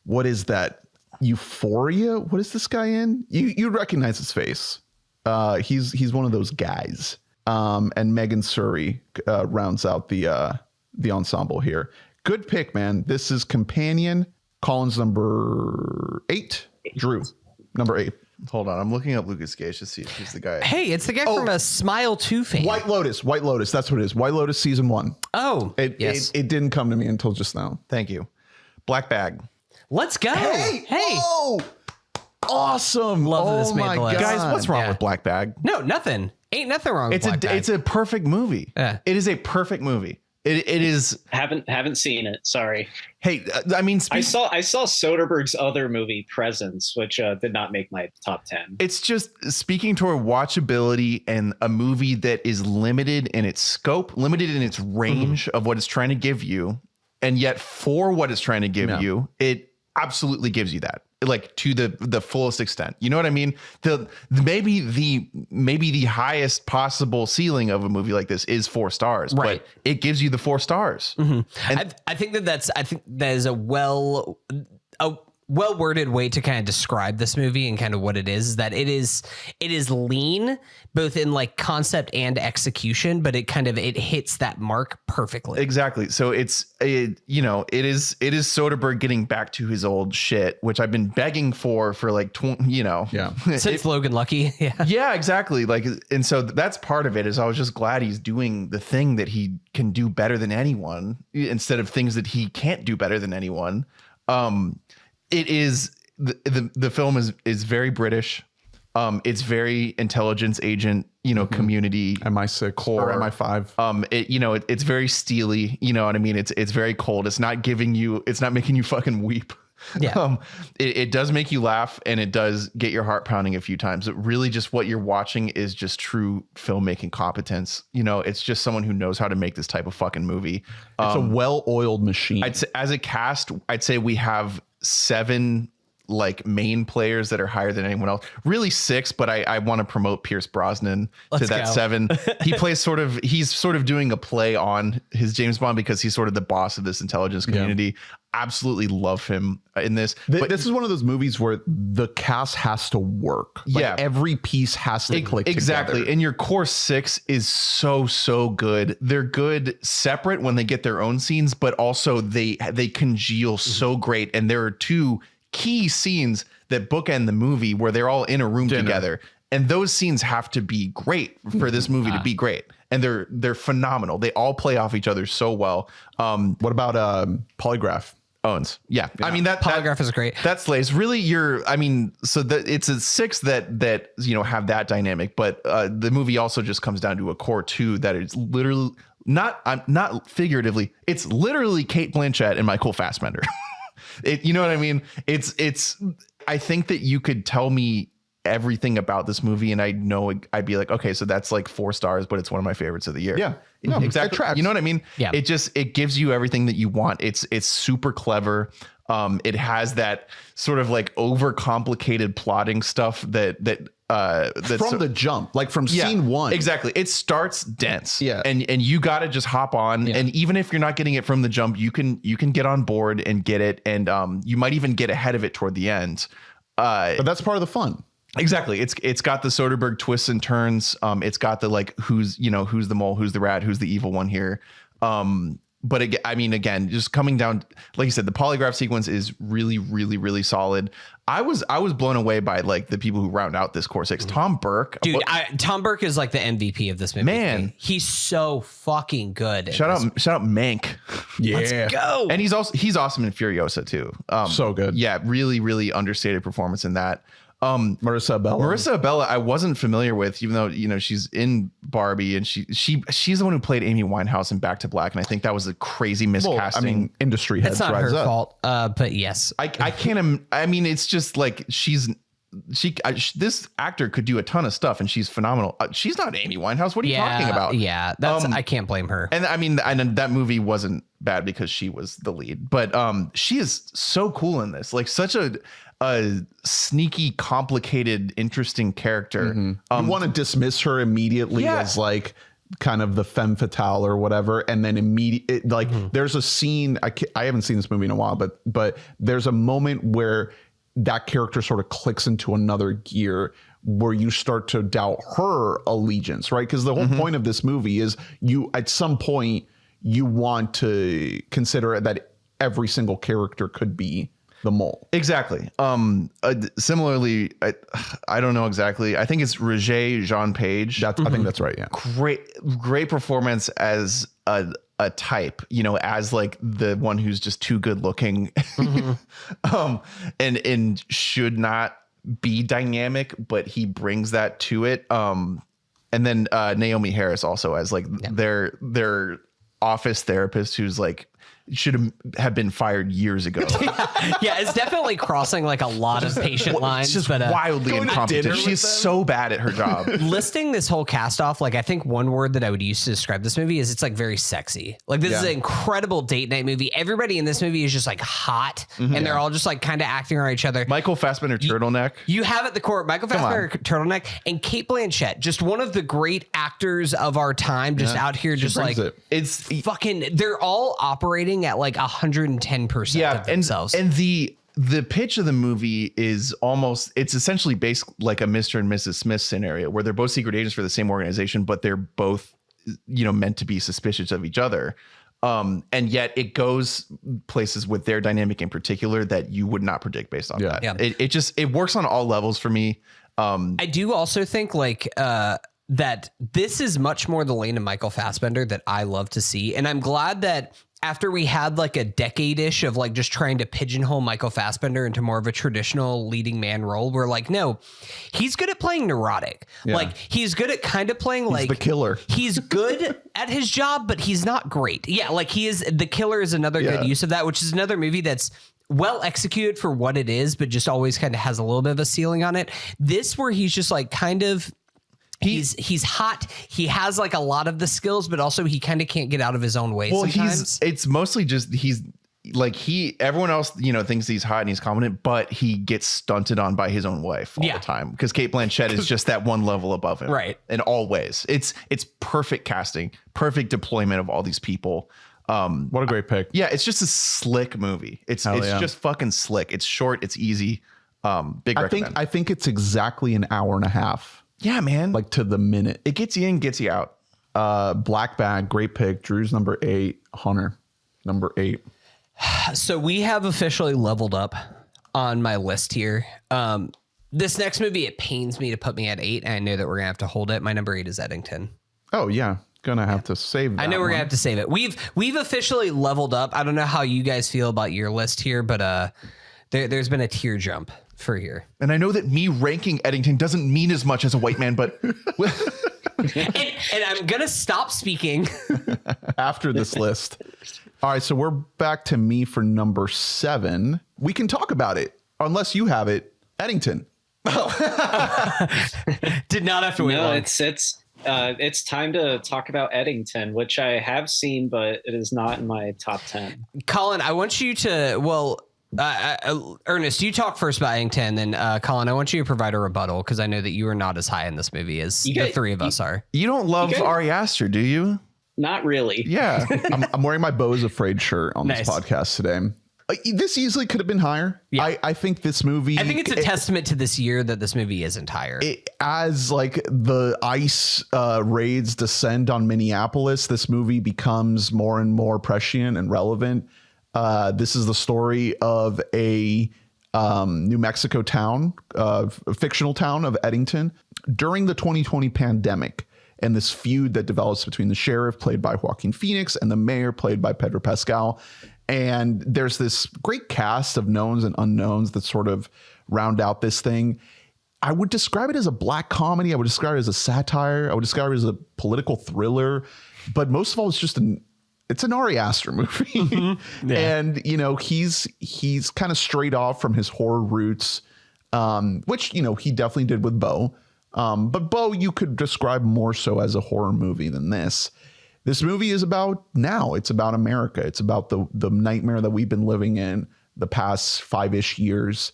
what is that? Euphoria? What is this guy in? You recognize his face. He's one of those guys. And Megan Surrey rounds out the ensemble here. Good pick, man. This is Companion. Collin's number 8. Drew, number 8. Hold on, I'm looking up Lucas Gage to see if he's the guy. Hey, it's the guy from a Smile 2 fan. White Lotus. That's what it is. White Lotus season 1. Oh, yes. It didn't come to me until just now. Thank you. Black Bag. Let's go. Hey. Whoa. Awesome. Love this made the list. Guys, what's wrong with Black Bag? No, nothing. Ain't nothing wrong with Black Bag. It's a perfect movie. Yeah. It is a perfect movie. It is. Haven't seen it. Sorry. Hey, I mean, I saw Soderbergh's other movie, Presence, which did not make my top 10. It's just speaking toward watchability and a movie that is limited in its scope, limited in its range of what it's trying to give you, and yet for what it's trying to give you, it absolutely gives you that, like to the fullest extent. You know what I mean? Maybe the highest possible ceiling of a movie like this is 4 stars, right? But it gives you the 4 stars. And I think that is a well worded way to kind of describe this movie and kind of what it is that it is lean both in like concept and execution, but it hits that mark perfectly. Exactly. So it is Soderbergh getting back to his old shit, which I've been begging for like since Logan Lucky. Yeah, exactly. Like, and so that's part of it. Is I was just glad he's doing the thing that he can do better than anyone instead of things that he can't do better than anyone. It is the film is very British. It's very intelligence agent, community. MI6 core, or MI5. It's very steely. You know what I mean? It's very cold. It's not making you fucking weep. Yeah. It does make you laugh, and it does get your heart pounding a few times. It really just what you're watching is just true filmmaking competence. You know, it's just someone who knows how to make this type of fucking movie. It's a well-oiled machine. I'd say, as a cast, I'd say we have 7 like main players that are higher than anyone else. Really 6, but I want to promote Pierce Brosnan to that go. 7. He plays he's sort of doing a play on his James Bond because he's sort of the boss of this intelligence community. Absolutely love him in this. But this is one of those movies where the cast has to work. Like, Yeah. every piece has to click exactly. together. And your core 6 is so good. They're good separate when they get their own scenes, but also they congeal so great. And there are 2 key scenes that bookend the movie where they're all in a room together, and those scenes have to be great for this movie to be great, and they're phenomenal. They all play off each other so well. What about Polygraph? Owens, yeah. I mean that Polygraph is great. That slays really so that it's a 6 that you know have that dynamic, but the movie also just comes down to a core 2 that is literally not figuratively, it's literally Cate Blanchett and Michael Fassbender. You know what I mean? It's. I think that you could tell me everything about this movie, and I know I'd be like, okay, so that's like 4 stars, but it's one of my favorites of the year. Yeah, exactly. it tracks. You know what I mean? Yeah. It gives you everything that you want. It's super clever. It has that sort of like overcomplicated plotting stuff that's From the jump, like from scene 1. Exactly. It starts dense. Yeah. And you got to just hop on. Yeah. And even if you're not getting it from the jump, you can get on board and get it. And you might even get ahead of it toward the end. But that's part of the fun. Exactly. It's got the Soderbergh twists and turns. It's got the like who's the mole, who's the rat, who's the evil one here. But again, just coming down, like you said, the polygraph sequence is really, really, really solid. I was blown away by like the people who round out this core 6. Tom Burke, Dude, Tom Burke is like the MVP of this movie. Man. He's so fucking good. shout out Mank. Yeah. Let's go. And he's awesome in Furiosa too. So good. Yeah, really, really understated performance in that. Marissa Abella. I wasn't familiar with, even though, you know, she's in Barbie, and she's the one who played Amy Winehouse in Back to Black, and I think that was a crazy miscasting. I mean, industry heads It's not rise her up. fault, but yes. I can't. I mean, it's just like this actor could do a ton of stuff, and she's phenomenal. She's not Amy Winehouse. What are you talking about? Yeah, that's I can't blame her. And I mean, and that movie wasn't bad because she was the lead, but she is so cool in this. Like such a sneaky, complicated, interesting character. You want to dismiss her immediately as like kind of the femme fatale or whatever, and then there's a scene. I haven't seen this movie in a while, but there's a moment where that character sort of clicks into another gear where you start to doubt her allegiance, right? Because the whole point of this movie is at some point you want to consider that every single character could be the mole. Exactly. Similarly, I don't know exactly. I think it's Roger Jean Page. I think that's right. Yeah. Great performance as a type, you know, as like the one who's just too good looking, and should not be dynamic, but he brings that to it. And then Naomi Harris also as like their office therapist who's like should have been fired years ago. Yeah, it's definitely crossing like a lot of patient lines. It's just but wildly incompetent. She's so bad at her job. listing this whole cast off, like I think one word that I would use to describe this movie is it's like very sexy. Like this is an incredible date night movie. Everybody in this movie is just like hot, and they're all just like kind of acting around each other. Michael Fassbender turtleneck. You have at the core Michael Fassbender turtleneck and Cate Blanchett, just one of the great actors of our time, just out here, just like It's fucking. They're all operating at like 110% of themselves. And the pitch of the movie is it's essentially based like a Mr. and Mrs. Smith scenario where they're both secret agents for the same organization, but they're both, you know, meant to be suspicious of each other. And yet it goes places with their dynamic in particular that you would not predict based on that. Yeah. It works on all levels for me. I do also think like that this is much more the lane of Michael Fassbender that I love to see. And I'm glad that after we had like a decade-ish of like just trying to pigeonhole Michael Fassbender into more of a traditional leading man role, we're like, no, he's good at playing neurotic. Yeah. Like he's good at kind of playing like the killer. He's good at his job, but he's not great. Yeah, like The Killer is another good use of that, which is another movie that's well executed for what it is, but just always kind of has a little bit of a ceiling on it. This where he's just like kind of he's hot. He has like a lot of the skills, but also he kind of can't get out of his own way. Well, sometimes. it's mostly just he's like everyone else, thinks he's hot and he's competent, but he gets stunted on by his own wife all the time because Cate Blanchett is just that one level above him, right? In all ways, it's perfect casting, perfect deployment of all these people. What a great pick. Yeah, it's just a slick movie. It's just fucking slick. It's short. It's easy. Big recommend. I think it's exactly an hour and a half. Yeah, man. Like to the minute. It gets you in, gets you out. Black Bag, great pick. Drew's number 8. Hunter, number 8. So we have officially leveled up on my list here. This next movie, it pains me to put me at 8. And I know that we're gonna have to hold it. My number 8 is Eddington. Oh yeah, gonna have to save that. I know we're gonna have to save it. We've officially leveled up. I don't know how you guys feel about your list here, but there's been a tier jump for here. And I know that me ranking Eddington doesn't mean as much as a white man, but and I'm gonna stop speaking after this list. All right, so we're back to me for number 7. We can talk about it unless you have it. Eddington. Did not have to wait long. It's time to talk about Eddington, which I have seen, but it is not in my top 10. Collin, I want you to, Ernest, you talk first about Eddington, then Collin, I want you to provide a rebuttal because I know that you are not as high in this movie as the three of us are. You don't love Ari Aster, do you? Not really. Yeah. I'm wearing my Beau is Afraid shirt on this podcast today. This easily could have been higher. Yeah. I think this movie... I think it's a testament to this year that this movie isn't higher. As like the ICE raids descend on Minneapolis, this movie becomes more and more prescient and relevant. This is the story of a New Mexico town, a fictional town of Eddington, during the 2020 pandemic. And this feud that develops between the sheriff, played by Joaquin Phoenix, and the mayor, played by Pedro Pascal. And there's this great cast of knowns and unknowns that sort of round out this thing. I would describe it as a black comedy. I would describe it as a satire. I would describe it as a political thriller. But most of all, it's an Ari Aster movie. Mm-hmm. Yeah. And, he's kind of straight off from his horror roots, which, he definitely did with Beau. But Beau, you could describe more so as a horror movie than this. This movie is about now. It's about America. It's about the nightmare that we've been living in the past 5-ish years,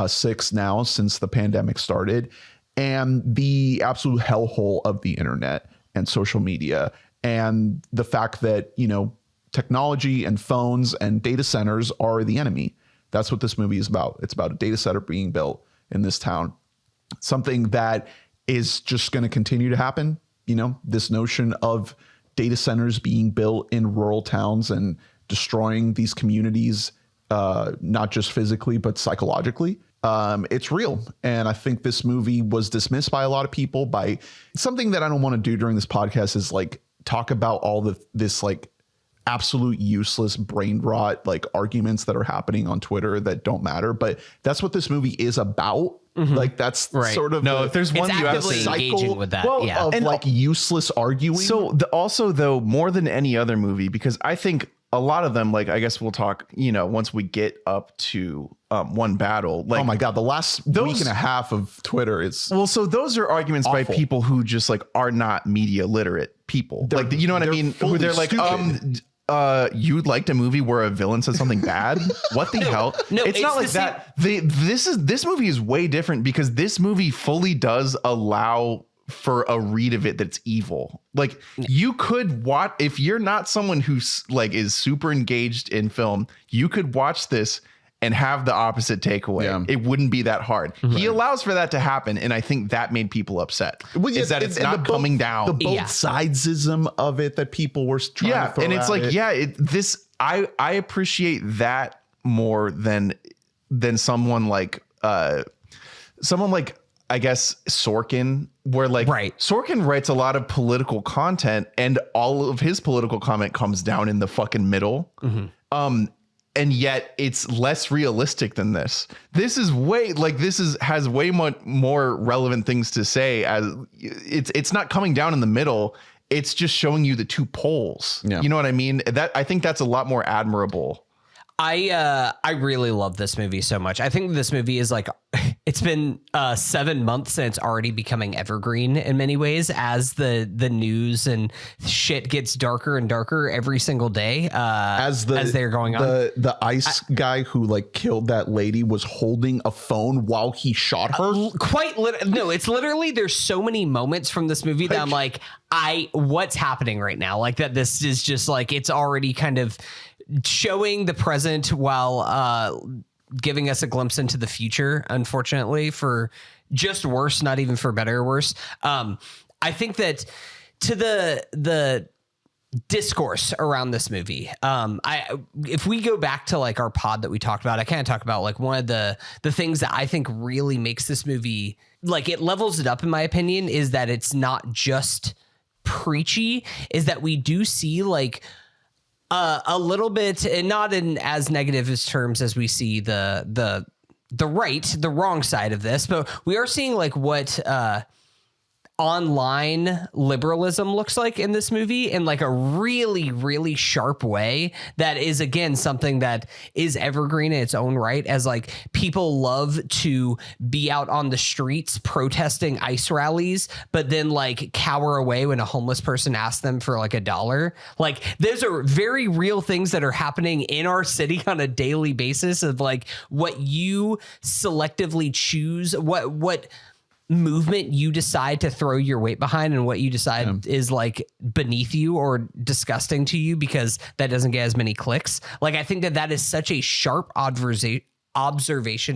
6 now since the pandemic started, and the absolute hellhole of the internet and social media, and the fact that, technology and phones and data centers are the enemy. That's what this movie is about. It's about a data center being built in this town. Something that is just going to continue to happen. This notion of data centers being built in rural towns and destroying these communities, not just physically, but psychologically. It's real. And I think this movie was dismissed by a lot of people by something that I don't want to do during this podcast is like talk about all this like absolute useless brain rot, like arguments that are happening on Twitter that don't matter. But that's what this movie is about. Mm-hmm. Like that's sort of if there's one you have to engaging with that, of and like useless arguing. So also though, more than any other movie, because I think a lot of them, like I guess we'll talk, once we get up to One Battle. Like, oh my God, the last week and a half of Twitter is so those are arguments awful. By people who just like are not media literate people. Like, you know what I mean? Who they're like, you'd liked a movie where a villain said something bad? What the hell? No, it's not like that. This movie is way different because this movie fully does allow for a read of it that's evil. Like you could watch, if you're not someone who's like is super engaged in film, you could watch this and have the opposite takeaway. Yeah. It wouldn't be that hard. Right. He allows for that to happen, and I think that made people upset. Well, is that it's not coming down. The both sidesism of it that people were trying to throw and it's like, I appreciate that more than someone like I guess Sorkin, where like Sorkin writes a lot of political content and all of his political comment comes down in the fucking middle. Mm-hmm. And yet it's less realistic than this. This is has way much more relevant things to say, as it's not coming down in the middle. It's just showing you the two poles. Yeah. You know what I mean? I think that's a lot more admirable. I really love this movie so much. I think this movie is like, it's been 7 months and it's already becoming evergreen in many ways as the news and shit gets darker and darker every single day as they're going on. The ice guy who like killed that lady was holding a phone while he shot her. No, it's literally, there's so many moments from this movie that I'm like, what's happening right now? Like that this is just like, it's already kind of showing the present while giving us a glimpse into the future, unfortunately, for just worse, not even for better or worse. I think that to the discourse around this movie, if we go back to like our pod that we talked about, I kind of talk about like one of the things that I think really makes this movie, like it levels it up in my opinion, is that it's not just preachy, is that we do see like a little bit, and not in as negative as terms as we see the wrong side of this, but we are seeing like what online liberalism looks like in this movie in like a really, really sharp way. That is, again, something that is evergreen in its own right, as like people love to be out on the streets protesting ICE rallies, but then like cower away when a homeless person asks them for like $1. Like those are very real things that are happening in our city on a daily basis, of like what you selectively choose, what movement you decide to throw your weight behind, and what you decide is like beneath you or disgusting to you because that doesn't get as many clicks. Like I think that is such a sharp observation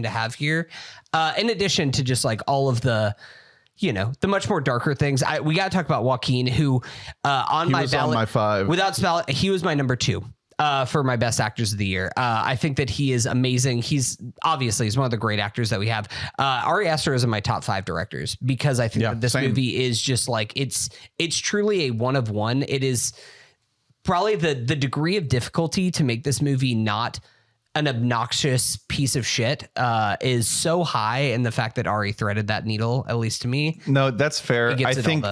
to have here, in addition to just like all of the, you know, the much more darker things. We got to talk about Joaquin, who on my ballot, on my 5 without spell, he was my number 2 for my best actors of the year. I think that he is amazing. He's one of the great actors that we have. Ari Aster is in my top 5 directors because I think that this movie is just like, it's truly a one of one. It is probably the degree of difficulty to make this movie not an obnoxious piece of shit is so high, and the fact that Ari threaded that needle, at least to me. No, that's fair. I think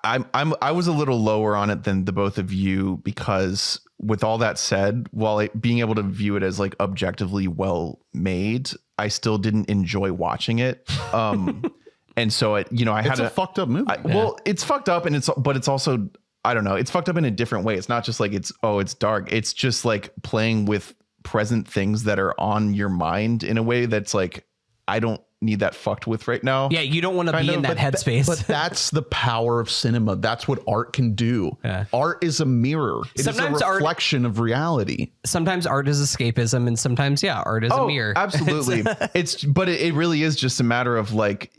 I was a little lower on it than the both of you, because with all that said, while being able to view it as like objectively well made, I still didn't enjoy watching it. And so it's a fucked up movie. Well, it's fucked up, but it's also, I don't know, it's fucked up in a different way. It's not just like it's dark. It's just like playing with present things that are on your mind in a way that's like, I don't need that fucked with right now. Yeah, you don't want to be in that headspace. But that's the power of cinema. That's what art can do. Yeah. Art is a mirror. It is a reflection of reality. Sometimes art is escapism, and sometimes art is a mirror. Absolutely. But it really is just a matter of like,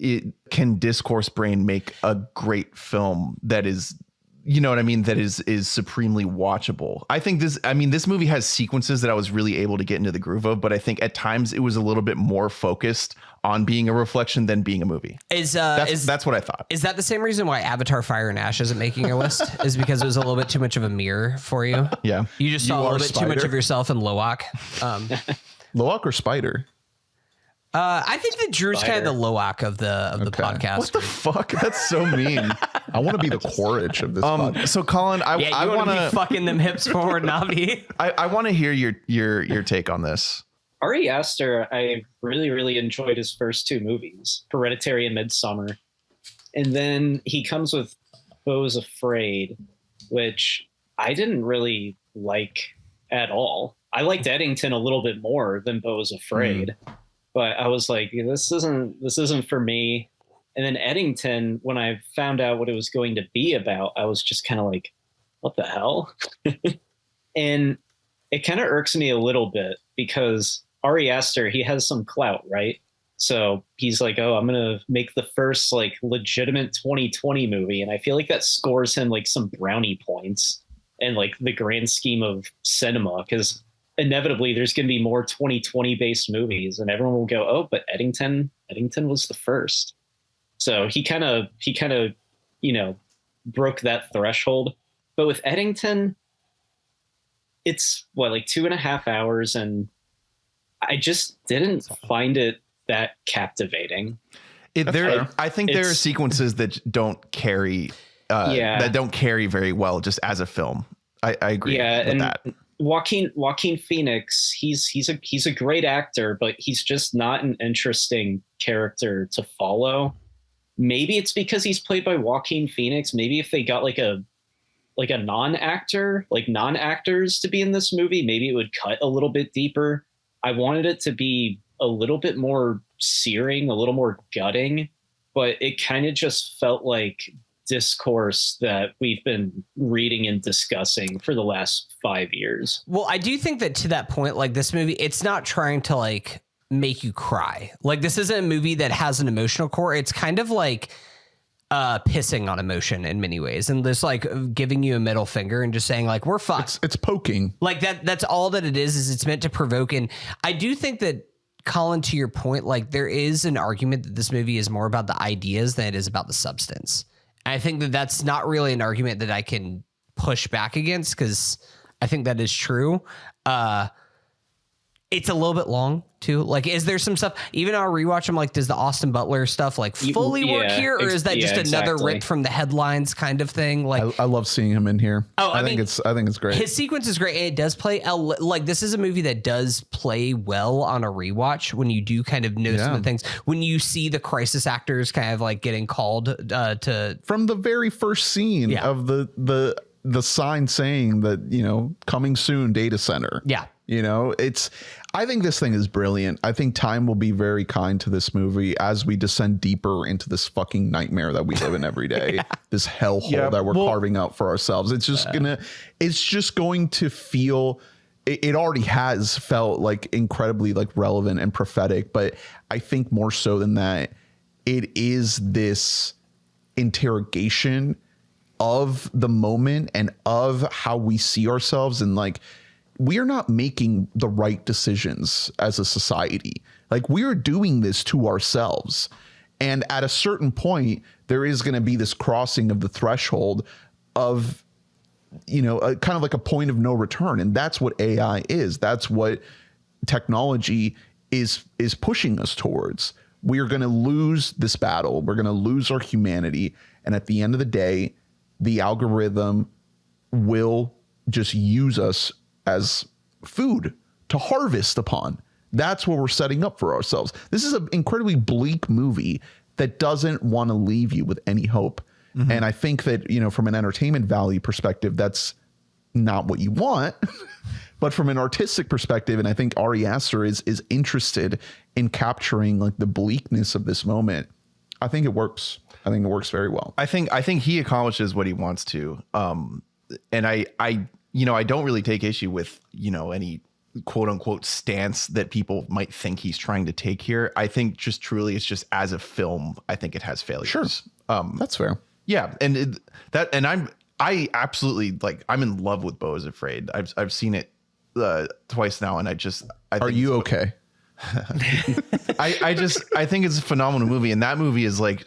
can Discourse Brain make a great film that is, you know what I mean, that is supremely watchable. I think this movie has sequences that I was really able to get into the groove of, but I think at times it was a little bit more focused on being a reflection than being a movie. That's what I thought. Is that the same reason why Avatar Fire and Ash isn't making your list? Is because it was a little bit too much of a mirror for you? Yeah. You just saw a little bit too much of yourself in Loak. Loak or Spider? I think that Drew's kind of the Loak of the podcast. What the fuck? That's so mean. I want to be the Quaritch of this podcast. So Colin, I want to be fucking them hips forward, Navi. I want to hear your take on this. Ari Aster, I really, really enjoyed his first 2 movies, Hereditary and Midsommar. And then he comes with Beau's Afraid, which I didn't really like at all. I liked Eddington a little bit more than Beau's Afraid. But I was like, this isn't for me. And then Eddington, when I found out what it was going to be about, I was just kind of like, what the hell? And it kind of irks me a little bit because Ari Aster, he has some clout, right? So he's like, oh, I'm going to make the first like legitimate 2020 movie. And I feel like that scores him like some brownie points in like the grand scheme of cinema, because inevitably there's going to be more 2020 based movies and everyone will go, oh, but Eddington was the first. So he kind of, broke that threshold. But with Eddington, it's like 2.5 hours. And I just didn't find it that captivating. I think there are sequences that don't carry, that don't carry very well just as a film. I agree with that. Joaquin Phoenix, he's a great actor, but he's just not an interesting character to follow. Maybe it's because he's played by Joaquin Phoenix. Maybe if they got like a non-actors to be in this movie, maybe it would cut a little bit deeper. I wanted it to be a little bit more searing, a little more gutting, but it kind of just felt like discourse that we've been reading and discussing for the last 5 years. Well, I do think that to that point, like this movie, it's not trying to like make you cry. Like this isn't a movie that has an emotional core. It's kind of like pissing on emotion in many ways, and just like giving you a middle finger and just saying like, we're fucked. It's poking. Like that's all that it is it's meant to provoke. And I do think that, Collin, to your point, like there is an argument that this movie is more about the ideas than it is about the substance. And I think that that's not really an argument that I can push back against, because I think that is true. It's a little bit long too. Like, is there some stuff, even on a rewatch, I'm like, does the Austin Butler stuff like fully work here? Or is that just another rip from the headlines kind of thing? Like, I love seeing him in here. Oh, I think it's great. His sequence is great. And it does play like, this is a movie that does play well on a rewatch when you do kind of know some of the things, when you see the crisis actors kind of like getting called to, from the very first scene of the sign saying that, you know, coming soon data center. Yeah. You know, I think this thing is brilliant. I think time will be very kind to this movie as we descend deeper into this fucking nightmare that we live in every day. This hellhole that we're carving out for ourselves. It's just going to feel, it already has felt like incredibly like relevant and prophetic, but I think more so than that, it is this interrogation of the moment and of how we see ourselves, and like, we are not making the right decisions as a society. Like, we are doing this to ourselves. And at a certain point, there is going to be this crossing of the threshold of, you know, kind of like a point of no return. And that's what AI is. That's what technology is pushing us towards. We are going to lose this battle. We're going to lose our humanity. And at the end of the day, the algorithm will just use us as food to harvest upon. That's what we're setting up for ourselves. This is an incredibly bleak movie that doesn't want to leave you with any hope. Mm-hmm. And I think that, you know, from an entertainment value perspective, that's not what you want. But from an artistic perspective, and I think Ari Aster is interested in capturing like the bleakness of this moment, I think it works. I think it works very well. I think he accomplishes what he wants to. And I you know, I don't really take issue with, you know, any quote unquote stance that people might think he's trying to take here. I think just truly it's just as a film, I think it has failures. Sure. That's fair. Yeah. And I absolutely, like, I'm in love with Beau is Afraid. I've seen it twice now, and I think Are you okay? I think it's a phenomenal movie, and that movie is like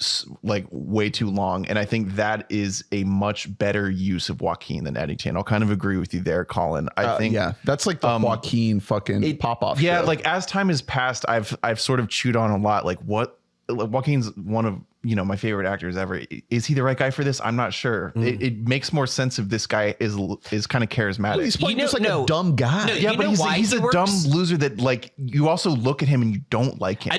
way too long, and I think that is a much better use of Joaquin than Eddington. I'll kind of agree with you there, Collin. I think that's like the Joaquin fucking pop-off. Yeah, show. like as time has passed, I've sort of chewed on a lot. Like Joaquin's one of, you know, my favorite actors ever. Is he the right guy for this? I'm not sure. It makes more sense if this guy is kind of charismatic. Well, he's playing just like a dumb guy. No, yeah, but he's a dumb loser that, like, you also look at him and you don't like him.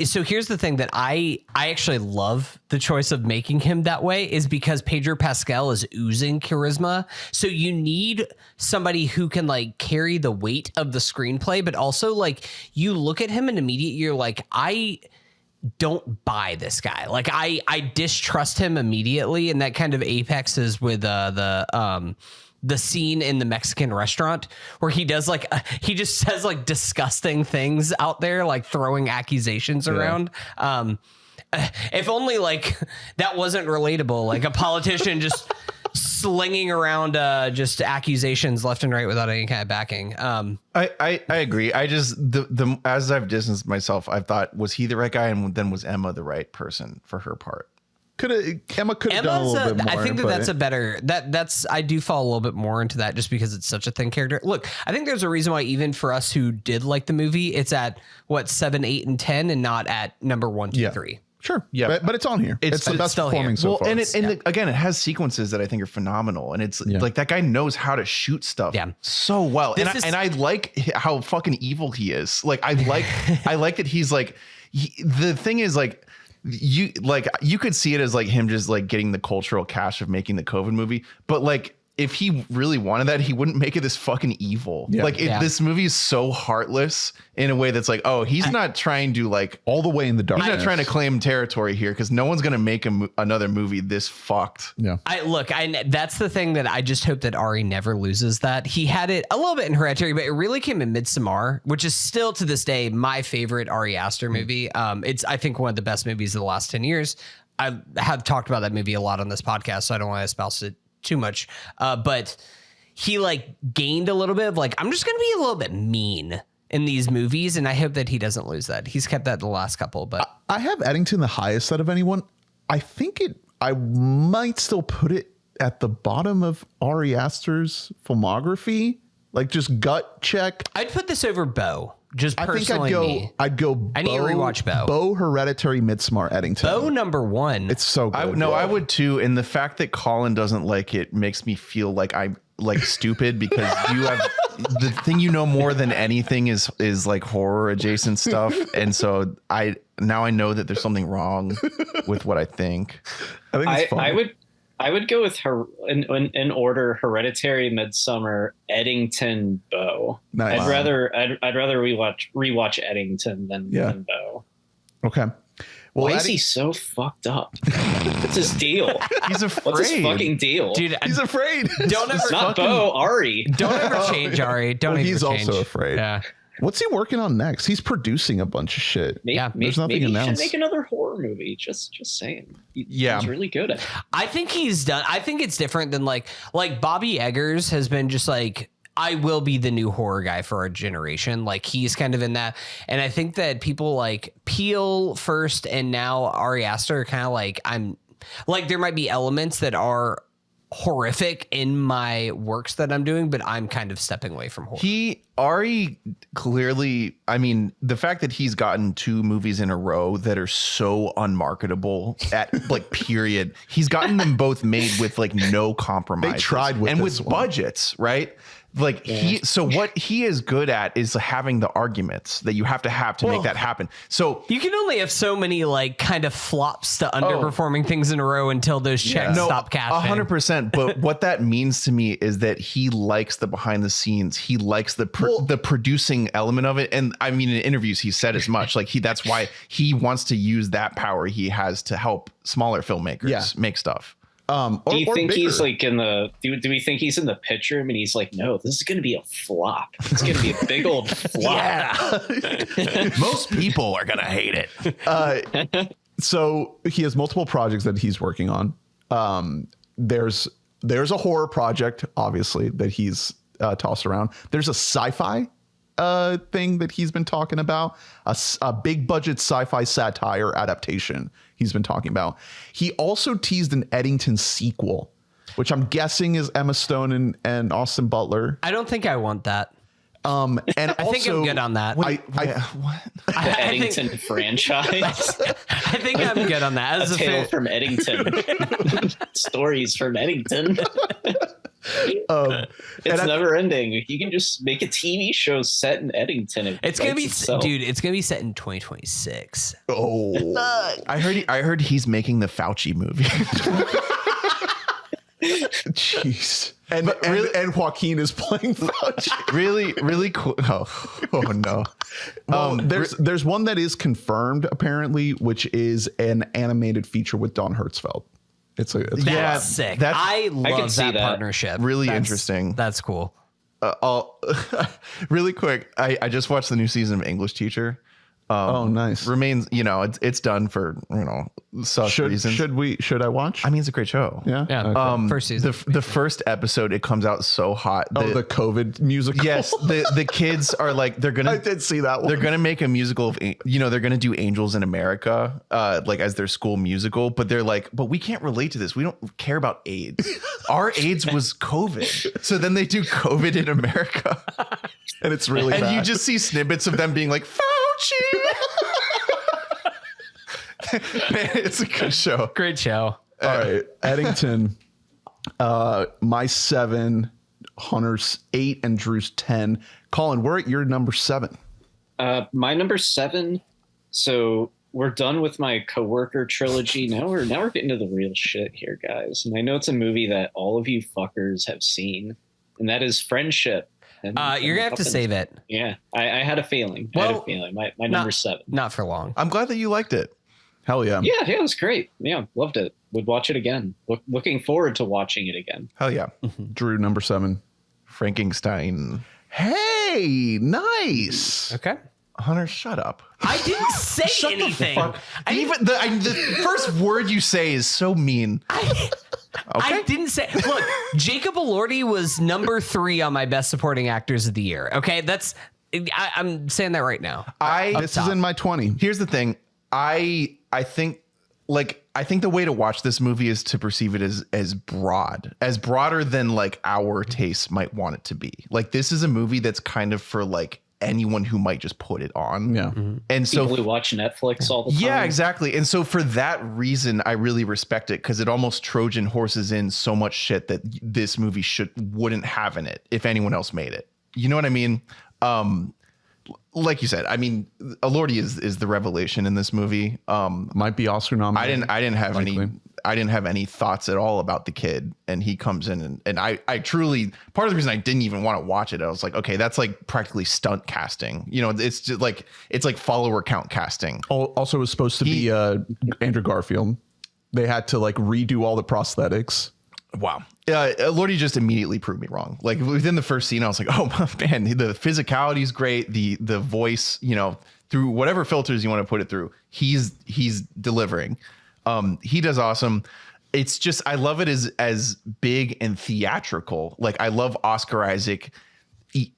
So here's the thing that I actually love the choice of making him that way, is because Pedro Pascal is oozing charisma. So you need somebody who can like carry the weight of the screenplay, but also like you look at him and immediately you're like, I don't buy this guy. Like I distrust him immediately, and that kind of apexes with the scene in the Mexican restaurant where he does like he just says like disgusting things out there, like throwing accusations around. If only like that wasn't relatable, like a politician just slinging around just accusations left and right without any kind of backing. I agree. I just as I've distanced myself, I've thought, was he the right guy, and then was Emma the right person for her part? Emma could have done a little bit more. I think that's a better that's I do fall a little bit more into that just because it's such a thin character. Look, I think there's a reason why even for us who did like the movie, it's at what 7, 8, and 10, and not at number 1, 2, 3. Sure. Yeah. But it's on here. It's the it's best still performing here. so Well, far. and again, it has sequences that I think are phenomenal, and it's like that guy knows how to shoot stuff so well, and I like how fucking evil he is. Like I like that he's like the thing is like you could see it as like him just like getting the cultural cash of making the COVID movie, but like if he really wanted that, he wouldn't make it this fucking evil. Yeah. Like this movie is so heartless in a way that's like, oh, he's not trying to like all the way in the dark. he's not trying to claim territory here because no one's gonna make another movie this fucked. Yeah. That's the thing that I just hope that Ari never loses that. He had it a little bit in Hereditary, but it really came in Midsommar, which is still to this day my favorite Ari Aster movie. It's I think one of the best movies of the last 10 years. I have talked about that movie a lot on this podcast, so I don't want to espouse it too much. But he like gained a little bit of like, I'm just going to be a little bit mean in these movies. And I hope that he doesn't lose that. He's kept that the last couple, but I have Eddington the highest out of anyone. I think I might still put it at the bottom of Ari Aster's filmography. Like just gut check. I'd put this over Bo. Just I think personally, I'd go. I need to rewatch Bo. Bo, Hereditary, Midsommar, Eddington. Bo #1. It's so good. I would too. And the fact that Collin doesn't like it makes me feel like I'm like stupid because you have the thing you know more than anything is like horror adjacent stuff. And so I know that there's something wrong with what I think. I think it's fun. I would go with her in order: Hereditary, Midsommar, Eddington, Bo. Nice. I'd rather rewatch Eddington than Bo. Okay. Well, why is he so fucked up? What's his deal? He's afraid. What's his fucking deal? Dude, he's afraid. Don't ever it's not Bo, Ari. Don't ever change Ari. Don't ever he's change. also afraid. Yeah. What's he working on next? He's producing a bunch of shit. There's nothing maybe announced. he should make another horror movie. Just saying. He's really good at it. I think he's done. I think it's different than like Bobby Eggers has been just like, I will be the new horror guy for our generation. Like he's kind of in that. And I think that people like Peele first and now Ari Aster are kind of like, I'm like, there might be elements that are horrific in my works that I'm doing, but I'm kind of stepping away from horror. Ari clearly, I mean, the fact that he's gotten 2 movies in a row that are so unmarketable at like period, he's gotten them both made with like no compromise. They tried with and this with one. budgets, right? Like what he is good at is having the arguments that you have to make that happen. So you can only have so many like kind of flops to underperforming things in a row until those checks stop cashing. 100%. But what that means to me is that he likes the behind the scenes. He likes the producing element of it. And I mean, in interviews, he said as much. Like that's why he wants to use that power he has to help smaller filmmakers make stuff. Do you think he's like in the? Do we think he's in the pitch room and he's like, no, this is going to be a flop. It's going to be a big old flop. Most people are going to hate it. So he has multiple projects that he's working on. There's a horror project, obviously, that he's tossed around. There's a sci-fi thing that he's been talking about, a big budget sci-fi satire adaptation he's been talking about. He also teased an Eddington sequel, which I'm guessing is Emma Stone and Austin Butler. I don't think I want that. And I think I'm good on that. What? The Eddington franchise. I think I'm good on that. As a tale from Eddington. Stories from Eddington. It's never ending. You can just make a TV show set in Eddington. It's gonna be, dude. It's gonna be set in 2026. Oh, I heard he's making the Fauci movie. jeez. And Joaquin is playing Fauci. really cool. Oh no. There's one that is confirmed apparently, which is an animated feature with Don Hertzfeld. It's sick. I love that partnership. Really interesting. That's cool. Really quick. I just watched the new season of English Teacher. Nice. Remains, it's done for, such reasons. Should I watch? I mean, it's a great show. Yeah. Okay. First season. The first episode, it comes out so hot. The COVID musical. Yes. The kids are like, they're going to, I did see that one. They're going to make a musical of, they're going to do Angels in America, like as their school musical, but they're like, but we can't relate to this. We don't care about AIDS. Our AIDS was COVID. So then they do COVID in America. And it's really bad. You just see snippets of them being like, Fauci. it's a good show. Great show. All right, Eddington. My 7, Hunter's 8, and Drew's 10. Collin, we're at your number 7. My number 7. So we're done with my coworker trilogy. Now we're getting to the real shit here, guys. And I know it's a movie that all of you fuckers have seen, and that is Friendship. And You're gonna have to save it. Yeah, I had a feeling. Well, My number 7. Not for long. I'm glad that you liked it. Hell yeah. Yeah, it was great. Yeah, loved it. Would watch it again. Looking forward to watching it again. Hell yeah. Drew, number 7. Frankenstein. Hey, nice. Okay. Hunter, shut up. I didn't say Shut anything. the fuck. I didn't- Even the first word you say is so mean. I didn't say. Look, Jacob Elordi was number 3 on my best supporting actors of the year. Okay, I'm saying that right now. This is in my 20. Here's the thing. I think the way to watch this movie is to perceive it as broader than like our taste might want it to be. Like, this is a movie that's kind of for like anyone who might just put it on. Yeah. And so People who watch Netflix all the time. yeah, exactly. And so for that reason, I really respect it, because it almost Trojan horses in so much shit that this movie wouldn't have in it if anyone else made it. You know what I mean? Like you said, I mean, Elordi is the revelation in this movie. Might be Oscar nominated. I didn't have likely. I didn't have any thoughts at all about the kid, and he comes in and I truly, part of the reason I didn't even want to watch it, I was like, okay, that's like practically stunt casting. You know, it's just like, it's like follower count casting. Also, it was supposed to be Andrew Garfield. They had to like redo all the prosthetics. Wow. Lordy just immediately proved me wrong. Like, within the first scene, I was like, oh man, the physicality is great. The voice, you know, through whatever filters you want to put it through, he's delivering. He does awesome. It's just, I love it as big and theatrical. Like, I love Oscar Isaac,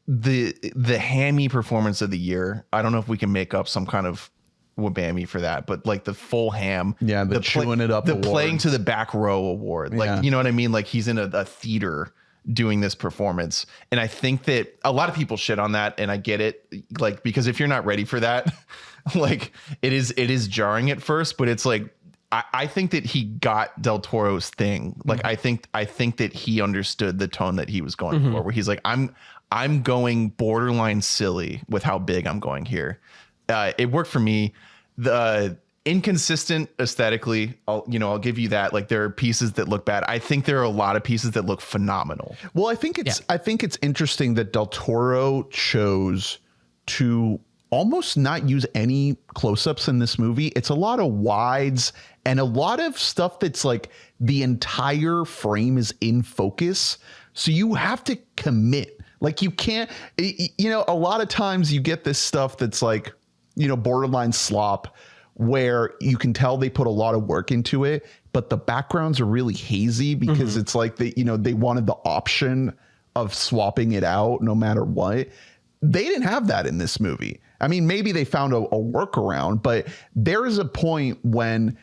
the hammy performance of the year. I don't know if we can make up some kind of WBAM for that, but like the full ham, the chewing it up, the award. playing to the back row award, like, you know what I mean? Like, he's in a theater doing this performance, and I think that a lot of people shit on that, and I get it, like, because if you're not ready for that, like, it is jarring at first, but it's like, I think that he got Del Toro's thing. Like, I think that he understood the tone that he was going for, where he's like, I'm going borderline silly with how big I'm going here. It worked for me. The inconsistent aesthetically, I'll give you that. Like, there are pieces that look bad. I think there are a lot of pieces that look phenomenal. Well, I think it's interesting that Del Toro chose to almost not use any close-ups in this movie. It's a lot of wides and a lot of stuff that's like the entire frame is in focus. So you have to commit. Like, you can't, a lot of times you get this stuff that's like, borderline slop, where you can tell they put a lot of work into it, but the backgrounds are really hazy because it's like they wanted the option of swapping it out no matter what. They didn't have that in this movie. I mean, maybe they found a workaround, but there is a point when,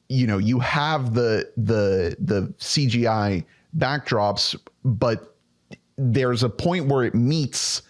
you have the CGI backdrops, but there's a point where it meets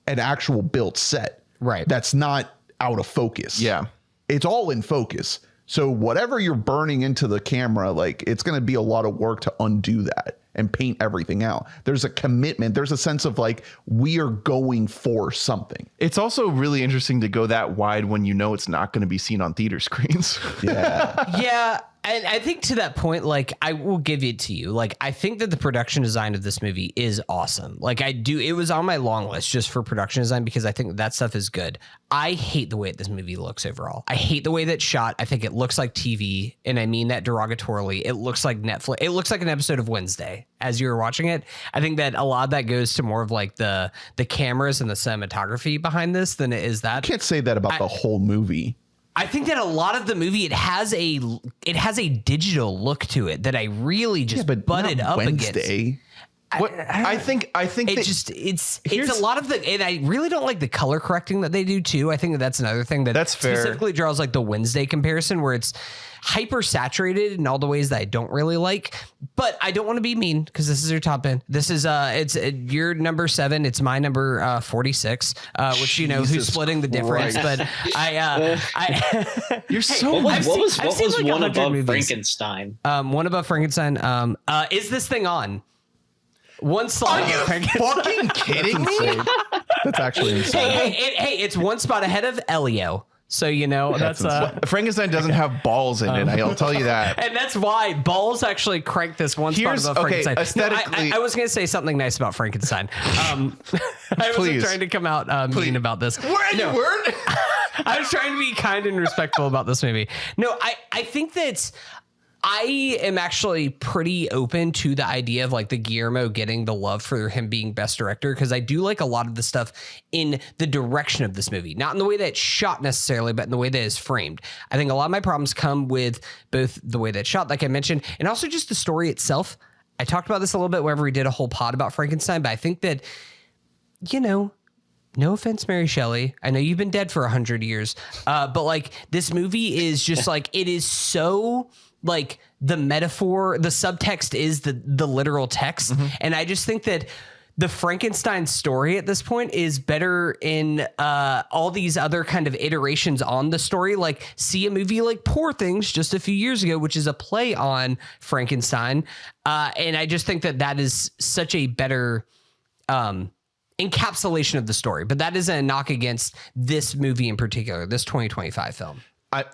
an actual built set. Right. That's not out of focus. Yeah. It's all in focus. So whatever you're burning into the camera, like, it's going to be a lot of work to undo that and paint everything out. There's a commitment. There's a sense of like, we are going for something. It's also really interesting to go that wide when it's not going to be seen on theater screens. Yeah. Yeah. And I think to that point, like, I will give it to you. Like, I think that the production design of this movie is awesome. Like, it was on my long list just for production design because I think that stuff is good. I hate the way this movie looks overall. I hate the way that's shot. I think it looks like TV, and I mean that derogatorily. It looks like Netflix. It looks like an episode of Wednesday as you were watching it. I think that a lot of that goes to more of like the cameras and the cinematography behind this than it is that. You can't say that about the whole movie. I think that a lot of the movie, it has a digital look to it that I really just butted up Wednesday. against. I think it's a lot of the, and I really don't like the color correcting that they do too. I think that's another thing that's fair. Specifically draws like the Wednesday comparison where it's hyper saturated in all the ways that I don't really like, but I don't want to be mean because this is your top end. This is it's your number 7. It's my number 46, which you know who's splitting the difference. But you're so. What was like one 100 above movies. Frankenstein? One above Frankenstein. Is this thing on? One slot. Are you fucking kidding me? That's actually insane. Hey, it's one spot ahead of Elio. So, you know, that's Frankenstein doesn't have balls in it. I'll tell you that. And that's why Balls actually cranked this one spot above Frankenstein. Aesthetically, I was going to say something nice about Frankenstein. I wasn't trying to come out mean about this. You weren't? I was trying to be kind and respectful about this movie. No, I think that I am actually pretty open to the idea of like the Guillermo getting the love for him being best director, because I do like a lot of the stuff in the direction of this movie, not in the way that it's shot necessarily, but in the way that it's framed. I think a lot of my problems come with both the way that it's shot, like I mentioned, and also just the story itself. I talked about this a little bit whenever we did a whole pod about Frankenstein, but I think that, you know, no offense, Mary Shelley, I know you've been dead for 100 years, but like this movie is just like, it is so like the metaphor, the subtext is the literal text. Mm-hmm. And I just think that the Frankenstein story at this point is better in all these other kind of iterations on the story. Like see a movie like Poor Things just a few years ago, which is a play on Frankenstein. And I just think that is such a better encapsulation of the story. But that isn't a knock against this movie in particular, this 2025 film.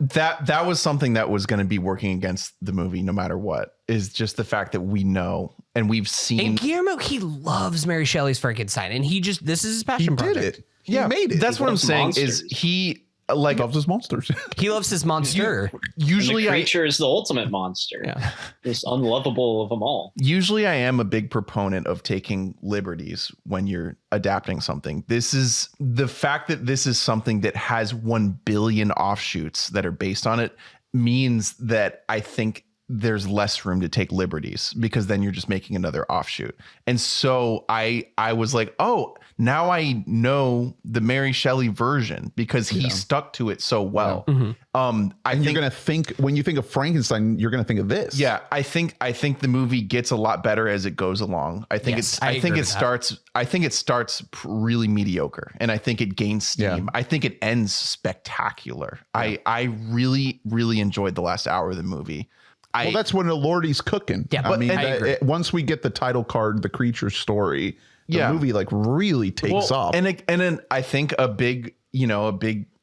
That was something that was going to be working against the movie no matter what, is just the fact that we know and we've seen. And Guillermo, he loves Mary Shelley's Frankenstein, and this is his passion project. He made it. That's what I'm saying monsters. Is he loves his monsters. He loves his monster. Usually the creature is the ultimate monster. Yeah. Most unlovable of them all. Usually I am a big proponent of taking liberties when you're adapting something. This is the fact that this is something that has 1 billion offshoots that are based on it means that I think there's less room to take liberties, because then you're just making another offshoot. And so I was like, oh, now I know the Mary Shelley version because he stuck to it so well. Yeah. Mm-hmm. I think you're going to think, when you think of Frankenstein, you're going to think of this. Yeah. I think the movie gets a lot better as it goes along. I think it starts really mediocre, and I think it gains steam. Yeah. I think it ends spectacular. Yeah. I really, really enjoyed the last hour of the movie. Well, that's when Elordi's cooking. Yeah, I mean, once we get the title card, the creature story, the movie like really takes off. And then I think a big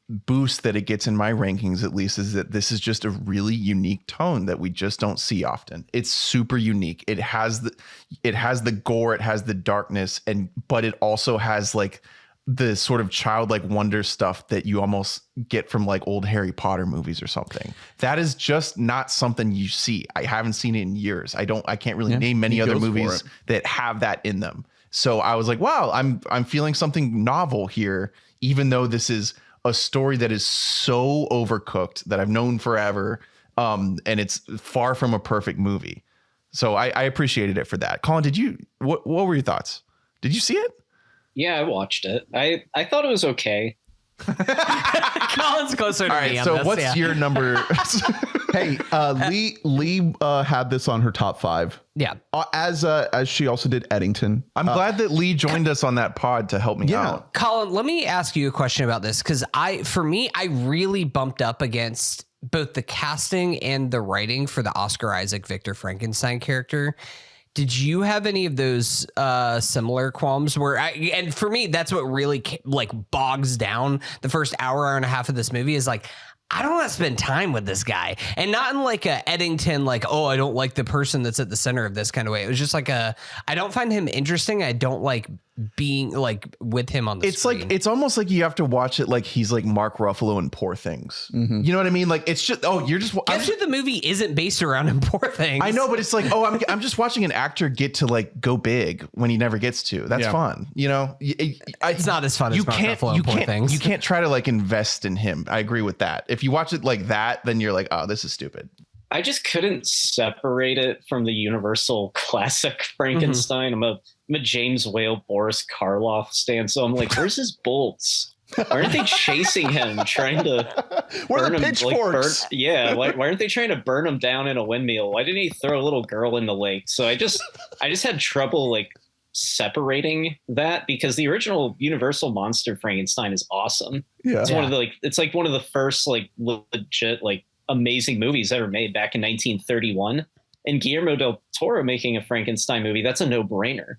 boost that it gets in my rankings, at least, is that this is just a really unique tone that we just don't see often. It's super unique. It has the gore, it has the darkness, but it also has like the sort of childlike wonder stuff that you almost get from like old Harry Potter movies or something. That is just not something you see. I haven't seen it in years. I can't really name many other movies that have that in them. So I was like, wow, I'm feeling something novel here, even though this is a story that is so overcooked that I've known forever. And it's far from a perfect movie. So I appreciated it for that. Collin, what were your thoughts? Did you see it? Yeah, I watched it. I thought it was okay. Collin's closer to me. All right, so what's your number? Hey, Lee had this on her top 5. Yeah, as she also did Eddington. I'm glad that Lee joined us on that pod to help me out. Collin, let me ask you a question about this, because I really bumped up against both the casting and the writing for the Oscar Isaac Victor Frankenstein character. Did you have any of those similar qualms and for me, that's what really like bogs down the first hour and a half of this movie is like, I don't want to spend time with this guy, and not in like a Eddington, like, oh, I don't like the person that's at the center of this kind of way. It was just like I don't find him interesting. I don't like being like with him on the screen. Like, it's almost like you have to watch it like he's like Mark Ruffalo in Poor Things. Mm-hmm. You know what I mean? Like, it's just, Guess the movie isn't based around in Poor Things. I know, but it's like, I'm just watching an actor get to like go big when he never gets to. That's fun. You know, it's not as fun as Mark Ruffalo in Poor Things. You can't try to like invest in him. I agree with that. If you watch it like that, then you're like, oh, this is stupid. I just couldn't separate it from the universal classic Frankenstein. I'm a James Whale, Boris Karloff stan, so I'm like, where's his bolts? Why aren't they chasing him, trying to Where are burn the him? pitchforks? Why aren't they trying to burn him down in a windmill? Why didn't he throw a little girl in the lake? So I just had trouble like separating that, because the original Universal monster Frankenstein is awesome. Yeah. It's one of the it's like one of the first like legit like amazing movies ever made back in 1931. And Guillermo del Toro making a Frankenstein movie, that's a no-brainer.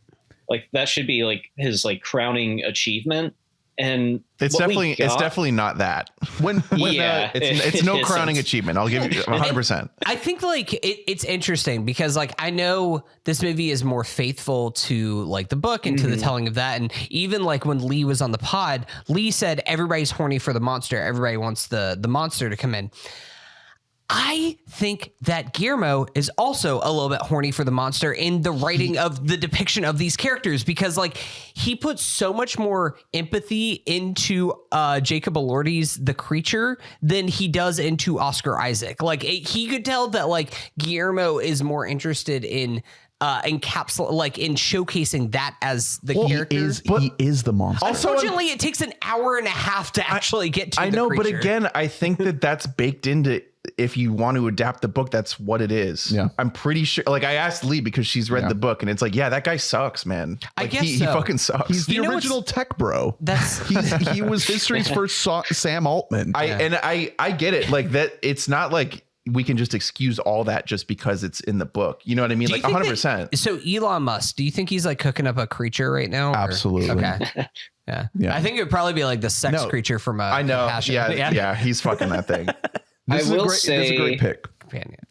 Like that should be like his like crowning achievement. And it's definitely not that. It's no crowning achievement. I'll give you 100%. I think like it's interesting because like I know this movie is more faithful to like the book and to the telling of that. And even like when Lee was on the pod, Lee said everybody's horny for the monster. Everybody wants the monster to come in. I think that Guillermo is also a little bit horny for the monster in the writing of the depiction of these characters, because like he puts so much more empathy into Jacob Elordi's The Creature than he does into Oscar Isaac. Like he could tell that like Guillermo is more interested in in showcasing that as the character. He is the monster. Unfortunately, it takes an hour and a half to actually get to. I know, but again, I think that's baked into. If you want to adapt the book, that's what it is. Yeah. I'm pretty sure. Like I asked Lee because she's read the book, and it's like, yeah, that guy sucks, man. Like, I guess he fucking sucks. He's the original tech bro. He was history's first Sam Altman. I get it. Like that. It's not like we can just excuse all that just because it's in the book. You know what I mean? Like 100%. So Elon Musk, do you think he's like cooking up a creature right now? Absolutely. Okay. Yeah. I think it would probably be like the sex creature from I know. Passion. Yeah. He's fucking that thing. This is a great pick.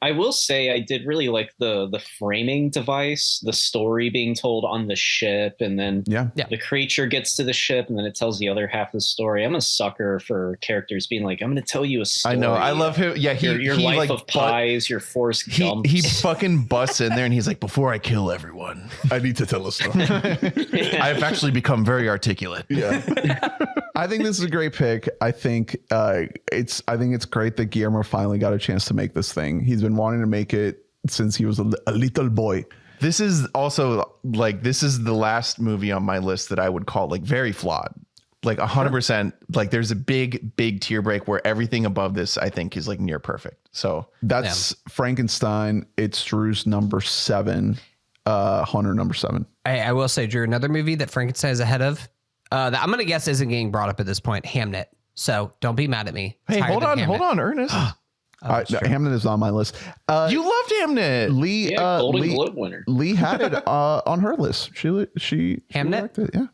I will say I did really like the framing device, the story being told on the ship, and then the creature gets to the ship, and then it tells the other half of the story. I'm a sucker for characters being like, I'm going to tell you a story. I know. I love him. Yeah, your life like, of pies, your Forrest Gump. He fucking busts in there, and he's like, before I kill everyone, I need to tell a story. I've actually become very articulate. Yeah. I think this is a great pick. I think it's great that Guillermo finally got a chance to make this thing. He's been wanting to make it since he was a little boy. This is also like, this is the last movie on my list that I would call like very flawed, like 100%. Like there's a big tear break where everything above this, I think, is like near perfect. So that's Frankenstein. It's Drew's number 7, Hunter number 7. I will say, Drew, another movie that Frankenstein is ahead of, that I'm going to guess isn't getting brought up at this point, Hamnet. So don't be mad at me. Hey, hold on, Ernest. Hamnet is on my list. You loved Hamnet. Lee, Golden Globe winner. Lee had it on her list. She Hamnet. liked it, yeah.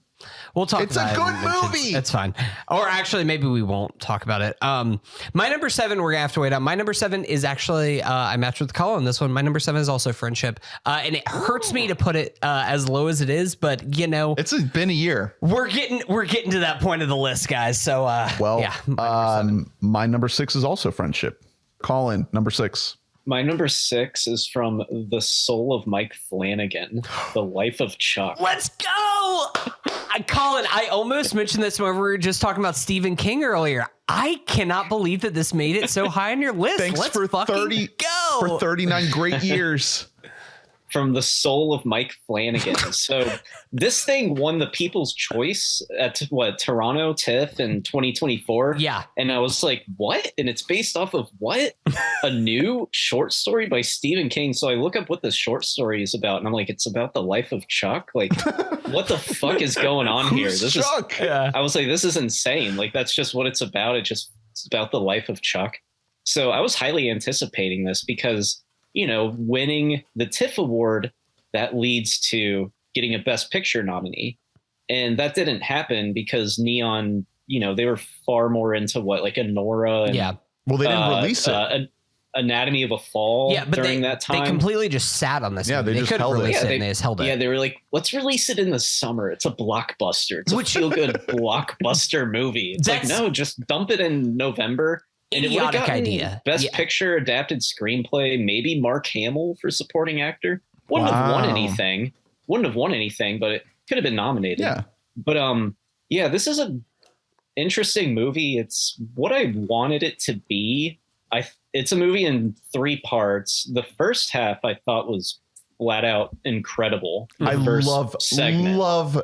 We'll talk. It's a good movie. It's fine. Or actually, maybe we won't talk about it. My number 7, we're gonna have to wait on. My number 7 is actually I matched with Collin. This one, my number 7 is also Friendship, and it hurts me to put it as low as it is, but you know, it's been a year. We're getting to that point of the list, guys. So my number 6 is also Friendship. Collin, number 6. My number 6 is from The Soul of Mike Flanagan, The Life of Chuck. Let's go! Collin, I almost mentioned this when we were just talking about Stephen King earlier. I cannot believe that this made it so high on your list. Thanks for 39 great years. From The Soul of Mike Flanagan. So this thing won the People's Choice at Toronto TIFF in 2024. Yeah. And I was like, what? And it's based off of what? A new short story by Stephen King. So I look up what the short story is about, and I'm like, it's about the life of Chuck. Like, what the fuck is going on here? This Chuck? I was like, this is insane. Like, that's just what it's about. It's about the life of Chuck. So I was highly anticipating this because, you know, winning the TIFF award, that leads to getting a Best Picture nominee. And that didn't happen because Neon, you know, they were far more into like Anora. And, well, they didn't release it. Anatomy of a Fall during that time. They completely just sat on this. Yeah, movie. they just couldn't release it. And they just held it. Yeah, they were like, let's release it in the summer. It's a blockbuster. It's a feel-good blockbuster movie. It's like, no, just dump it in November. And idiotic idea. Best Picture, adapted screenplay, maybe Mark Hamill for supporting actor. Wouldn't have won anything, but it could have been nominated. Yeah. But this is an interesting movie. It's what I wanted it to be. it's a movie in 3 parts. The first half I thought was flat out incredible. I love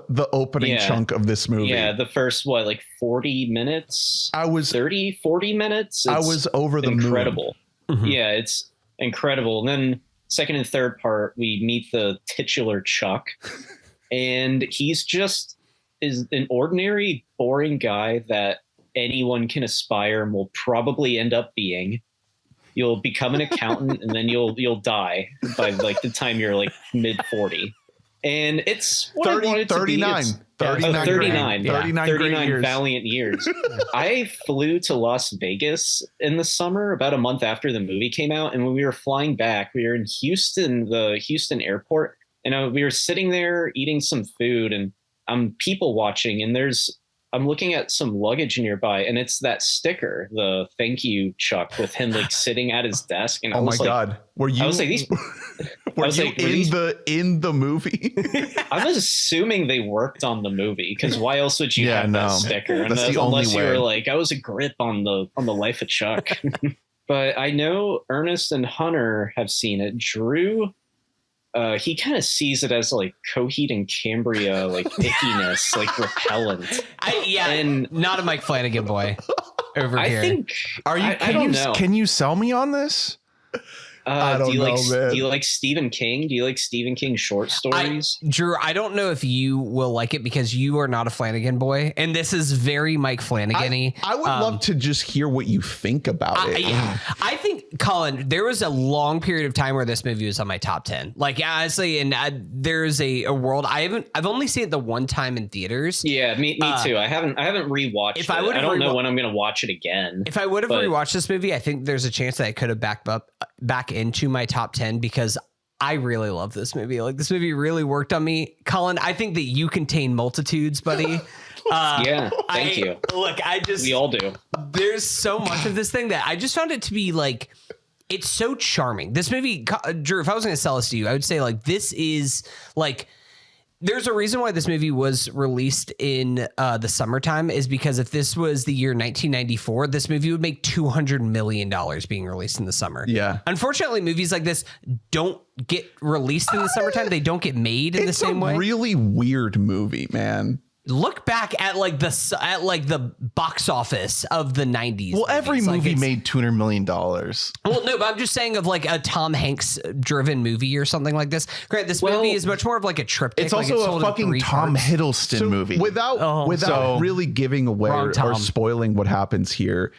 the opening chunk of this movie. Yeah, the first 40 minutes. 40 minutes. I was over the incredible. Mm-hmm. Yeah, it's incredible. And then second and third part, we meet the titular Chuck, and he's just is an ordinary, boring guy that anyone can aspire and will probably end up being. You'll become an accountant and then you'll die by the time you're mid 40. And it's what 30, I wanted 39, to be. 39 valiant years. I flew to Las Vegas in the summer about a month after the movie came out. And when we were flying back, we were in Houston, the Houston airport. And we were sitting there eating some food, and I'm people watching, and I'm looking at some luggage nearby, and it's that sticker, the "Thank you, Chuck," with him sitting at his desk. And oh my God, were you? I was like, in the movie? I was assuming they worked on the movie, because why else would you have that sticker? That's the only way. You were I was a grip on the life of Chuck. But I know Ernest and Hunter have seen it. Drew. He kind of sees it as Coheed and Cambria, ickiness, repellent. And not a Mike Flanagan boy over here. I think. Can you sell me on this? I don't know, man. Do you like Stephen King? Do you like Stephen King short stories? Drew, I don't know if you will like it because you are not a Flanagan boy, and this is very Mike Flanagan-y. I would love to just hear what you think about it. I think, Collin, there was a long period of time where this movie was on my top 10. Honestly, and there's a world I've only seen it the one time in theaters. Yeah, me too. I haven't rewatched it. I don't know when I'm going to watch it again. If I would have rewatched this movie, I think there's a chance that I could have back into my top 10 because I really love this movie. This movie really worked on me. Collin, I think that you contain multitudes, buddy. Yeah, thank you. Look, we all do. There's so much of this thing that I just found it to be it's so charming. This movie, Drew, if I was going to sell this to you, I would say this is there's a reason why this movie was released in the summertime is because if this was the year 1994, this movie would make $200 million being released in the summer. Yeah. Unfortunately, movies like this don't get released in the summertime. They don't get made in the same way. It's a really weird movie, man. Look back at the box office of the 90s. Well, every movie made $200 million. Well, no, but I'm just saying of a Tom Hanks driven movie or something like this. Great, this movie is much more of a triptych. It's also a fucking Tom Hiddleston movie. Without really giving away or spoiling what happens here,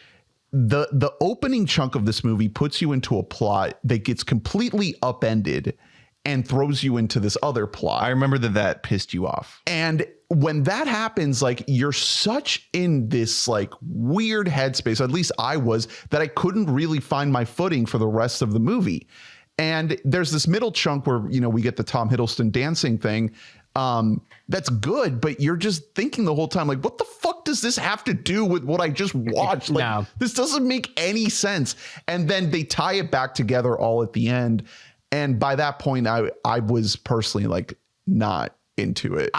the opening chunk of this movie puts you into a plot that gets completely upended and throws you into this other plot. I remember that pissed you off. And when that happens, you're such in this weird headspace, at least I was, that I couldn't really find my footing for the rest of the movie. And there's this middle chunk where, we get the Tom Hiddleston dancing thing. That's good, but you're just thinking the whole time, what the fuck does this have to do with what I just watched? No. This doesn't make any sense. And then they tie it back together all at the end. And by that point, I was personally not into it.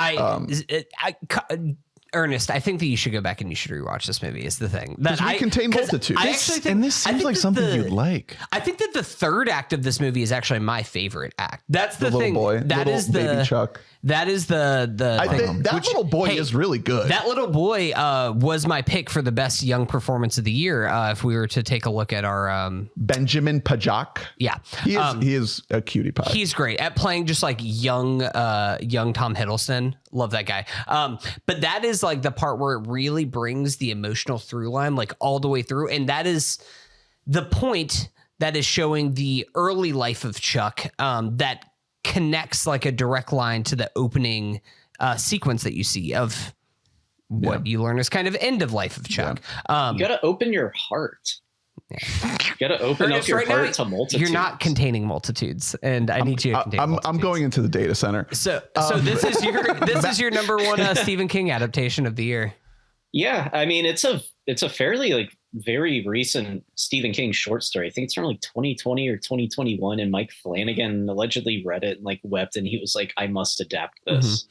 Ernest, I think that you should go back and you should rewatch this movie is the thing. Because we contain multitudes. I actually think, this seems like something you'd like. I think that the third act of this movie is actually my favorite act. That's the thing. Little boy. That is the baby Chuck. That is the thing. That little boy is really good. That little boy was my pick for the best young performance of the year. If we were to take a look at our Benjamin Pajak. Yeah. He is a cutie pie. He's great at playing just young Tom Hiddleston. Love that guy. But that is the part where it really brings the emotional through line all the way through. And that is the point that is showing the early life of Chuck that connects a direct line to the opening sequence that you see of what you learn is kind of end of life of Chuck. You got to open your heart. Yeah. You got to open up your heart to multitudes. You're not containing multitudes, and I need you to contain multitudes. I'm going into the data center. So this is your number one Stephen King adaptation of the year. Yeah, I mean it's a fairly very recent Stephen King short story. I think it's from 2020 or 2021, and Mike Flanagan allegedly read it and wept, and he was like, I must adapt this.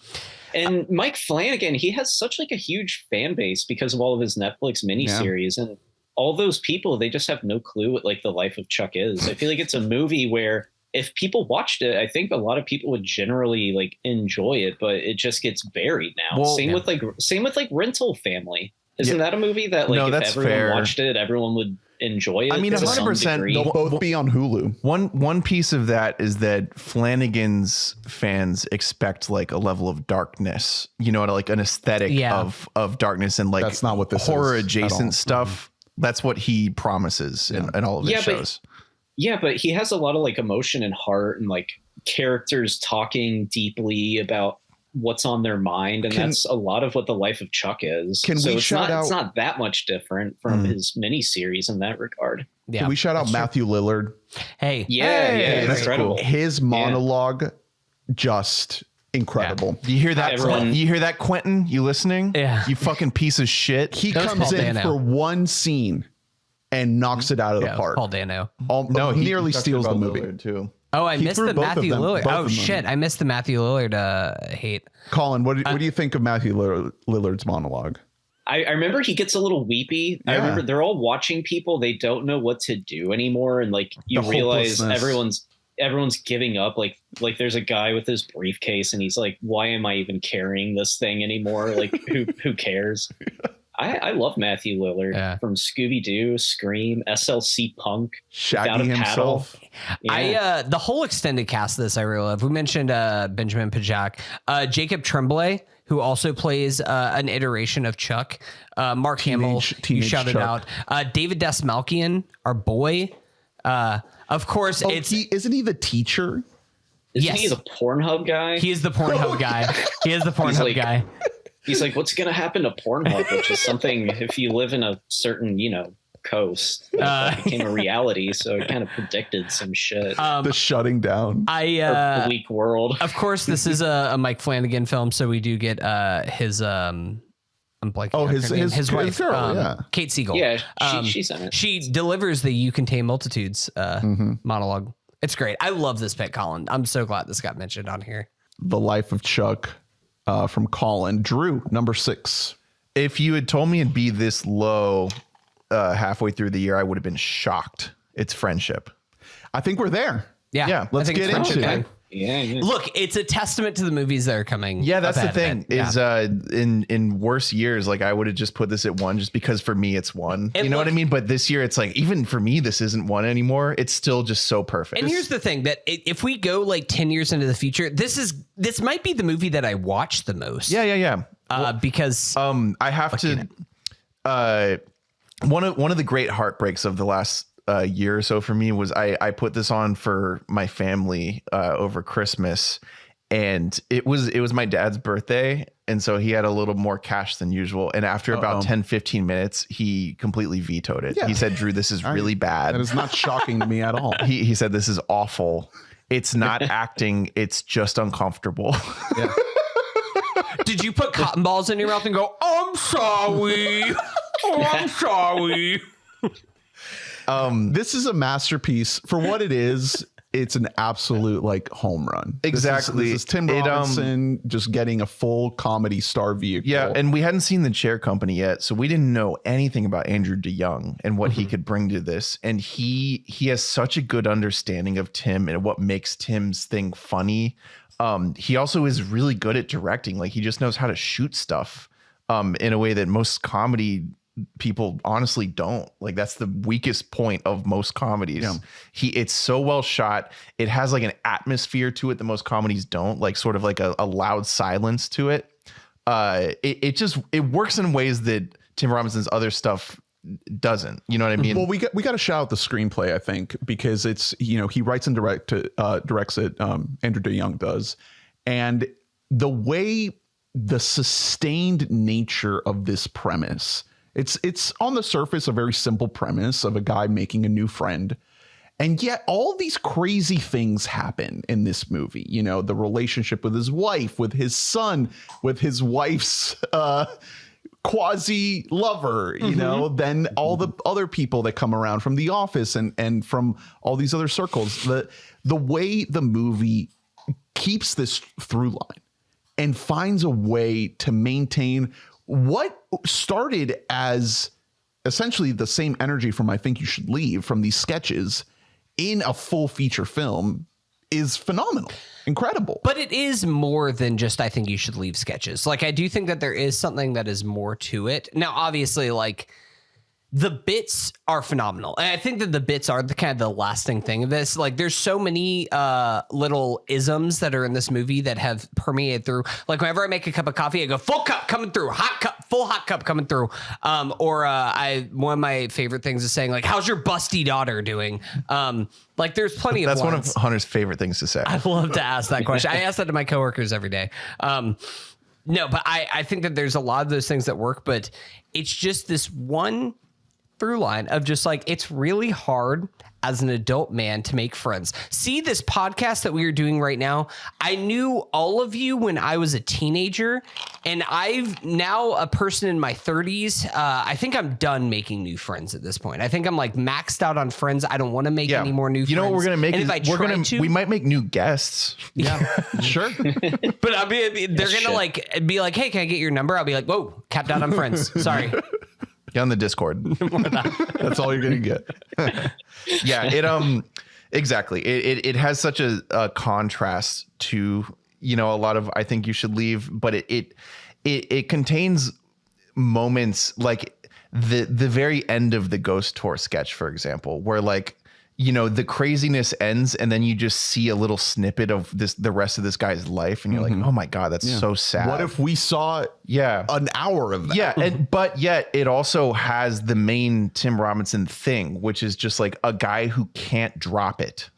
And Mike Flanagan, he has such a huge fan base because of all of his Netflix miniseries. And all those people, they just have no clue what like the life of Chuck is. I feel like it's a movie where if people watched it, I think a lot of people would generally like enjoy it, but it just gets buried now. Well, same with like Rental Family. Isn't that a movie that like if that's everyone fair. watched it, everyone would enjoy it? I mean, to some 100%. degree? They'll both be on Hulu. One piece of that is that Flanagan's fans expect like a level of darkness, you know, like an aesthetic of darkness and like That's not what this horror is at all. adjacent stuff. That's what he promises in all of his shows. Yeah, but he has a lot of like emotion and heart and like characters talking deeply about what's on their mind, and that's a lot of what the life of Chuck is. Can we shout out? It's not that much different from his miniseries in that regard. Yeah, Can we shout out Matthew Lillard? Hey, Yeah, that's incredible. cool. His monologue, just incredible. Do you hear that? Everyone- You hear that, Quentin? You listening? Yeah. You fucking piece of shit. He That was comes Paul in Dano. for one scene and knocks it out of the park. Paul Dano. He Nearly talked steals the about movie. Lillard, too. Oh, I He missed threw the both of Matthew them- Lillard. both Oh of them. shit, I missed the Matthew Lillard hate. Colin, what do you think of Matthew Lillard's monologue? I remember he gets a little weepy. I remember they're all watching people. They don't know what to do anymore. And like you The realize hopelessness. everyone's giving up. Like there's a guy with his briefcase and he's like, why am I even carrying this thing anymore? Like who cares? I love Matthew Lillard from Scooby-Doo, Scream, SLC Punk, Shaggy himself. Yeah. The whole extended cast of this I really love. We mentioned Benjamin Pajak, Jacob Tremblay, who also plays an iteration of Chuck. Mark Hamill, you teenage shouted Chuck. out. David Desmalkian, our boy. Of course, Isn't he the teacher? Isn't he the Pornhub guy? He is the Pornhub guy. He is the Pornhub like- guy. He's like, what's going to happen to Pornhub? Which is something, if you live in a certain, coast, that became a reality. So it kind of predicted some shit. The shutting down. Or bleak world. Of course, this is a Mike Flanagan film, so we do get his I'm blanking. Oh, on her name. his wife, girl, Kate Siegel. Yeah, she's in it. She delivers the "You Can Tame Multitudes" monologue. It's great. I love this pick, Colin. I'm so glad this got mentioned on here. The Life of Chuck from Colin. Drew, number 6. If you had told me it'd be this low halfway through the year, I would have been shocked. It's Friendship. I think we're there. Yeah, let's I think get it's into Friendship it. Time. Yeah. Look, it's a testament to the movies that are coming. Yeah, that's the up ahead thing. of it. Is in worse years, like I would have just put this at 1 just because for me it's 1. And you know look- what I mean? But this year it's like even for me this isn't 1 anymore. It's still just so perfect. And here's the thing that if we go like 10 years into the future, this might be the movie that I watch the most. Yeah. Because I have to. One of the great heartbreaks of the last year or so for me was I put this on for my family over Christmas, and it was my dad's birthday, and so he had a little more cash than usual. And after about 10-15 minutes, he completely vetoed it. Yeah. He said, "Drew, this is really bad." That is not shocking to me at all. He said, "This is awful. It's not acting. It's just uncomfortable." Yeah. did you put cotton balls in your mouth and go, "I'm sorry. Oh, I'm sorry." This is a masterpiece for what it is. It's an absolute like home run. Exactly. This is Tim Robinson just getting a full comedy star vehicle. Yeah, and we hadn't seen The Chair Company yet, so we didn't know anything about Andrew DeYoung and what he could bring to this. And he has such a good understanding of Tim and what makes Tim's thing funny. He also is really good at directing. Like he just knows how to shoot stuff in a way that most comedy people honestly don't. Like that's the weakest point of most comedies. Yeah. It's so well shot. It has like an atmosphere to it that most comedies don't, like sort of like a loud silence to it. It works in ways that Tim Robinson's other stuff doesn't. You know what I mean? Well, we got to shout out the screenplay, I think, because it's, he writes and directs it. Andrew DeYoung does. And the way the sustained nature of this premise, it's on the surface a very simple premise of a guy making a new friend. And yet all these crazy things happen in this movie. The relationship with his wife, with his son, with his wife's quasi lover, then all the other people that come around from the office and from all these other circles. The way the movie keeps this through line and finds a way to maintain what started as essentially the same energy from I Think You Should Leave from these sketches in a full feature film is phenomenal, incredible. But it is more than just I Think You Should Leave sketches. Like, I do think that there is something that is more to it. Now, obviously, like, the bits are phenomenal. And I think that the bits are the kind of the lasting thing of this. Like, there's so many little isms that are in this movie that have permeated through. Like, whenever I make a cup of coffee, I go full cup coming through, hot cup, full hot cup coming through. One of my favorite things is saying, like, how's your busty daughter doing? Like, there's plenty of That's lines. one of Hunter's favorite things to say. I love to ask that question. I ask that to my coworkers every day. No, but I think that there's a lot of those things that work, but it's just this one through line of just like, it's really hard as an adult man to make friends. See, this podcast that we are doing right now, I knew all of you when I was a teenager, and I've now a person in my 30s. I think I'm done making new friends at this point. I think I'm like maxed out on friends. I don't want to make any more new friends. You know what we're gonna make? And Is we might make new guests. Yeah, sure. But they're gonna like be like, hey, can I get your number? I'll be like, whoa, capped out on friends. Sorry. Get on the Discord. That's all you're gonna get. Yeah, it exactly. It has such a contrast to, you know, a lot of I Think You Should Leave, but it contains moments like the very end of the Ghost Tour sketch, for example, where like, you know, the craziness ends and then you just see a little snippet of the rest of this guy's life and you're like, oh my God, that's so sad. What if we saw an hour of that? Yeah, but yet it also has the main Tim Robinson thing, which is just like a guy who can't drop it.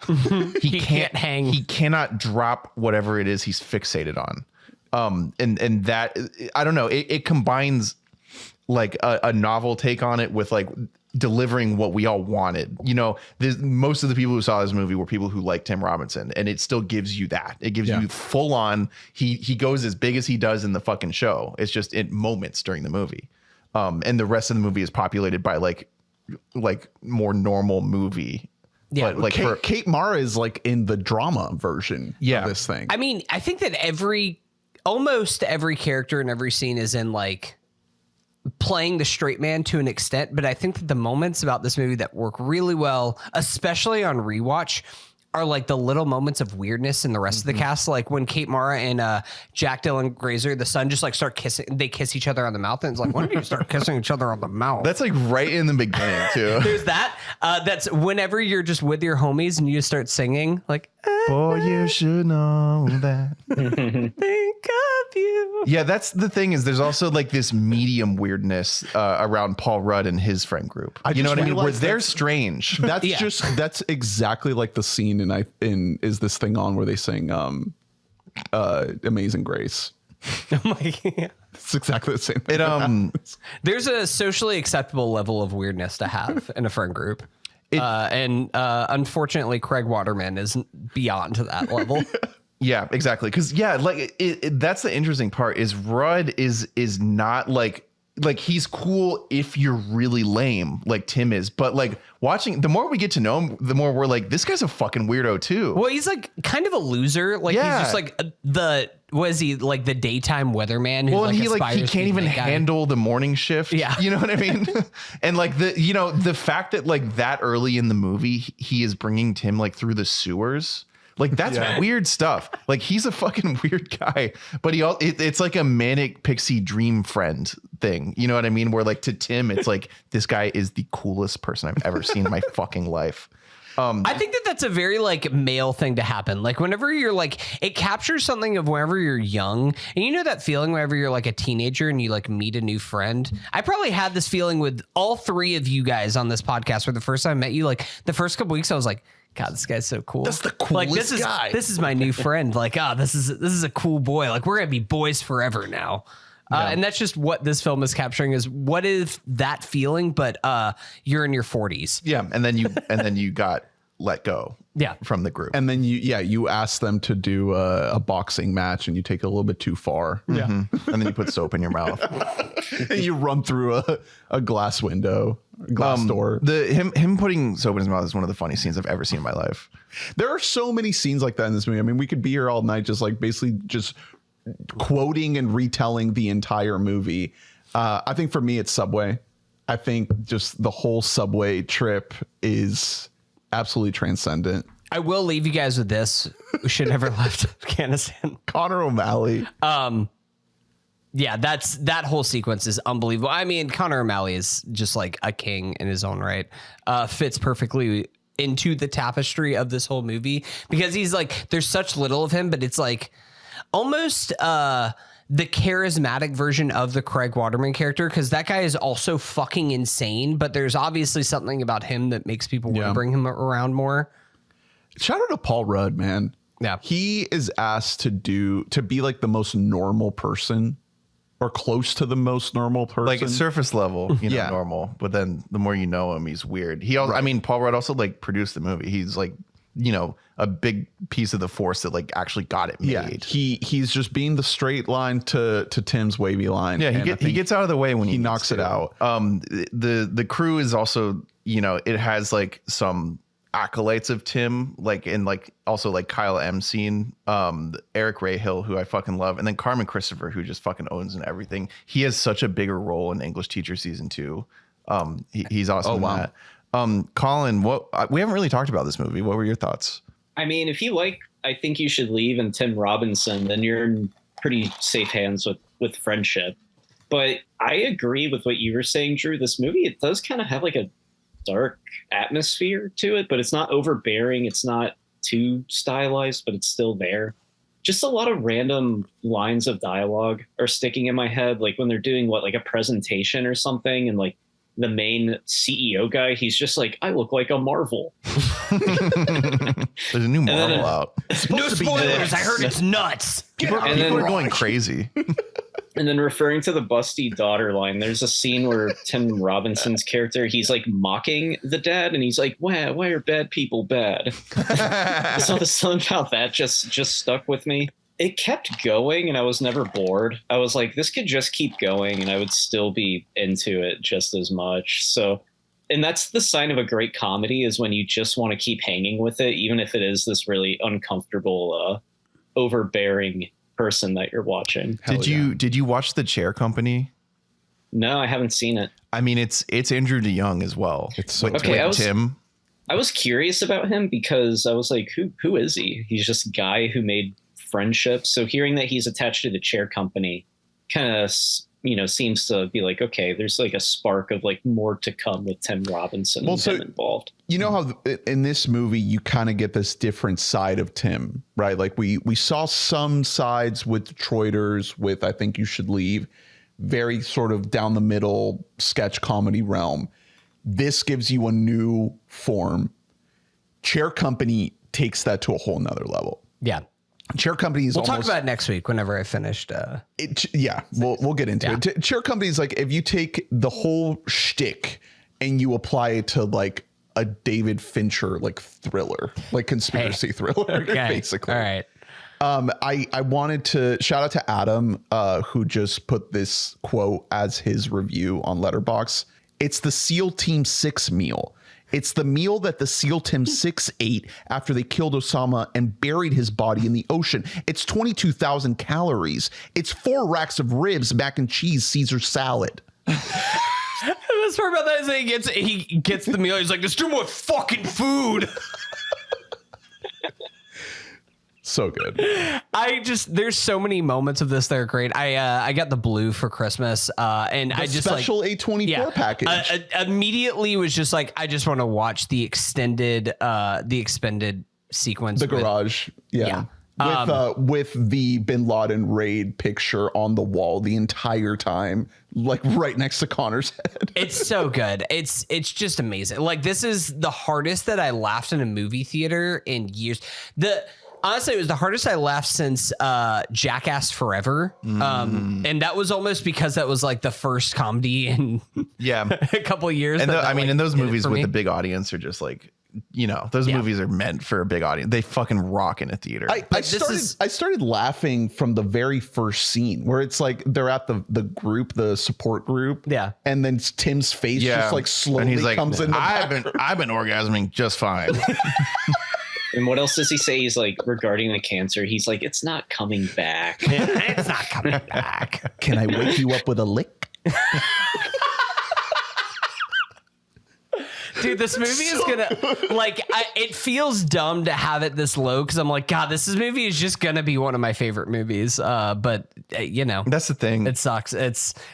He can't hang. He cannot drop whatever it is he's fixated on. And that, I don't know, it combines like a novel take on it with like delivering what we all wanted. You know, most of the people who saw this movie were people who like Tim Robinson, and it still gives you that. It gives you full on. He goes as big as he does in the fucking show. It's just in moments during the movie, and the rest of the movie is populated by like more normal movie. Yeah, but like Kate Mara is like in the drama version of this thing. I mean, I think that almost every character in every scene is in like playing the straight man to an extent, but I think that the moments about this movie that work really well, especially on rewatch, are like the little moments of weirdness in the rest of the cast. Like when Kate Mara and Jack Dylan Grazer, the son, just like start kissing. They kiss each other on the mouth, and it's like, when did you start kissing each other on the mouth? That's like right in the beginning too. There's that. That's whenever you're just with your homies and you just start singing like, boy, you should know that. Think of you. Yeah, that's the thing is there's also like this medium weirdness around Paul Rudd and his friend group. You know what I mean? Where they're strange. That's exactly like the scene in Is This Thing On where they sing Amazing Grace. Oh my God. It's exactly the same thing. There's a socially acceptable level of weirdness to have in a friend group. And unfortunately, Craig Waterman is beyond that level. Yeah, exactly. Because like that's the interesting part is Rudd is not like he's cool if you're really lame like Tim is, but like watching the more we get to know him, the more we're like, this guy's a fucking weirdo too. Well, he's like kind of a loser. Like he's just like the daytime weatherman who he can't even handle the morning shift. Yeah. You know what I mean? And like the fact that like that early in the movie he is bringing Tim like through the sewers. Like that's weird stuff. Like he's a fucking weird guy, but it's like a manic pixie dream friend thing. You know what I mean? Where like to Tim, it's like, this guy is the coolest person I've ever seen in my fucking life. I think that's a very like male thing to happen. Like whenever you're like, it captures something of whenever you're young, and you know that feeling whenever you're like a teenager and you like meet a new friend. I probably had this feeling with all three of you guys on this podcast. Where the first time I met you, like the first couple weeks, I was like, God, this guy's so cool. That's the coolest guy. This is my new friend. Like, this is a cool boy. Like, we're gonna be boys forever now. And that's just what this film is capturing is what is that feeling, but you're in your 40s. Yeah, and then you got let go. Yeah, from the group, and then you ask them to do a boxing match, and you take it a little bit too far. Yeah, and then you put soap in your mouth, and you run through a glass window, glass door. Him putting soap in his mouth is one of the funniest scenes I've ever seen in my life. There are so many scenes like that in this movie. I mean, we could be here all night, just like basically just quoting and retelling the entire movie. I think for me, it's Subway. I think just the whole subway trip is absolutely transcendent. I will leave you guys with this. We should never left Afghanistan. Connor O'Malley. Yeah, that whole sequence is unbelievable. I mean, Connor O'Malley is just like a king in his own right. Fits perfectly into the tapestry of this whole movie because he's like, there's such little of him, but it's like almost the charismatic version of the Craig Waterman character, because that guy is also fucking insane, but there's obviously something about him that makes people want to bring him around more. Shout out to Paul Rudd, man. Yeah. He is asked to be like the most normal person or close to the most normal person. Like surface level, normal. But then the more you know him, he's weird. He also, I mean, Paul Rudd also like produced the movie. He's like, a big piece of the force that like actually got it made. Yeah, he's just being the straight line to Tim's wavy line. Yeah, he gets out of the way when he knocks it out. The crew is also, it has like some acolytes of Tim, like and like also like Kyle Emseen, Eric Rahill, who I fucking love, and then Carmen Christopher, who just fucking owns and everything. He has such a bigger role in English Teacher season 2. He's awesome in that. Collin, we haven't really talked about this movie. What were your thoughts? I mean, if you like I Think You Should Leave and Tim Robinson, then you're in pretty safe hands with Friendship. But I agree with what you were saying, Drew. This movie, it does kind of have like a dark atmosphere to it, but it's not overbearing. It's not too stylized, but it's still there. Just a lot of random lines of dialogue are sticking in my head. Like when they're doing like a presentation or something, and like the main CEO guy, he's just like, I look like a Marvel. There's a new Marvel out. No spoilers. I heard it's nuts. People are going crazy. And then referring to the busty daughter line, there's a scene where Tim Robinson's character, he's like mocking the dad, and he's like, why are bad people bad? So the something about that just stuck with me. It kept going, and I was never bored. I was like, this could just keep going, and I would still be into it just as much. So, and that's the sign of a great comedy, is when you just want to keep hanging with it, even if it is this really uncomfortable, overbearing person that you're watching. Did you watch The Chair Company? No, I haven't seen it. I mean, it's Andrew DeYoung as well. It's so with okay. Tim. I was curious about him because I was like, who is he? He's just a guy who made Friendship. So hearing that he's attached to The Chair Company kind of, seems to be like, okay, there's like a spark of like more to come with Tim Robinson and him involved. You know how in this movie you kind of get this different side of Tim, right? Like we saw some sides with Detroiters, with I Think You Should Leave, very sort of down the middle sketch comedy realm. This gives you a new form. Chair Company takes that to a whole nother level. Yeah. Chair Company is We'll talk about it next week whenever I finished. We'll get into it. Chair Company is like, if you take the whole shtick and you apply it to like a David Fincher like thriller, like conspiracy thriller, basically. All right. I wanted to shout out to Adam, who just put this quote as his review on Letterboxd. It's the SEAL Team 6 meal. It's the meal that the SEAL Team 6 ate after they killed Osama and buried his body in the ocean. It's 22,000 calories. It's 4 racks of ribs, mac and cheese, Caesar salad. The best part about that is he gets the meal. He's like, there's too much fucking food. So good. There's so many moments of this that are great. I got the blue for Christmas, and The I just special like, A24 package. Immediately was just like, I just want to watch the extended sequence. The garage. Yeah. With the Bin Laden raid picture on the wall the entire time, like right next to Connor's head. It's so good. It's just amazing. Like, this is the hardest that I laughed in a movie theater in years. Honestly, it was the hardest I laughed since Jackass Forever. And that was almost because that was like the first comedy in a couple of years. And and those movies with a big audience are just like, those movies are meant for a big audience. They fucking rock in a theater. I started laughing from the very first scene where it's like they're at the group, the support group. Yeah. And then Tim's face just like slowly and he's like, comes in. I've been orgasming just fine. And what else does he say? He's like, regarding the cancer, he's like, it's not coming back. It's not coming back. Can I wake you up with a lick? Dude, this movie is gonna it feels dumb to have it this low because I'm like, God, movie is just gonna be one of my favorite movies. But you know, That's the thing. it sucks.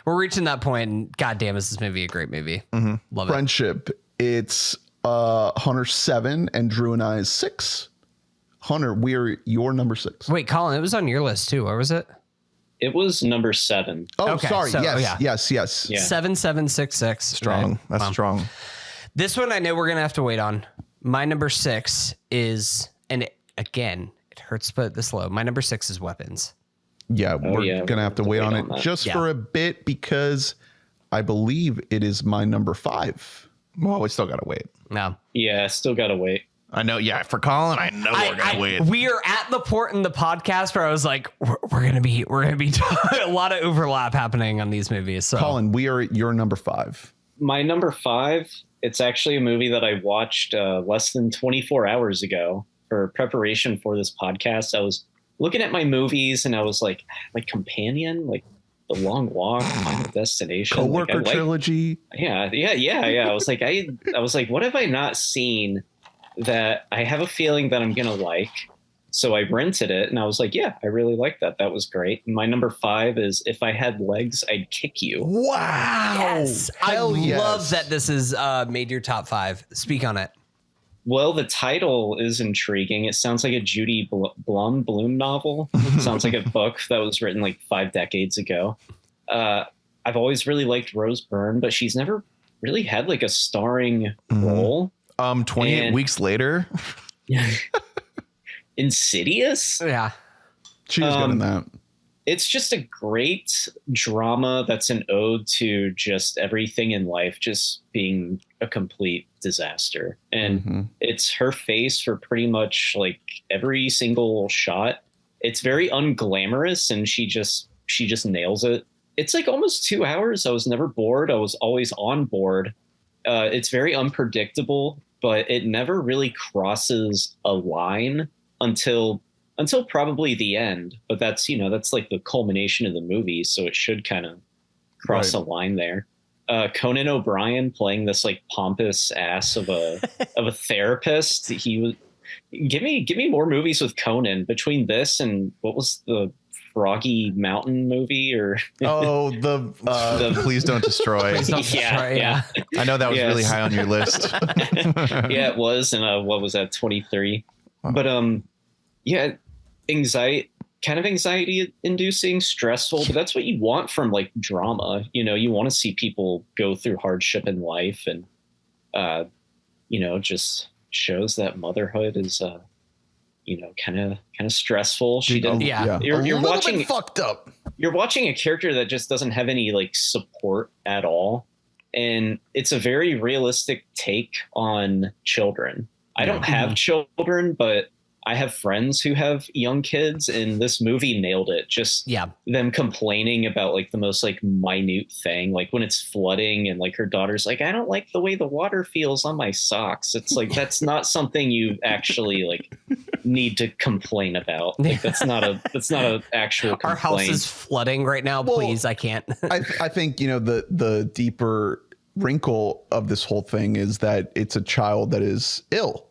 We're reaching that point, and God damn, is this movie a great movie? Love it. Friendship. It's Hunter 7 and Drew and I is 6. Hunter, we're your number 6. Wait, Colin, it was on your list too. Where was it? It was number 7. Oh, Okay, sorry. so- Yes. Yeah. 7766. Strong. Right. That's Wow. strong. This one I know we're gonna have to wait on. My number 6 is, again, it hurts to put it this low. My number 6 is Weapons. Yeah, we're yeah, gonna have to wait on it that. just Yeah. for a bit because I believe it is my number 5. Well, we still gotta wait. No. Yeah, still gotta wait. I know. Yeah, for Colin, I know we're gonna wait. We are at the port in the podcast where I was like, we're gonna be a lot of overlap happening on these movies. So Colin, we are at your number 5. My number 5, it's actually a movie that I watched less than 24 hours ago for preparation for this podcast. I was looking at my movies and I was like Companion, like The Long Walk, Final Destination, Coworker trilogy. Yeah. I was like, what have I not seen that I have a feeling that I'm gonna like? So I rented it and I was like, yeah, I really like that. That was great. And my number 5 is If I Had Legs, I'd Kick You. Wow. yes, I Hell yes. love that this is made your top 5. Speak on it. Well, the title is intriguing. It sounds like a Judy Bloom novel. It sounds like a book that was written like 5 decades ago. I've always really liked Rose Byrne, but she's never really had like a starring role. 28 And- weeks later. Insidious? Yeah. She was good in that. It's just a great drama that's an ode to just everything in life just being a complete disaster. And it's her face for pretty much like every single shot. It's very unglamorous and she just nails it. It's like almost 2 hours. I was never bored. I was always on board. It's very unpredictable, but it never really crosses a line until probably the end. But that's like the culmination of the movie, so it should kind of cross a line there. Conan O'Brien playing this like pompous ass of a therapist. He was give me more movies with Conan. Between this and what was the Froggy Mountain movie or the Please Don't Destroy. yeah. I know that was Yes. really high on your list. Yeah, it was. And what was that, 23? But yeah, anxiety inducing, stressful, but that's what you want from like drama. You want to see people go through hardship in life, and just shows that motherhood is kind of stressful. She didn't. Yeah. You're watching fucked up. You're watching a character that just doesn't have any like support at all. And it's a very realistic take on children. I don't have children, but I have friends who have young kids, and this movie nailed it. Just them complaining about like the most like minute thing, like when it's flooding and like her daughter's like, I don't like the way the water feels on my socks. It's like, that's not something you actually like need to complain about. Like that's not a actual complaint. Our house is flooding right now. Please, I can't. I think, the deeper wrinkle of this whole thing is that it's a child that is ill.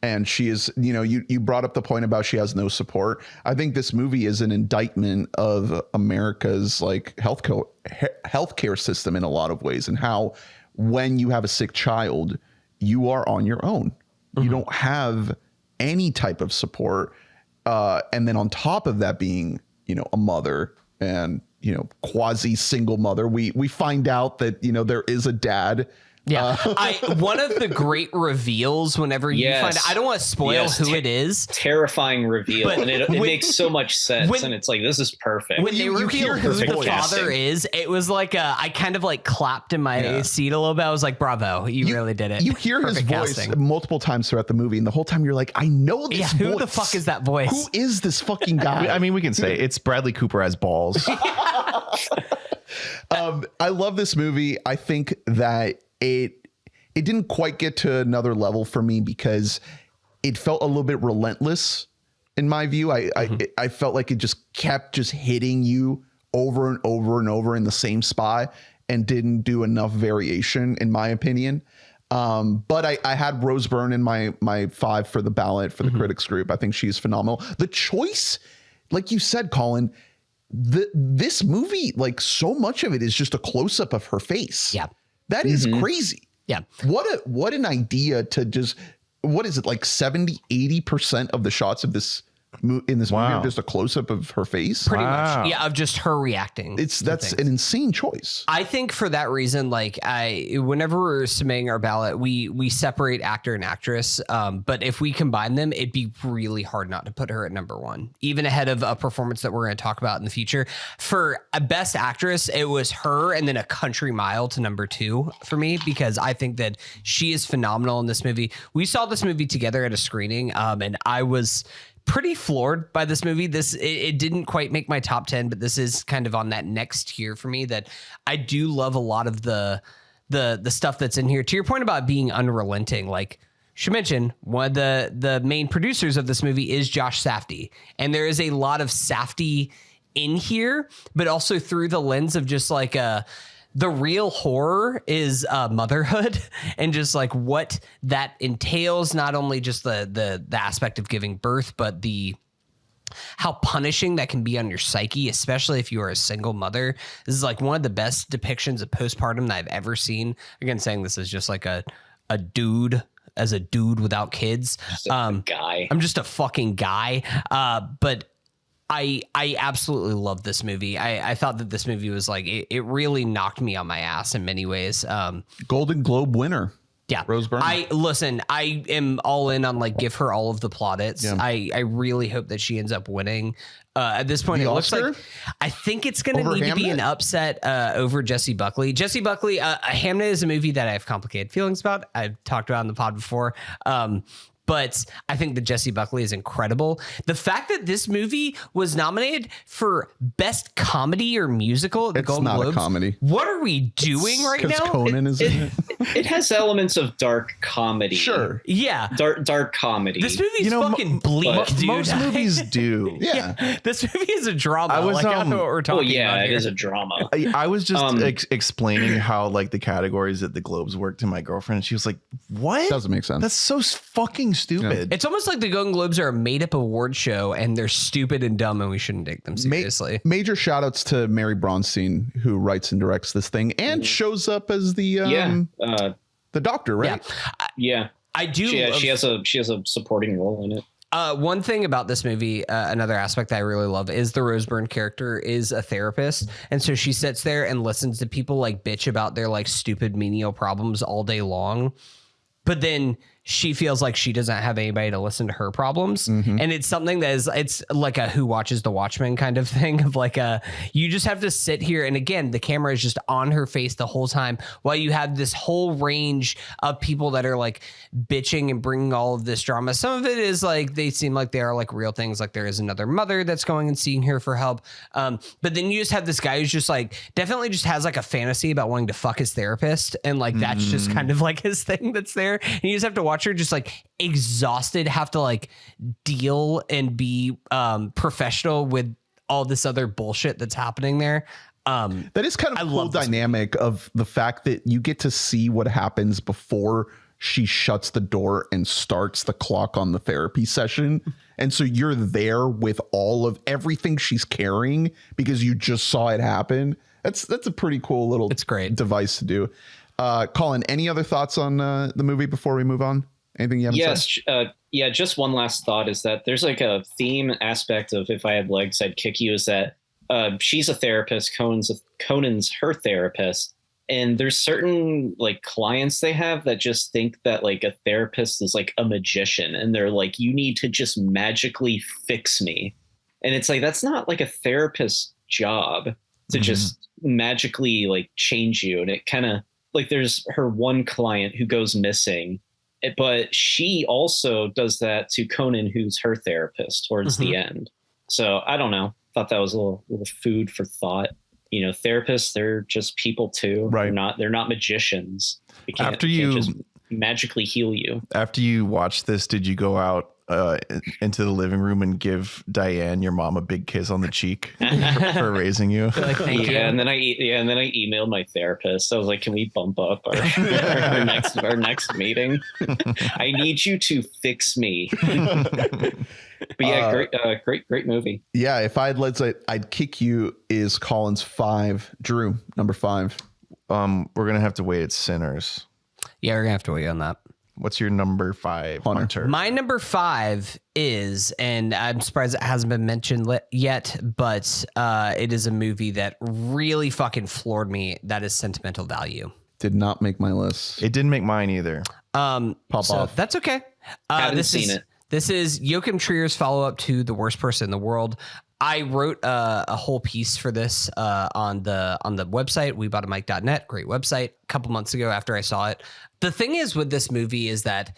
And she is, you brought up the point about she has no support. I think this movie is an indictment of America's like healthcare system in a lot of ways, and how when you have a sick child, you are on your own. You don't have any type of support. And then on top of that being, a mother and, quasi single mother, we find out that, there is a dad. Yeah, one of the great reveals whenever you find out, I don't want to spoil who it is. Terrifying reveal, But and it makes so much sense, and it's like, this is perfect. When they reveal who the father is, it was like I kind of like clapped in my seat a little bit. I was like, bravo, you really did it. You hear his Perfect voice casting. multiple times throughout the movie, and the whole time you're like, I know this voice. Who the fuck is that voice? Who is this fucking guy? I mean, we can say it's Bradley Cooper as balls. I love this movie. I think that it didn't quite get to another level for me because it felt a little bit relentless in my view. I felt like it just kept hitting you over and over and over in the same spot and didn't do enough variation, in my opinion. But I had Rose Byrne in my 5 for the ballot for the critics group. I think she's phenomenal. The choice, like you said, Collin, this movie, like so much of it is just a close up of her face. Yeah. That is crazy. Yeah. What an idea to just, what is it, like 70-80% of the shots of this in this movie are just a close up of her face? Pretty much. Yeah, of just her reacting. That's an insane choice. I think for that reason, like whenever we're submitting our ballot, we separate actor and actress. But if we combine them, it'd be really hard not to put her at number 1, even ahead of a performance that we're going to talk about in the future. For a best actress, it was her and then A Country Mile to number 2 for me, because I think that she is phenomenal in this movie. We saw this movie together at a screening, and I was pretty floored by this movie. It didn't quite make my top 10, but this is kind of on that next tier for me, that I do love a lot of the stuff that's in here. To your point about being unrelenting, like should mention, one of the main producers of this movie is Josh Safdie, and there is a lot of Safdie in here, but also through the lens of just like the real horror is motherhood, and just like what that entails, not only just the aspect of giving birth, but how punishing that can be on your psyche, especially if you are a single mother. This is like one of the best depictions of postpartum that I've ever seen. Again, saying this is just like a dude without kids. Just a guy. I'm just a fucking guy. But I absolutely love this movie. I thought that this movie was like, it really knocked me on my ass in many ways. Golden Globe winner. Yeah. Rose Byrne. I am all in on like give her all of the plaudits. Yeah. I really hope that she ends up winning. At this point, The it looks Oscar? like I think it's going to Over need to be an Hamnet? upset over Jessie Buckley. Jessie Buckley, Hamnet is a movie that I have complicated feelings about. I've talked about in the pod before. But I think that Jessie Buckley is incredible. The fact that this movie was nominated for Best Comedy or Musical at the It's Golden not a Globes. comedy. What are we doing right Because now? Conan is in it. It has elements of dark comedy. Sure. Yeah. Dark comedy. This movie's You know, fucking bleak, dude. Most movies do. Yeah. This movie is a drama. I was, I don't know what we're Oh talking yeah, about it here. is a drama. I was just explaining how like the categories at the Globes work to my girlfriend, and she was like, "What? Doesn't make sense. That's so fucking stupid." It's almost like the Golden Globes are a made-up award show, and they're stupid and dumb, and we shouldn't take them seriously. Major shout outs to Mary Bronstein, who writes and directs this thing and shows up as the doctor, right? Yeah, I do. she has a supporting role in it. One thing about this movie, another aspect that I really love is the Rose Byrne character is a therapist. And so she sits there and listens to people like bitch about their like stupid menial problems all day long. But then she feels like she doesn't have anybody to listen to her problems. And it's something that is, it's like a Who Watches the Watchmen kind of thing of like you just have to sit here. And again, the camera is just on her face the whole time while you have this whole range of people that are like bitching and bringing all of this drama. Some of it is like, they seem like they are like real things. Like there is another mother that's going and seeing her for help. But then you just have this guy who's just like, definitely just has like a fantasy about wanting to fuck his therapist. And like, that's just kind of like his thing that's there. And you just have to watch her just like exhausted, have to like deal and be professional with all this other bullshit that's happening there. That is kind of a cool love this dynamic of the fact that you get to see what happens before she shuts the door and starts the clock on the therapy session. And so you're there with all of everything she's carrying because you just saw it happen. That's a pretty cool little device to do. Collin, any other thoughts on the movie before we move on? Anything you haven't said? Yeah, just one last thought is that there's like a theme aspect of If I Had Legs, I'd Kick You, is that she's a therapist, Conan's her therapist, and there's certain like clients they have that just think that like a therapist is like a magician, and they're like, you need to just magically fix me. And it's like, that's not like a therapist's job to just magically like change you. And it kind of like, there's her one client who goes missing, but she also does that to Conan, who's her therapist towards the end. So I don't know. Thought that was a little food for thought. You know, therapists, they're just people too. Right. They're not magicians. They can't After you just magically heal you. After you watched this, did you go out into the living room and give Diane, your mom, a big kiss on the cheek for raising you. Like, thank you. And then I emailed my therapist. I was like, "Can we bump up our next meeting? I need you to fix me." But yeah, great movie. Yeah, if let's say I'd Kick You is Colin's 5. Drew, number 5. We're gonna have to wait at Sinners. Yeah, we're gonna have to wait on that. What's your number 5, Hunter? My number 5 is, and I'm surprised it hasn't been mentioned yet, but it is a movie that really fucking floored me. That is Sentimental Value. Did not make my list. It didn't make mine either. Pop off. That's okay. Haven't seen it. This is Joachim Trier's follow-up to The Worst Person in the World. I wrote a whole piece for this on the website, weboughtamike.net. Great website. A couple months ago after I saw it. The thing is with this movie is that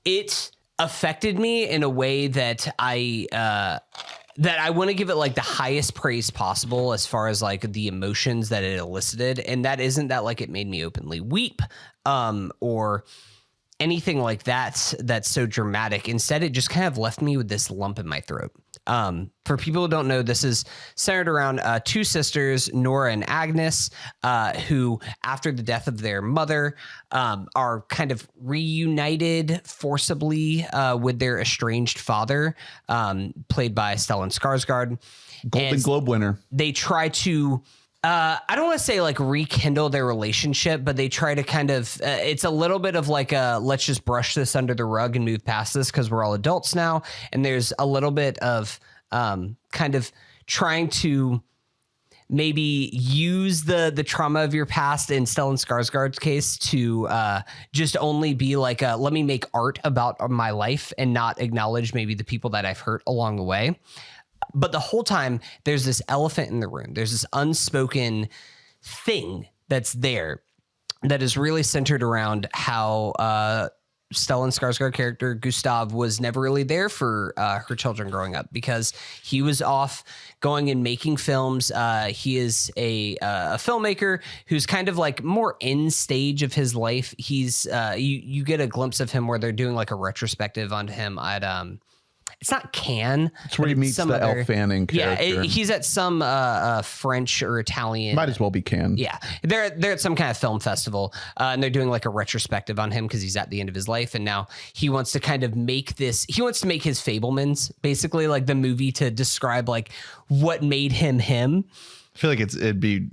it affected me in a way that I want to give it like the highest praise possible as far as like the emotions that it elicited. And that isn't that like it made me openly weep or anything like that that's so dramatic. Instead, it just kind of left me with this lump in my throat. For people who don't know, this is centered around 2 sisters, Nora and Agnes, who, after the death of their mother, are kind of reunited forcibly with their estranged father, played by Stellan Skarsgård. Golden Globe winner. They try to... I don't want to say like rekindle their relationship, but they try to kind of, it's a little bit of like let's just brush this under the rug and move past this because we're all adults now. And there's a little bit of kind of trying to maybe use the trauma of your past in Stellan Skarsgård's case to just only be like, let me make art about my life and not acknowledge maybe the people that I've hurt along the way. But the whole time, there's this elephant in the room. There's this unspoken thing that's there that is really centered around how Stellan Skarsgård character Gustav was never really there for her children growing up because he was off going and making films. He is a filmmaker who's kind of like more in stage of his life. He's you get a glimpse of him where they're doing like a retrospective on him at it's not Cannes. It's where he meets the Elle Fanning character. Yeah, he's at some French or Italian. Might as well be Cannes. Yeah, they're at some kind of film festival, and they're doing like a retrospective on him because he's at the end of his life, and now he wants to kind of make this. He wants to make his Fabelmans, basically like the movie to describe like what made him him. I feel like it'd be.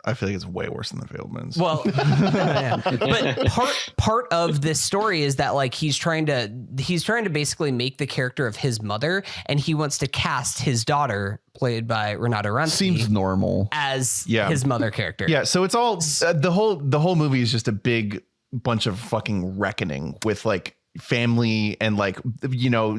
I feel like it's way worse than the Fabelmans. Well, yeah. But part of this story is that like he's trying to basically make the character of his mother, and he wants to cast his daughter, played by Renata Runski, seems normal, as his mother character. Yeah, so it's all the whole movie is just a big bunch of fucking reckoning with like family and like, you know,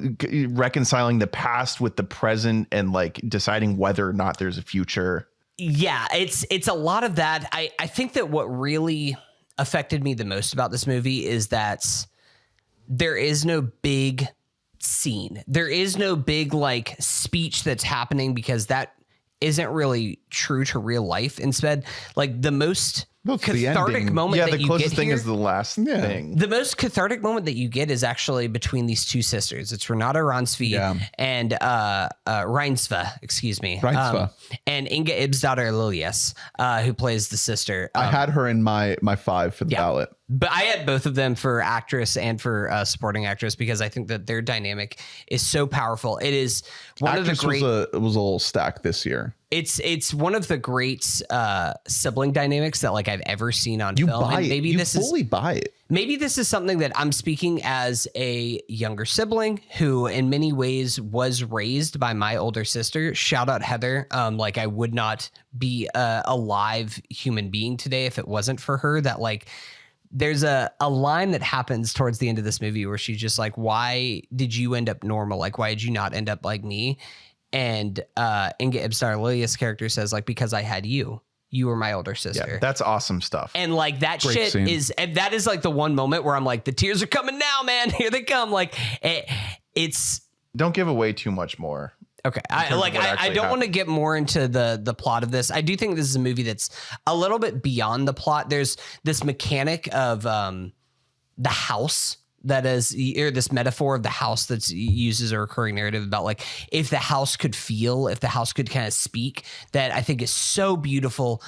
reconciling the past with the present and like deciding whether or not there's a future. Yeah, it's a lot of that. I think that what really affected me the most about this movie is that there is no big scene. There is no big like speech that's happening because that isn't really true to real life. Instead, like the most cathartic moment that you get here. Yeah, the closest thing is the last thing. The most cathartic moment that you get is actually between these 2 sisters. It's Renata Runski and Reinsve, excuse me. Reinsve. And Inga Ibsdottir Lilius, who plays the sister. I had her in my 5 for the ballot. But I had both of them for actress and for supporting actress because I think that their dynamic is so powerful. It is one of the great. Was a little stacked this year. It's one of the great sibling dynamics that like I've ever seen on film. Buy and maybe it. this fully buy it. Maybe this is something that I'm speaking as a younger sibling who in many ways was raised by my older sister. Shout out Heather. Like I would not be a live human being today if it wasn't for her. That like there's a line that happens towards the end of this movie where she's just like, why did you end up normal? Like, why did you not end up like me? And Inga Ibsdottir Lilius' character says like, because I had you. You were my older sister. Yeah, that's awesome stuff. And like that Great shit scene. and that is like the one moment where I'm like, the tears are coming now, man. Here they come. Like it's. Don't give away too much more. Okay. I don't want to get more into the plot of this. I do think this is a movie that's a little bit beyond the plot. There's this mechanic of the house that is, or this metaphor of the house that's used as a recurring narrative about like if the house could feel, if the house could kind of speak, that I think is so beautiful.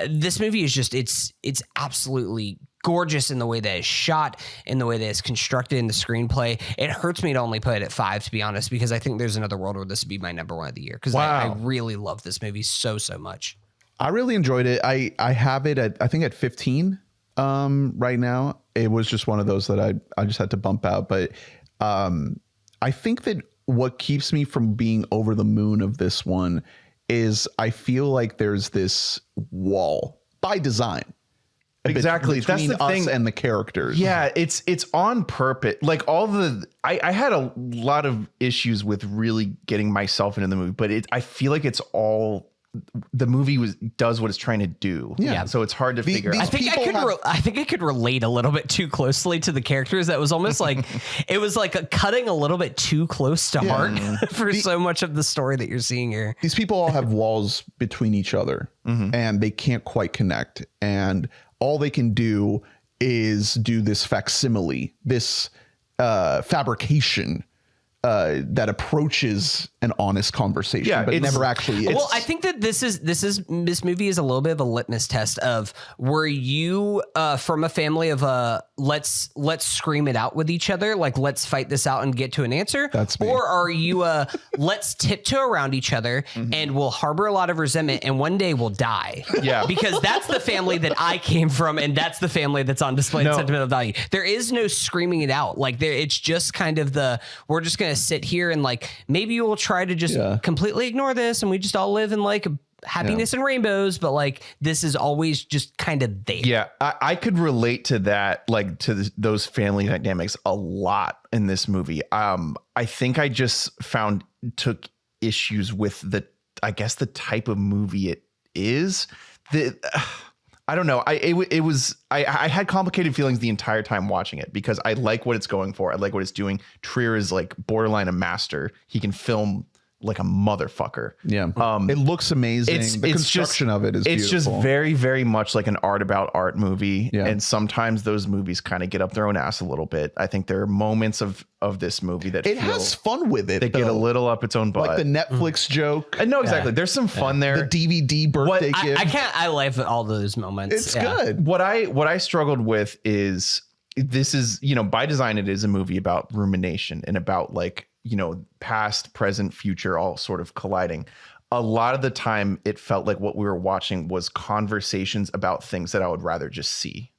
This movie is just it's absolutely gorgeous in the way that it's shot, in the way that it's constructed in the screenplay. It hurts me to only put it at 5, to be honest, because I think there's another world where this would be my number 1 of the year, because I really love this movie so much. I really enjoyed it. I have it at, I think, at 15 right now. It was just one of those that I just had to bump out. But I think that what keeps me from being over the moon of this one is I feel like there's this wall by design. Exactly. That's the thing. And the characters. Yeah, it's on purpose. Like I had a lot of issues with really getting myself into the movie, but I feel like it's all the movie does what it's trying to do. Yeah. So it's hard to figure out. I think I could relate a little bit too closely to the characters. That was almost like it was like cutting a little bit too close to heart for so much of the story that you're seeing here. These people all have walls between each other and they can't quite connect. And all they can do is do this facsimile, this fabrication that approaches an honest conversation, but it never actually is. Well, I think that this movie is a little bit of a litmus test of, were you from a family of let's scream it out with each other, like let's fight this out and get to an answer? That's me. Or are you let's tiptoe around each other and we'll harbor a lot of resentment and one day we'll die? Yeah, because that's the family that I came from, and that's the family that's on display in Sentimental Value. There is no screaming it out. Like it's just kind of we're just gonna sit here and like maybe we'll try to just completely ignore this and we just all live in like happiness and rainbows, but like this is always just kind of there. Yeah, I could relate to that, like to those family dynamics a lot in this movie. I think I just took issues with the type of movie it is. I don't know. I had complicated feelings the entire time watching it, because I like what it's going for. I like what it's doing. Trier is like borderline a master. He can film like a motherfucker. Yeah. It looks amazing. The construction of it is beautiful. It's just very, very much like an art about art movie. Yeah. And sometimes those movies kind of get up their own ass a little bit. I think there are moments of this movie that it has fun with it. They get a little up its own butt. Like the Netflix joke. No, exactly. There's some fun there. The DVD birthday gift. I laugh at all those moments. It's good. What I struggled with is, this is, by design, it is a movie about rumination and about like, past, present, future, all sort of colliding. A lot of the time it felt like what we were watching was conversations about things that I would rather just see.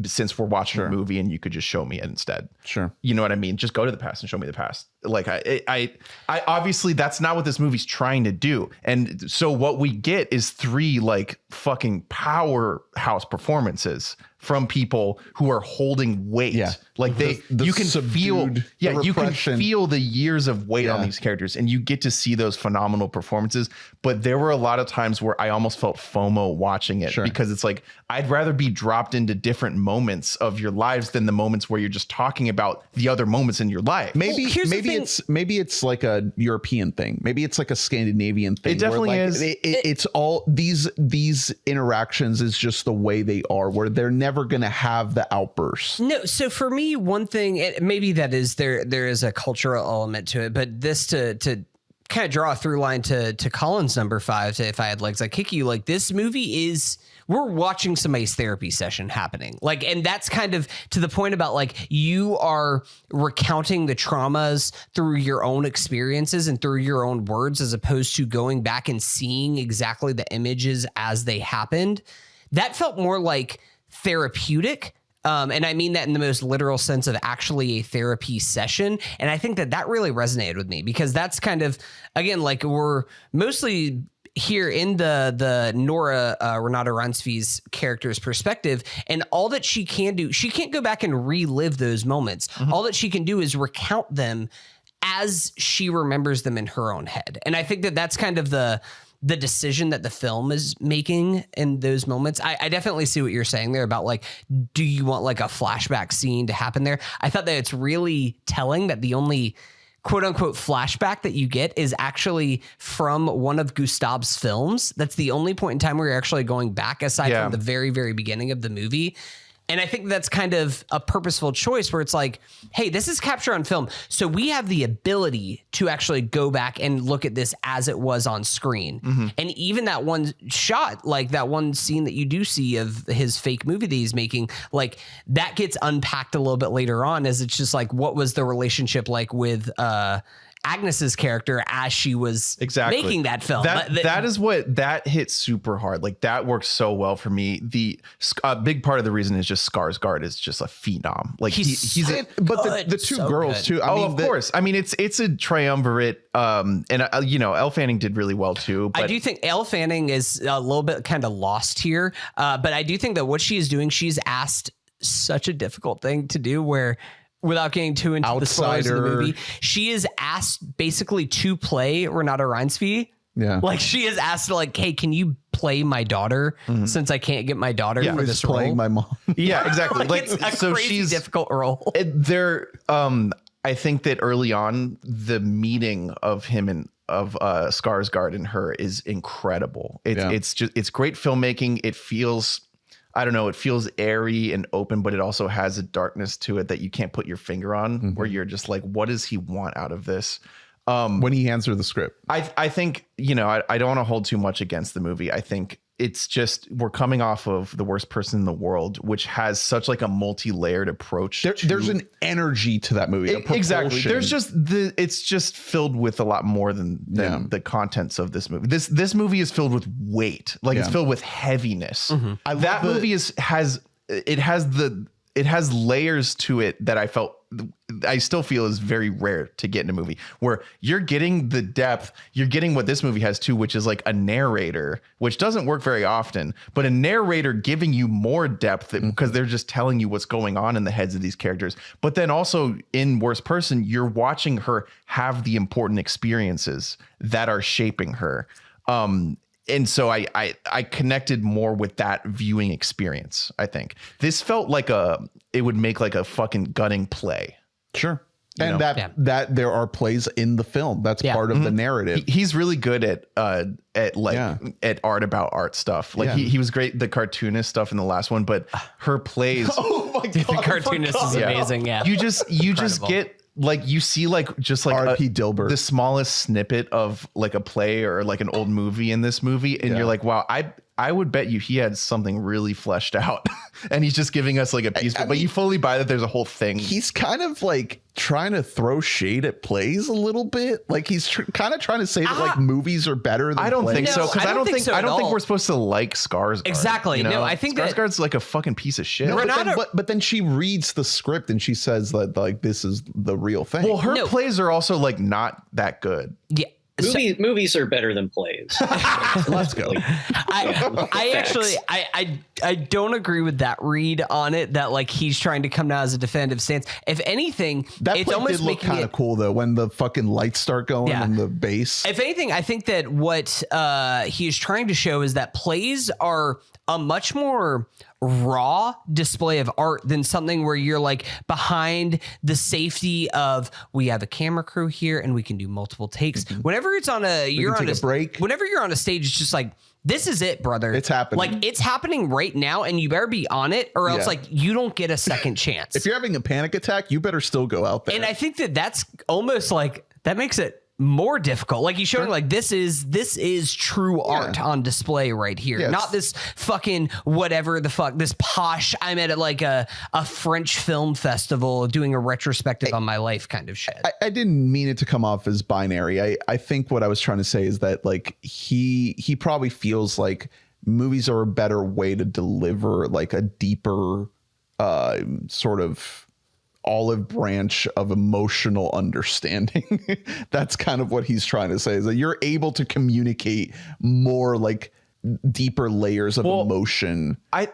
Since we're watching a movie and you could just show me it instead. Sure. You know what I mean? Just go to the past and show me the past. Like I obviously that's not what this movie's trying to do. And so what we get is 3 like fucking powerhouse performances from people who are holding weight. Yeah. Like you can feel the years of weight on these characters, and you get to see those phenomenal performances. But there were a lot of times where I almost felt FOMO watching it, because it's like, I'd rather be dropped into different moments of your lives than the moments where you're just talking about the other moments in your life. Maybe it's like a European thing. Maybe it's like a Scandinavian thing. It definitely is. It's all these interactions is just the way they are, where they're never going to have the outbursts. No. So for me, one thing, maybe that is there is a cultural element to it, but this to kind of draw a through line to Collin's number 5, to If I Had Legs I'd Kick You. Like, this movie is, we're watching somebody's therapy session happening. Like, and that's kind of to the point about like, you are recounting the traumas through your own experiences and through your own words, as opposed to going back and seeing exactly the images as they happened. That felt more like therapeutic. And I mean that in the most literal sense of actually a therapy session. And I think that really resonated with me, because that's kind of, again, like, we're mostly here in the Nora Renata Ransvy's character's perspective, and all that she can do, she can't go back and relive those moments. All that she can do is recount them as she remembers them in her own head. And I think that that's kind of the decision that the film is making in those moments. I definitely see what you're saying there about like, do you want like a flashback scene to happen there? I thought that it's really telling that the only quote unquote flashback that you get is actually from one of Gustav's films. That's the only point in time where you're actually going back, aside from the very, very beginning of the movie. And I think that's kind of a purposeful choice where it's like, hey, this is captured on film. So we have the ability to actually go back and look at this as it was on screen. And even that one shot, like that one scene that you do see of his fake movie that he's making, like that gets unpacked a little bit later on, as it's just like, what was the relationship like with Agnes's character as she was making that film. That is what that hit super hard. Like that works so well for me. The big part of the reason is just Skarsgård is just a phenom. Like he's but the two so girls good. too. I mean, of course. I mean, it's a triumvirate. And you know, Elle Fanning did really well too. But I do think Elle Fanning is a little bit kind of lost here. But I do think that what she is doing, she's asked such a difficult thing to do where, without getting too into the spoilers of the movie, she is asked basically to play Renata Reinsve. Yeah. Like she is asked to like, hey, can you play my daughter since I can't get my daughter for this playing role? my mom. yeah, exactly. Like, it's a crazy difficult role. I think that early on, the meeting of him and of Skarsgård and her is incredible. It's great filmmaking. It feels, I don't know, it feels airy and open, but it also has a darkness to it that you can't put your finger on, where you're just like, what does he want out of this? When he hands her the script. I think, you know, I don't want to hold too much against the movie. I think it's just, we're coming off of The Worst Person in the World, which has such like a multi-layered approach. There's an energy to that movie. Exactly. There's just it's just filled with a lot more than the contents of this movie. This movie is filled with weight. Like it's filled with heaviness. That movie has layers to it that I still feel is very rare to get in a movie, where you're getting the depth, you're getting what this movie has too, which is like a narrator, which doesn't work very often, but a narrator giving you more depth because they're just telling you what's going on in the heads of these characters. But then also in Worst Person, you're watching her have the important experiences that are shaping her. And so I connected more with that viewing experience. I think this felt like it would make like a fucking gutting play. Sure. And that there are plays in the film. That's part of the narrative. He's really good at art about art stuff. Like he was great, the cartoonist stuff in the last one, but her plays. Oh my God. The cartoonist is amazing. Yeah. You just get, like, you see like just like R.P. Dilbert, the smallest snippet of like a play or like an old movie in this movie, and you're like, wow, I would bet you he had something really fleshed out, and he's just giving us like a piece. But you fully buy that there's a whole thing. He's kind of like trying to throw shade at plays a little bit. Like he's kind of trying to say that like movies are better than I don't plays. think so, because I don't think all. We're supposed to like Skarsgård. Exactly. You know? No, I think Skarsgård's like a fucking piece of shit. No, but then she reads the script and she says that like this is the real thing. Well, her plays are also like not that good. Yeah. Movies are better than plays. Let's go. I don't agree with that read on it, that like he's trying to come down as a definitive stance. If anything, that it's almost did look kind of cool though when the fucking lights start going and the bass. If anything, I think that what he is trying to show is that plays are a much more raw display of art than something where you're like behind the safety of, we have a camera crew here and we can do multiple takes. Whenever it's on you're on a break. Whenever you're on a stage, it's just like, this is it, brother. It's happening. Like it's happening right now, and you better be on it, or else like you don't get a second chance. If you're having a panic attack, you better still go out there. And I think that that's almost like that makes it more difficult. Like he's showing like this is true art on display right here. Not this fucking whatever the fuck, this posh, I'm at like a French film festival doing a retrospective on my life kind of shit. I didn't mean it to come off as binary. I think what I was trying to say is that like he probably feels like movies are a better way to deliver like a deeper sort of olive branch of emotional understanding. That's kind of what he's trying to say, is that you're able to communicate more like deeper layers of emotion. I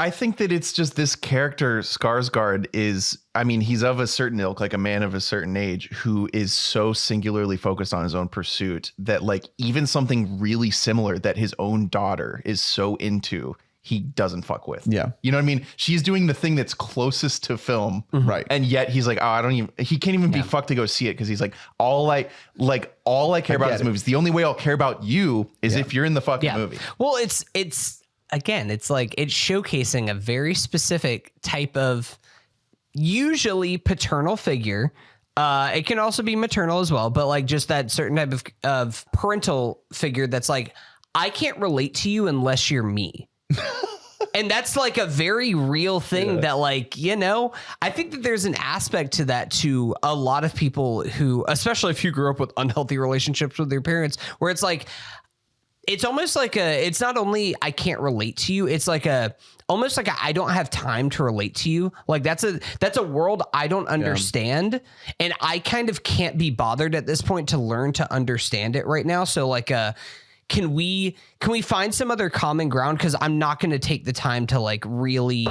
think that it's just this character Skarsgård is, I mean, he's of a certain ilk, like a man of a certain age who is so singularly focused on his own pursuit that like even something really similar that his own daughter is so into, he doesn't fuck with. Yeah. You know what I mean? She's doing the thing that's closest to film. Right. And yet he's like, oh, he can't even be fucked to go see it. Cause he's like, all I care about is movies. The only way I'll care about you is if you're in the fucking movie. Well, it's again, it's like it's showcasing a very specific type of usually paternal figure. It can also be maternal as well, but like just that certain type of parental figure that's like, I can't relate to you unless you're me. And that's like a very real thing that like, you know, I think that there's an aspect to that to a lot of people who, especially if you grew up with unhealthy relationships with your parents, where it's like, it's almost like it's not only I can't relate to you, it's like almost like I don't have time to relate to you. Like that's a world I don't understand. And I kind of can't be bothered at this point to learn to understand it right now. So like, can we find some other common ground? Cause I'm not going to take the time to like really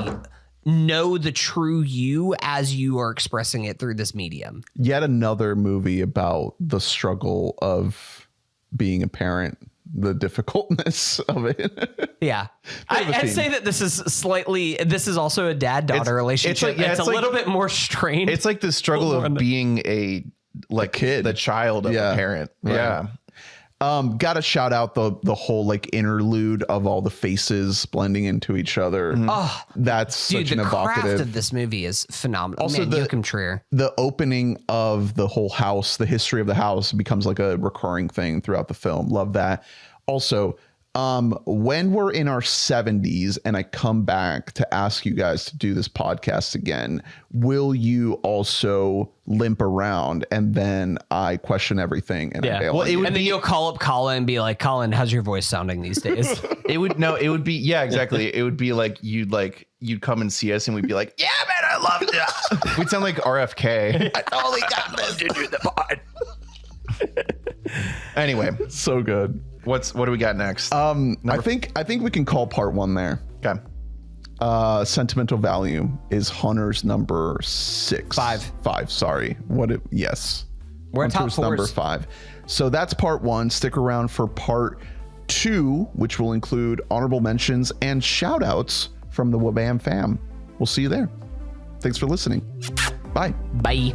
know the true you as you are expressing it through this medium. Yet another movie about the struggle of being a parent. The difficultness of it. Yeah. I'd say that this is also a dad-daughter relationship. It's a little bit more strained. It's like the struggle of being a kid, the child of a parent. Right. Yeah. Got to shout out the whole like interlude of all the faces blending into each other. Oh, that's such an evocative. The craft of this movie is phenomenal. Also, Joachim Trier. The opening of the whole house, the history of the house becomes like a recurring thing throughout the film. Love that. Also, when we're in our 70s and I come back to ask you guys to do this podcast again, will you also limp around? And then I question everything. And I bail. Well, then you'll call up Collin and be like, Collin, how's your voice sounding these days? It would be, yeah, exactly. It would be like, you'd come and see us and we'd be like, yeah, man, I loved it. We'd sound like RFK. I totally got this to do the pod. Anyway, so good. What do we got next? I think we can call part 1 there. Okay. Sentimental Value is Hunter's number 6. 5. Sorry. Yes. We're at top 4s. Number 5. So that's part 1. Stick around for part 2, which will include honorable mentions and shout outs from the WBAM fam. We'll see you there. Thanks for listening. Bye. Bye.